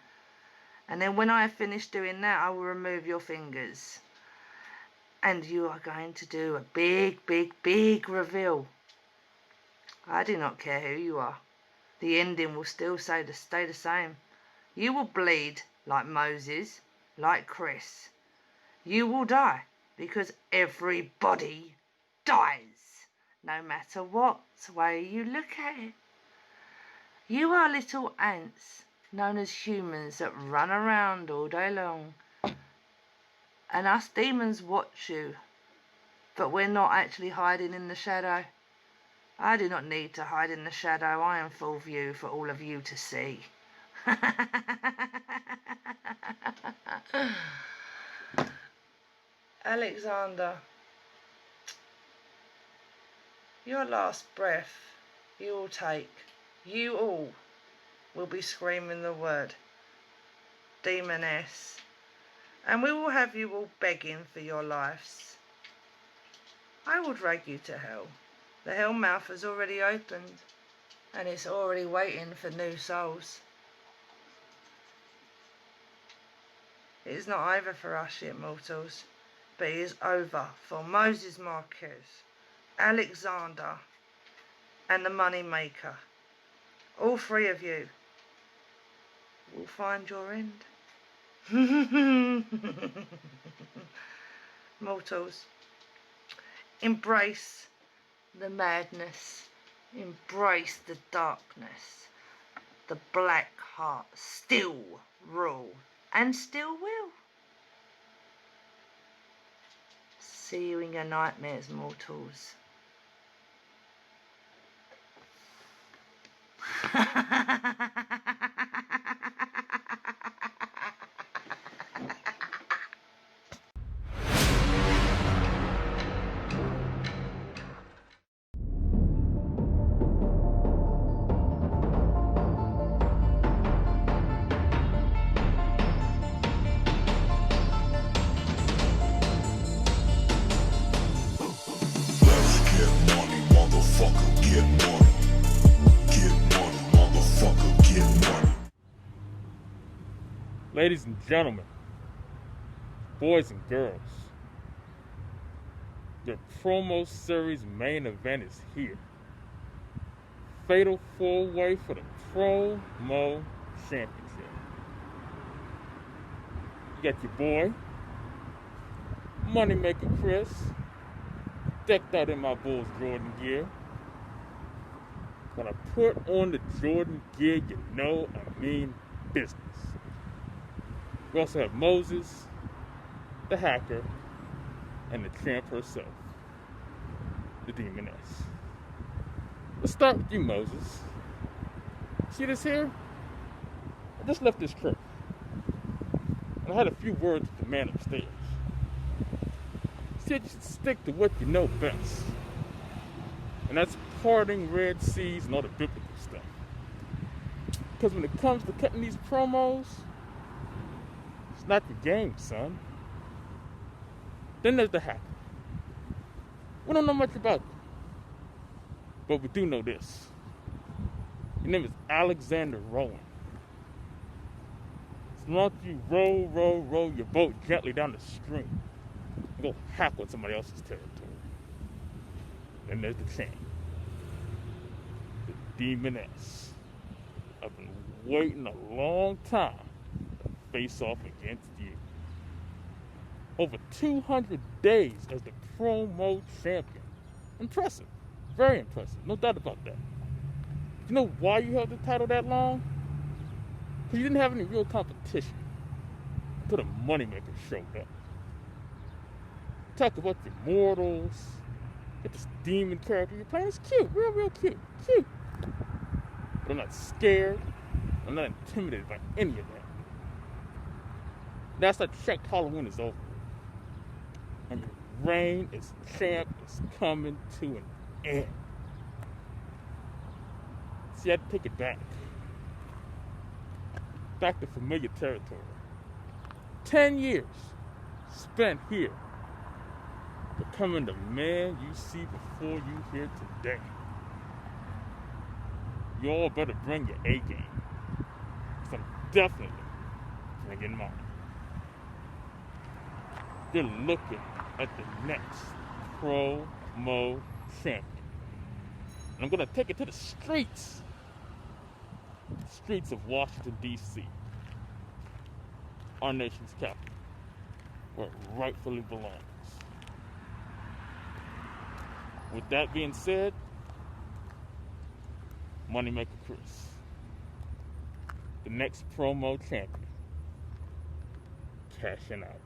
And then when I have finished doing that, I will remove your fingers. And you are going to do a big, big, big reveal. I do not care who you are. The ending will still stay the same. You will bleed like Moses, like Chris. You will die because everybody dies, no matter what way you look at it. You are little ants known as humans that run around all day long. And us demons watch you, but we're not actually hiding in the shadow. I do not need to hide in the shadow. I am full view for all of you to see. Aleksandr, your last breath you will take, you all will be screaming the word Demoness, and we will have you all begging for your lives. I will drag you to hell. The hell mouth has already opened, and it's already waiting for new souls. It is not over for us yet, mortals, but it is over for Moses Marquez, Aleksandr, and the Moneymaker. All three of you will find your end. Mortals, embrace the madness, embrace the darkness. The black heart still rule and still will. See you in your nightmares, mortals. Ladies and gentlemen, boys and girls, the promo series main event is here. Fatal 4-way for the Promo Championship. You got your boy, Moneymaker Chris, decked out in my Bulls Jordan gear. When I put on the Jordan gear, you know I mean business. We also have Moses, the hacker, and the champ herself, the Demoness. Let's start with you, Moses. See this here? I just left this trip. And I had a few words with the man upstairs. He said you should stick to what you know best. And that's parting Red Seas and all the biblical stuff. Because when it comes to cutting these promos, it's not the game, son. Then there's the hacker. We don't know much about them. But we do know this. His name is Aleksandr Rowen. So why don't you row your boat gently down the stream and go hack on somebody else's territory. Then there's the champ, the Demoness. I've been waiting a long time to face off against you. Over 200 days as the promo champion. Impressive. Very impressive. No doubt about that. You know why you held the title that long? Because you didn't have any real competition until the Moneymaker showed up. Talk about your mortals. Get this demon character you're playing. It's cute. Real cute. Cute. But I'm not scared. I'm not intimidated by any of that. That's I checked, Halloween is over. And your reign as champ is coming to an end. See, I had to take it back. Back to familiar territory. 10 years spent here, becoming the man you see before you here today. You all better bring your A game. Because I'm definitely bringing mine. You're looking at the next promo champion. And I'm going to take it to the streets. The streets of Washington, D.C. Our nation's capital. Where it rightfully belongs. With that being said, Moneymaker Chris. The next promo champion. Cashing out.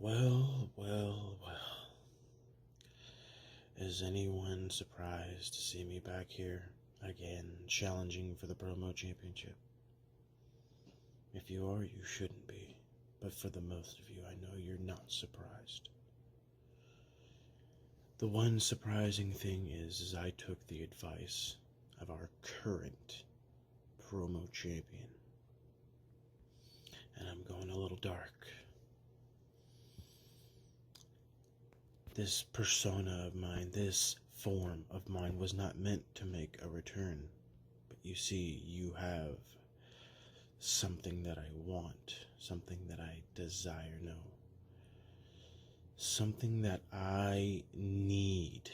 Well. Is anyone surprised to see me back here again, challenging for the promo championship? If you are, you shouldn't be. But for the most of you, I know you're not surprised. The one surprising thing is I took the advice of our current promo champion. And I'm going a little dark. This persona of mine, this form of mine was not meant to make a return. But you see, you have something that I want, something that I desire, no. Something that I need.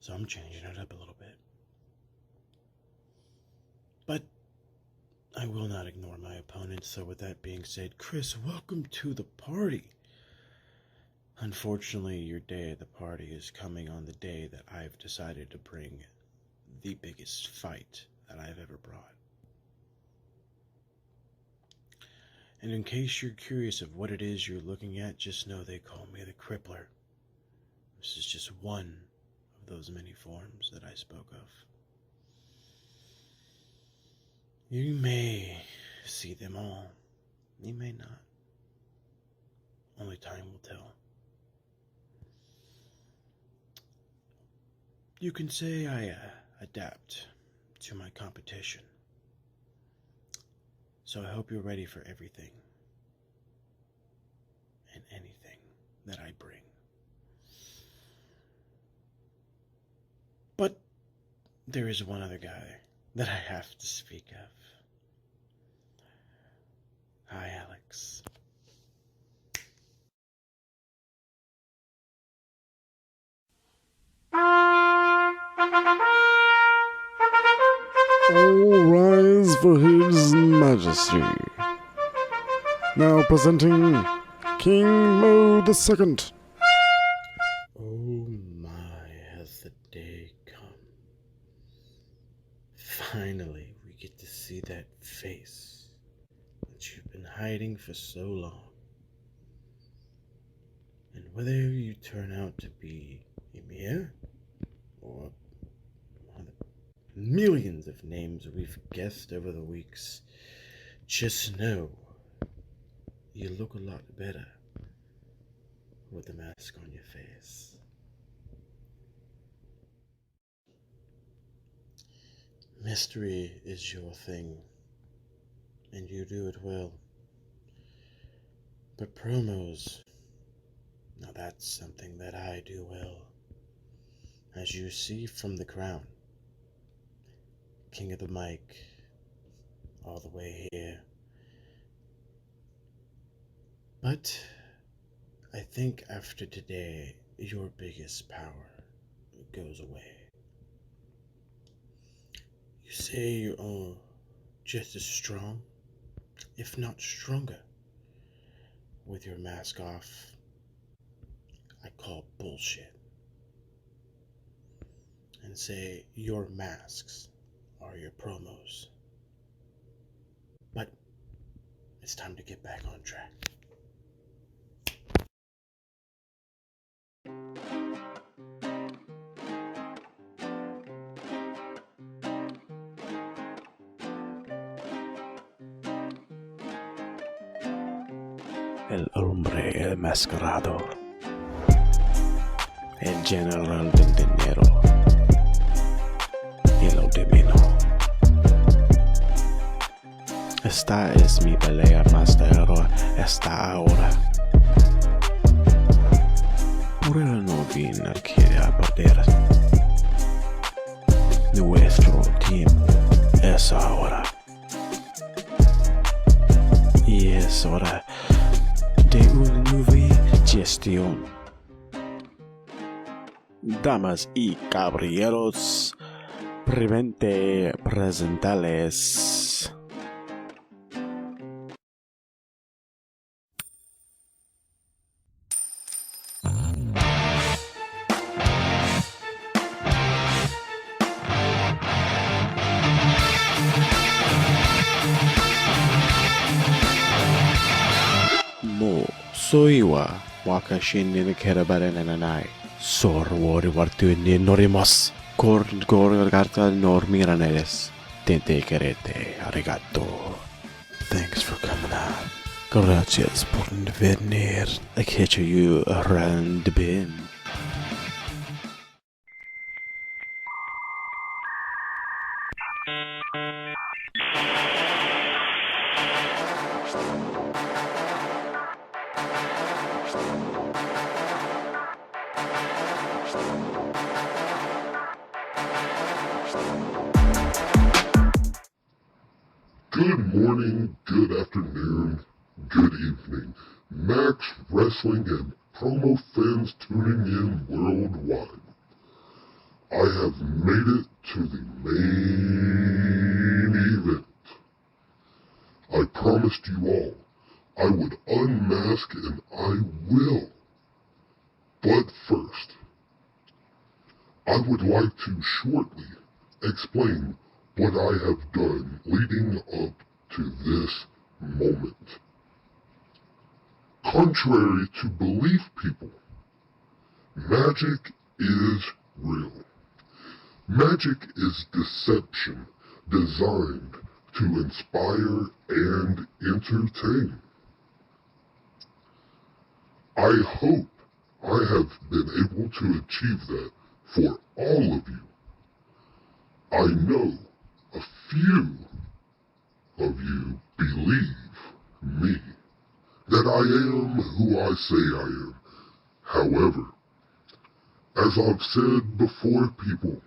So I'm changing it up a little bit. But I will not ignore my opponent, so with that being said, Chris, welcome to the party. Unfortunately, your day at the party is coming on the day that I've decided to bring the biggest fight that I've ever brought. And in case you're curious of what it is you're looking at, just know they call me the Crippler. This is just one of those many forms that I spoke of. You may see them all. You may not. Only time will tell. You can say I adapt to my competition. So I hope you're ready for everything and anything that I bring. But there is one other guy that I have to speak of. Hi, Alex. All rise for His Majesty. Now presenting King Mo II. Oh my, has the day come. Finally, we get to see that face that you've been hiding for so long. And whether you turn out to be Emir or one of the millions of names we've guessed over the weeks, just know you look a lot better with the mask on your face. Mystery is your thing, and you do it well. But promos, now that's something that I do well. As you see from the crown, king of the mic, all the way here. But I think after today, your biggest power goes away. You say you're just as strong, if not stronger, with your mask off. I call bullshit. And say your masks are your promos. But it's time to get back on track. El hombre enmascarado. El general del dinero. Y lo divino. Esta es mi pelea más de héroe esta ahora. Por él no vine aquí a perder. Nuestro tiempo es ahora. Y es hora de una nueva gestión. Damas y caballeros, brevemente presentarles Mo soy wa wakashin ni kerabaren nanai sor wori wartu ni norimas kor garta nor miraneres tente querete arigato. Thanks for coming out. Gracias por venir. I catch you around the bend. Good morning, good afternoon, good evening. Max Wrestling and promo fans tuning in worldwide. I have made it to the main event. I promised you all I would unmask, and I will. But first, I would like to shortly explain what I have done leading up to this moment. Contrary to belief, people, magic is real. Magic is deception designed to inspire and entertain. I hope I have been able to achieve that for all of you. I know a few of you believe me, that I am who I say I am. However, as I've said before, people,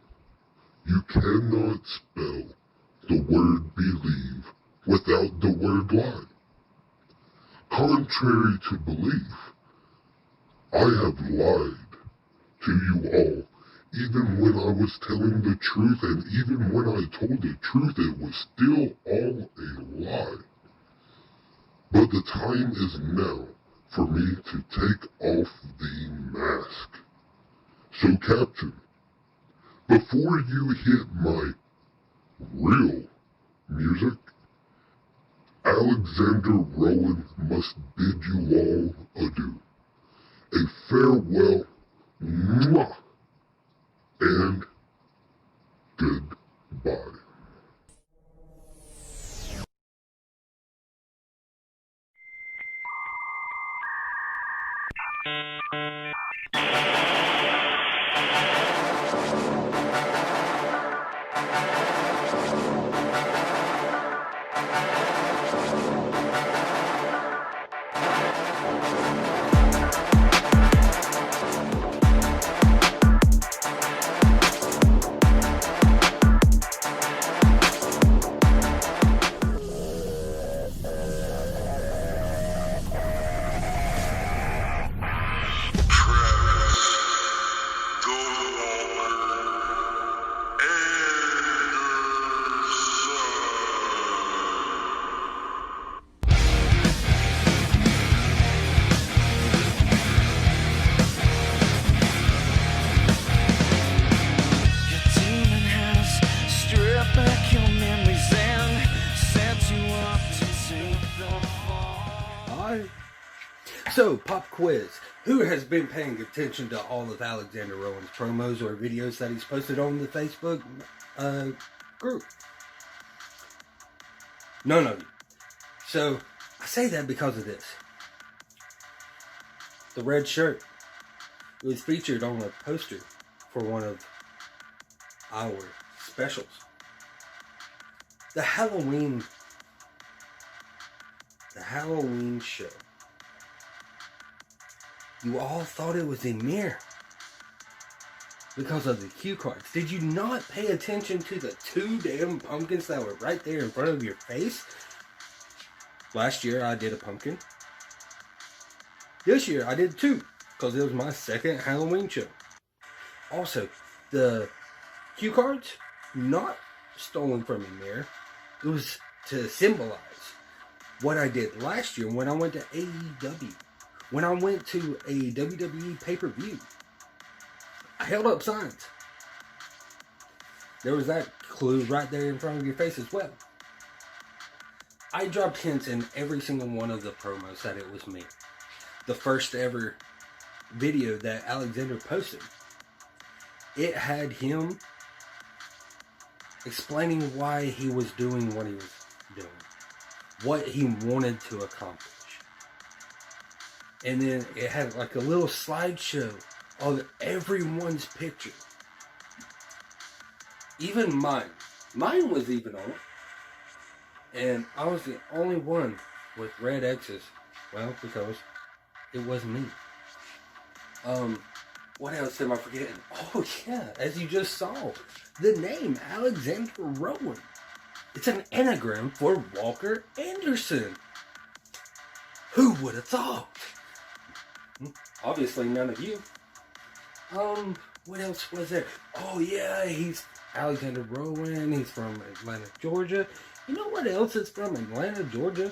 you cannot spell the word believe without the word lie. Contrary to belief, I have lied to you all, even when I was telling the truth, and even when I told the truth, it was still all a lie. But the time is now for me to take off the mask. So, Captain, before you hit my real music, Aleksandr Rowen must bid you all adieu. A farewell, mwah, and goodbye. So, pop quiz. Who has been paying attention to all of Aleksandr Rowen's promos or videos that he's posted on the Facebook group? None of you. So, I say that because of this. The red shirt was featured on a poster for one of our specials. The Halloween show. You all thought it was a mirror because of the cue cards. Did you not pay attention to the two damn pumpkins that were right there in front of your face? Last year I did a pumpkin. This year I did two because it was my second Halloween show. Also, the cue cards, not stolen from a mirror. It was to symbolize what I did last year when I went to AEW. When I went to a WWE pay-per-view, I held up signs. There was that clue right there in front of your face as well. I dropped hints in every single one of the promos that it was me. The first ever video that Aleksandr posted, it had him explaining why he was doing what he was doing, what he wanted to accomplish. And then it had like a little slideshow of everyone's picture. Even mine. Mine was even on it. And I was the only one with red X's. Well, because it wasn't me. What else am I forgetting? Oh yeah, as you just saw, the name Aleksandr Rowen. It's an anagram for Walker Anderson. Who would have thought? Obviously none of you. What else was there? Oh yeah, he's Aleksandr Rowen. He's from Atlanta, Georgia. You know what else is from Atlanta, Georgia?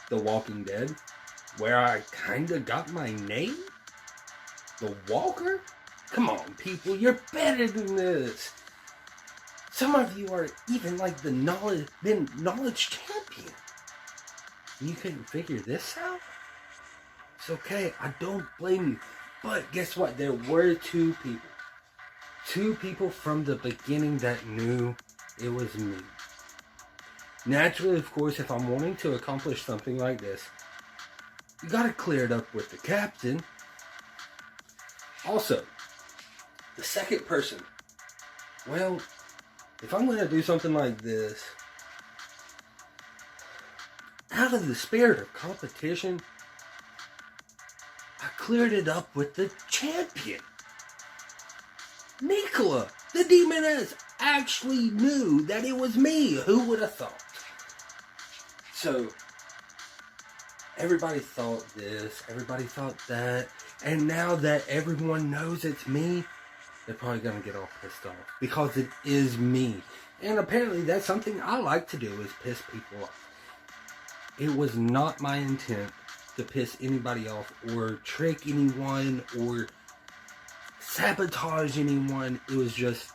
The Walking Dead, where I kinda got my name? The Walker? Come on, people, you're better than this. Some of you are even like the knowledge champion. You couldn't figure this out? It's okay, I don't blame you. But guess what? There were two people. Two people from the beginning that knew it was me. Naturally, of course, if I'm wanting to accomplish something like this, you gotta clear it up with the captain. Also, the second person. Well, if I'm gonna do something like this, out of the spirit of competition, I cleared it up with the champion. Nicola, the Demoness, actually knew that it was me. Who would have thought? So, everybody thought this, everybody thought that, and now that everyone knows it's me, they're probably going to get all pissed off, because it is me. And apparently that's something I like to do, is piss people off. It was not my intent to piss anybody off, or trick anyone, or sabotage anyone. It was just,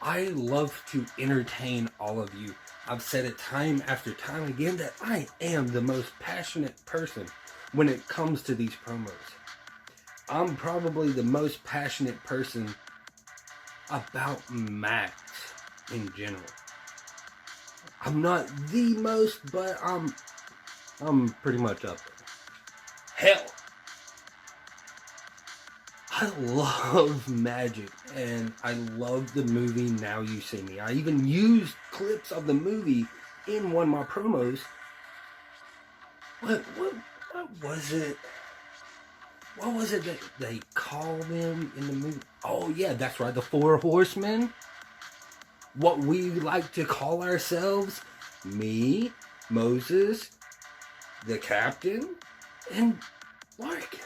I love to entertain all of you. I've said it time after time again that I am the most passionate person when it comes to these promos. I'm probably the most passionate person about Max in general. I'm not the most, but I'm pretty much up there. Hell, I love Magic, and I love the movie Now You See Me. I even used clips of the movie in one of my promos. What was it? What was it that they call them in the movie? Oh yeah, that's right, the Four Horsemen. What we like to call ourselves. Me, Moses, the Captain, and Larkin.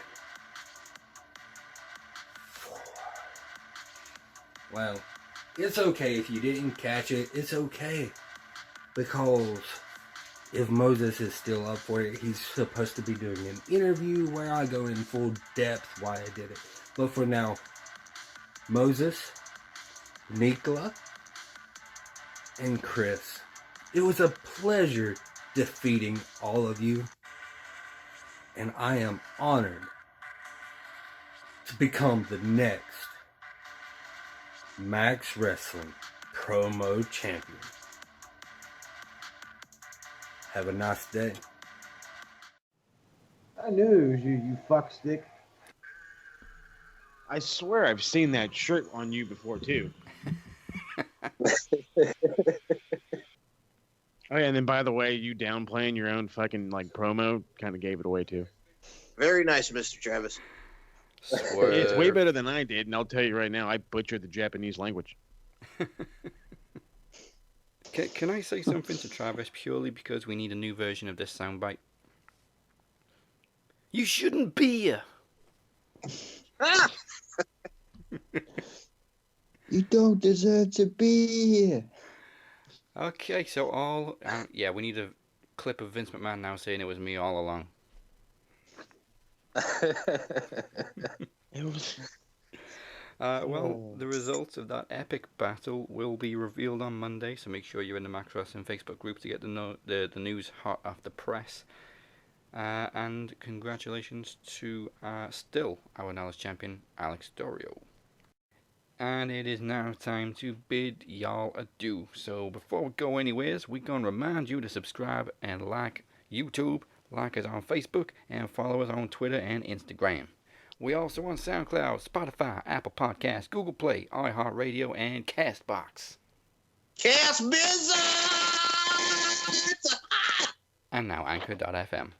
Well, it's okay if you didn't catch it. It's okay. Because if Moses is still up for it, he's supposed to be doing an interview where I go in full depth why I did it. But for now, Moses, Nicola, and Chris, it was a pleasure defeating all of you. And I am honored to become the next Max Wrestling Promo Champion. Have a nice day. I knew it was you, you fuckstick. I swear I've seen that shirt on you before, too. Oh, yeah, and then, by the way, you downplaying your own fucking, like, promo kind of gave it away, too. Very nice, Mr. Travis. It's way better than I did, and I'll tell you right now, I butchered the Japanese language. Can I say something to Travis purely because we need a new version of this soundbite? You shouldn't be here. You don't deserve to be here. Okay, so yeah, we need a clip of Vince McMahon now saying it was me all along. Well, the results of that epic battle will be revealed on Monday, so make sure you're in the Max Wrestling Facebook group to get the news hot off the press. And congratulations to still our knowledge champion, Aleksandr. And it is now time to bid y'all adieu. So before we go anywheres, we're going to remind you to subscribe and like YouTube, like us on Facebook, and follow us on Twitter and Instagram. We also on SoundCloud, Spotify, Apple Podcasts, Google Play, iHeartRadio, and CastBox. Cast business! And now Anchor.fm.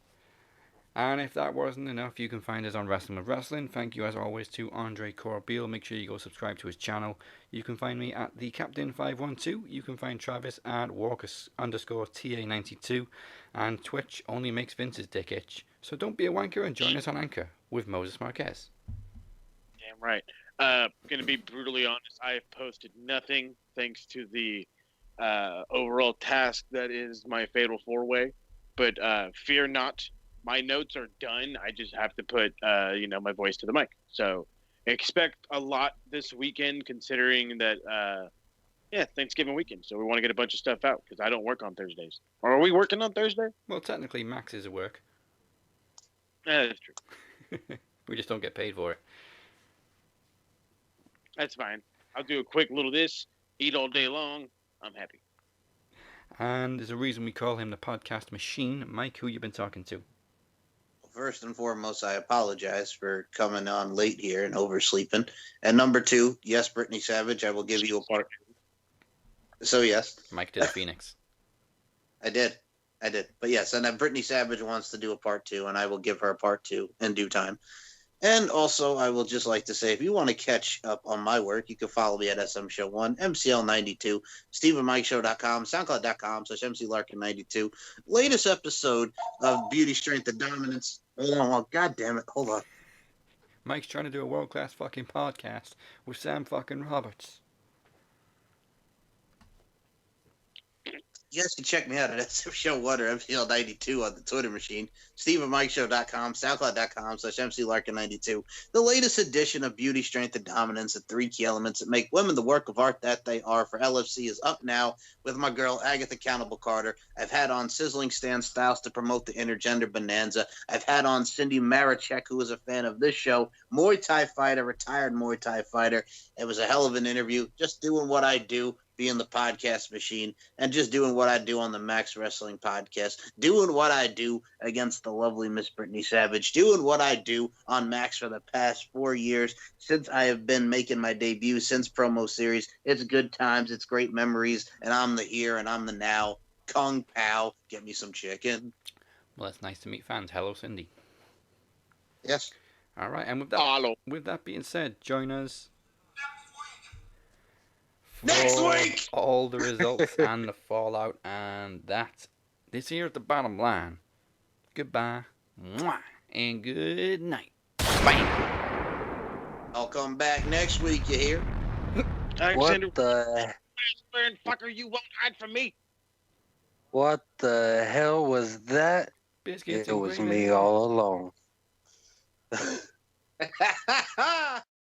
And if that wasn't enough, you can find us on Wrestling with Wrestling. Thank you as always to Andre Corbeil. Make sure you go subscribe to his channel. You can find me at the Captain512. You can find Travis at Walker_TA92. And Twitch only makes Vince's dick itch. So don't be a wanker and join us on Anchor with Moses Marquez. Damn right. Gonna be brutally honest, I have posted nothing thanks to the overall task that is my Fatal 4-Way. But fear not, my notes are done. I just have to put, my voice to the mic. So expect a lot this weekend, considering that, Thanksgiving weekend. So we want to get a bunch of stuff out because I don't work on Thursdays. Or are we working on Thursday? Well, technically, Max is at work. That's true. We just don't get paid for it. That's fine. I'll do a quick little this, eat all day long. I'm happy. And there's a reason we call him the podcast machine. Mike, who you been talking to? First and foremost, I apologize for coming on late here and oversleeping. And number two, yes, Brittney Savage, I will give you a part two. So, yes. Mike did a Phoenix. I did. But yes, and Brittney Savage wants to do a part two, and I will give her a part two in due time. And also, I will just like to say, if you want to catch up on my work, you can follow me at SMShow1, MCL92, StephenMikeShow.com, SoundCloud.com/MCLarkin92. Latest episode of Beauty, Strength, and Dominance. Oh, God damn it. Hold on. Mike's trying to do a world-class fucking podcast with Sam fucking Roberts. You guys can check me out at SMShow1 or MCL92 on the Twitter machine, StephenMikeShow.com, SoundCloud.com/MCLarkin92. The latest edition of Beauty, Strength, and Dominance, the 3 key elements that make women the work of art that they are for LFC, is up now with my girl, Agatha Cannibal Carter. I've had on Sizzling Stan Styles to promote the intergender bonanza. I've had on Cindy Marichek, who is a fan of this show, Muay Thai fighter, retired Muay Thai fighter. It was a hell of an interview, just doing what I do, being the podcast machine, and just doing what I do on the Max Wrestling Podcast, doing what I do against the lovely Miss Brittney Savage, doing what I do on Max for the past 4 years since I have been making my debut since promo series. It's good times, it's great memories, and I'm the here and I'm the now. Kung Pao, get me some chicken. Well, it's nice to meet fans. Hello, Cindy. Yes. All right, and with that being said, join us next week, all the results and the fallout, and this here is the bottom line. Goodbye, mwah, and good night. Bam. I'll come back next week, you hear? What the? Fucker, you won't hide from me. What the hell was that? Biscuits it was me all along.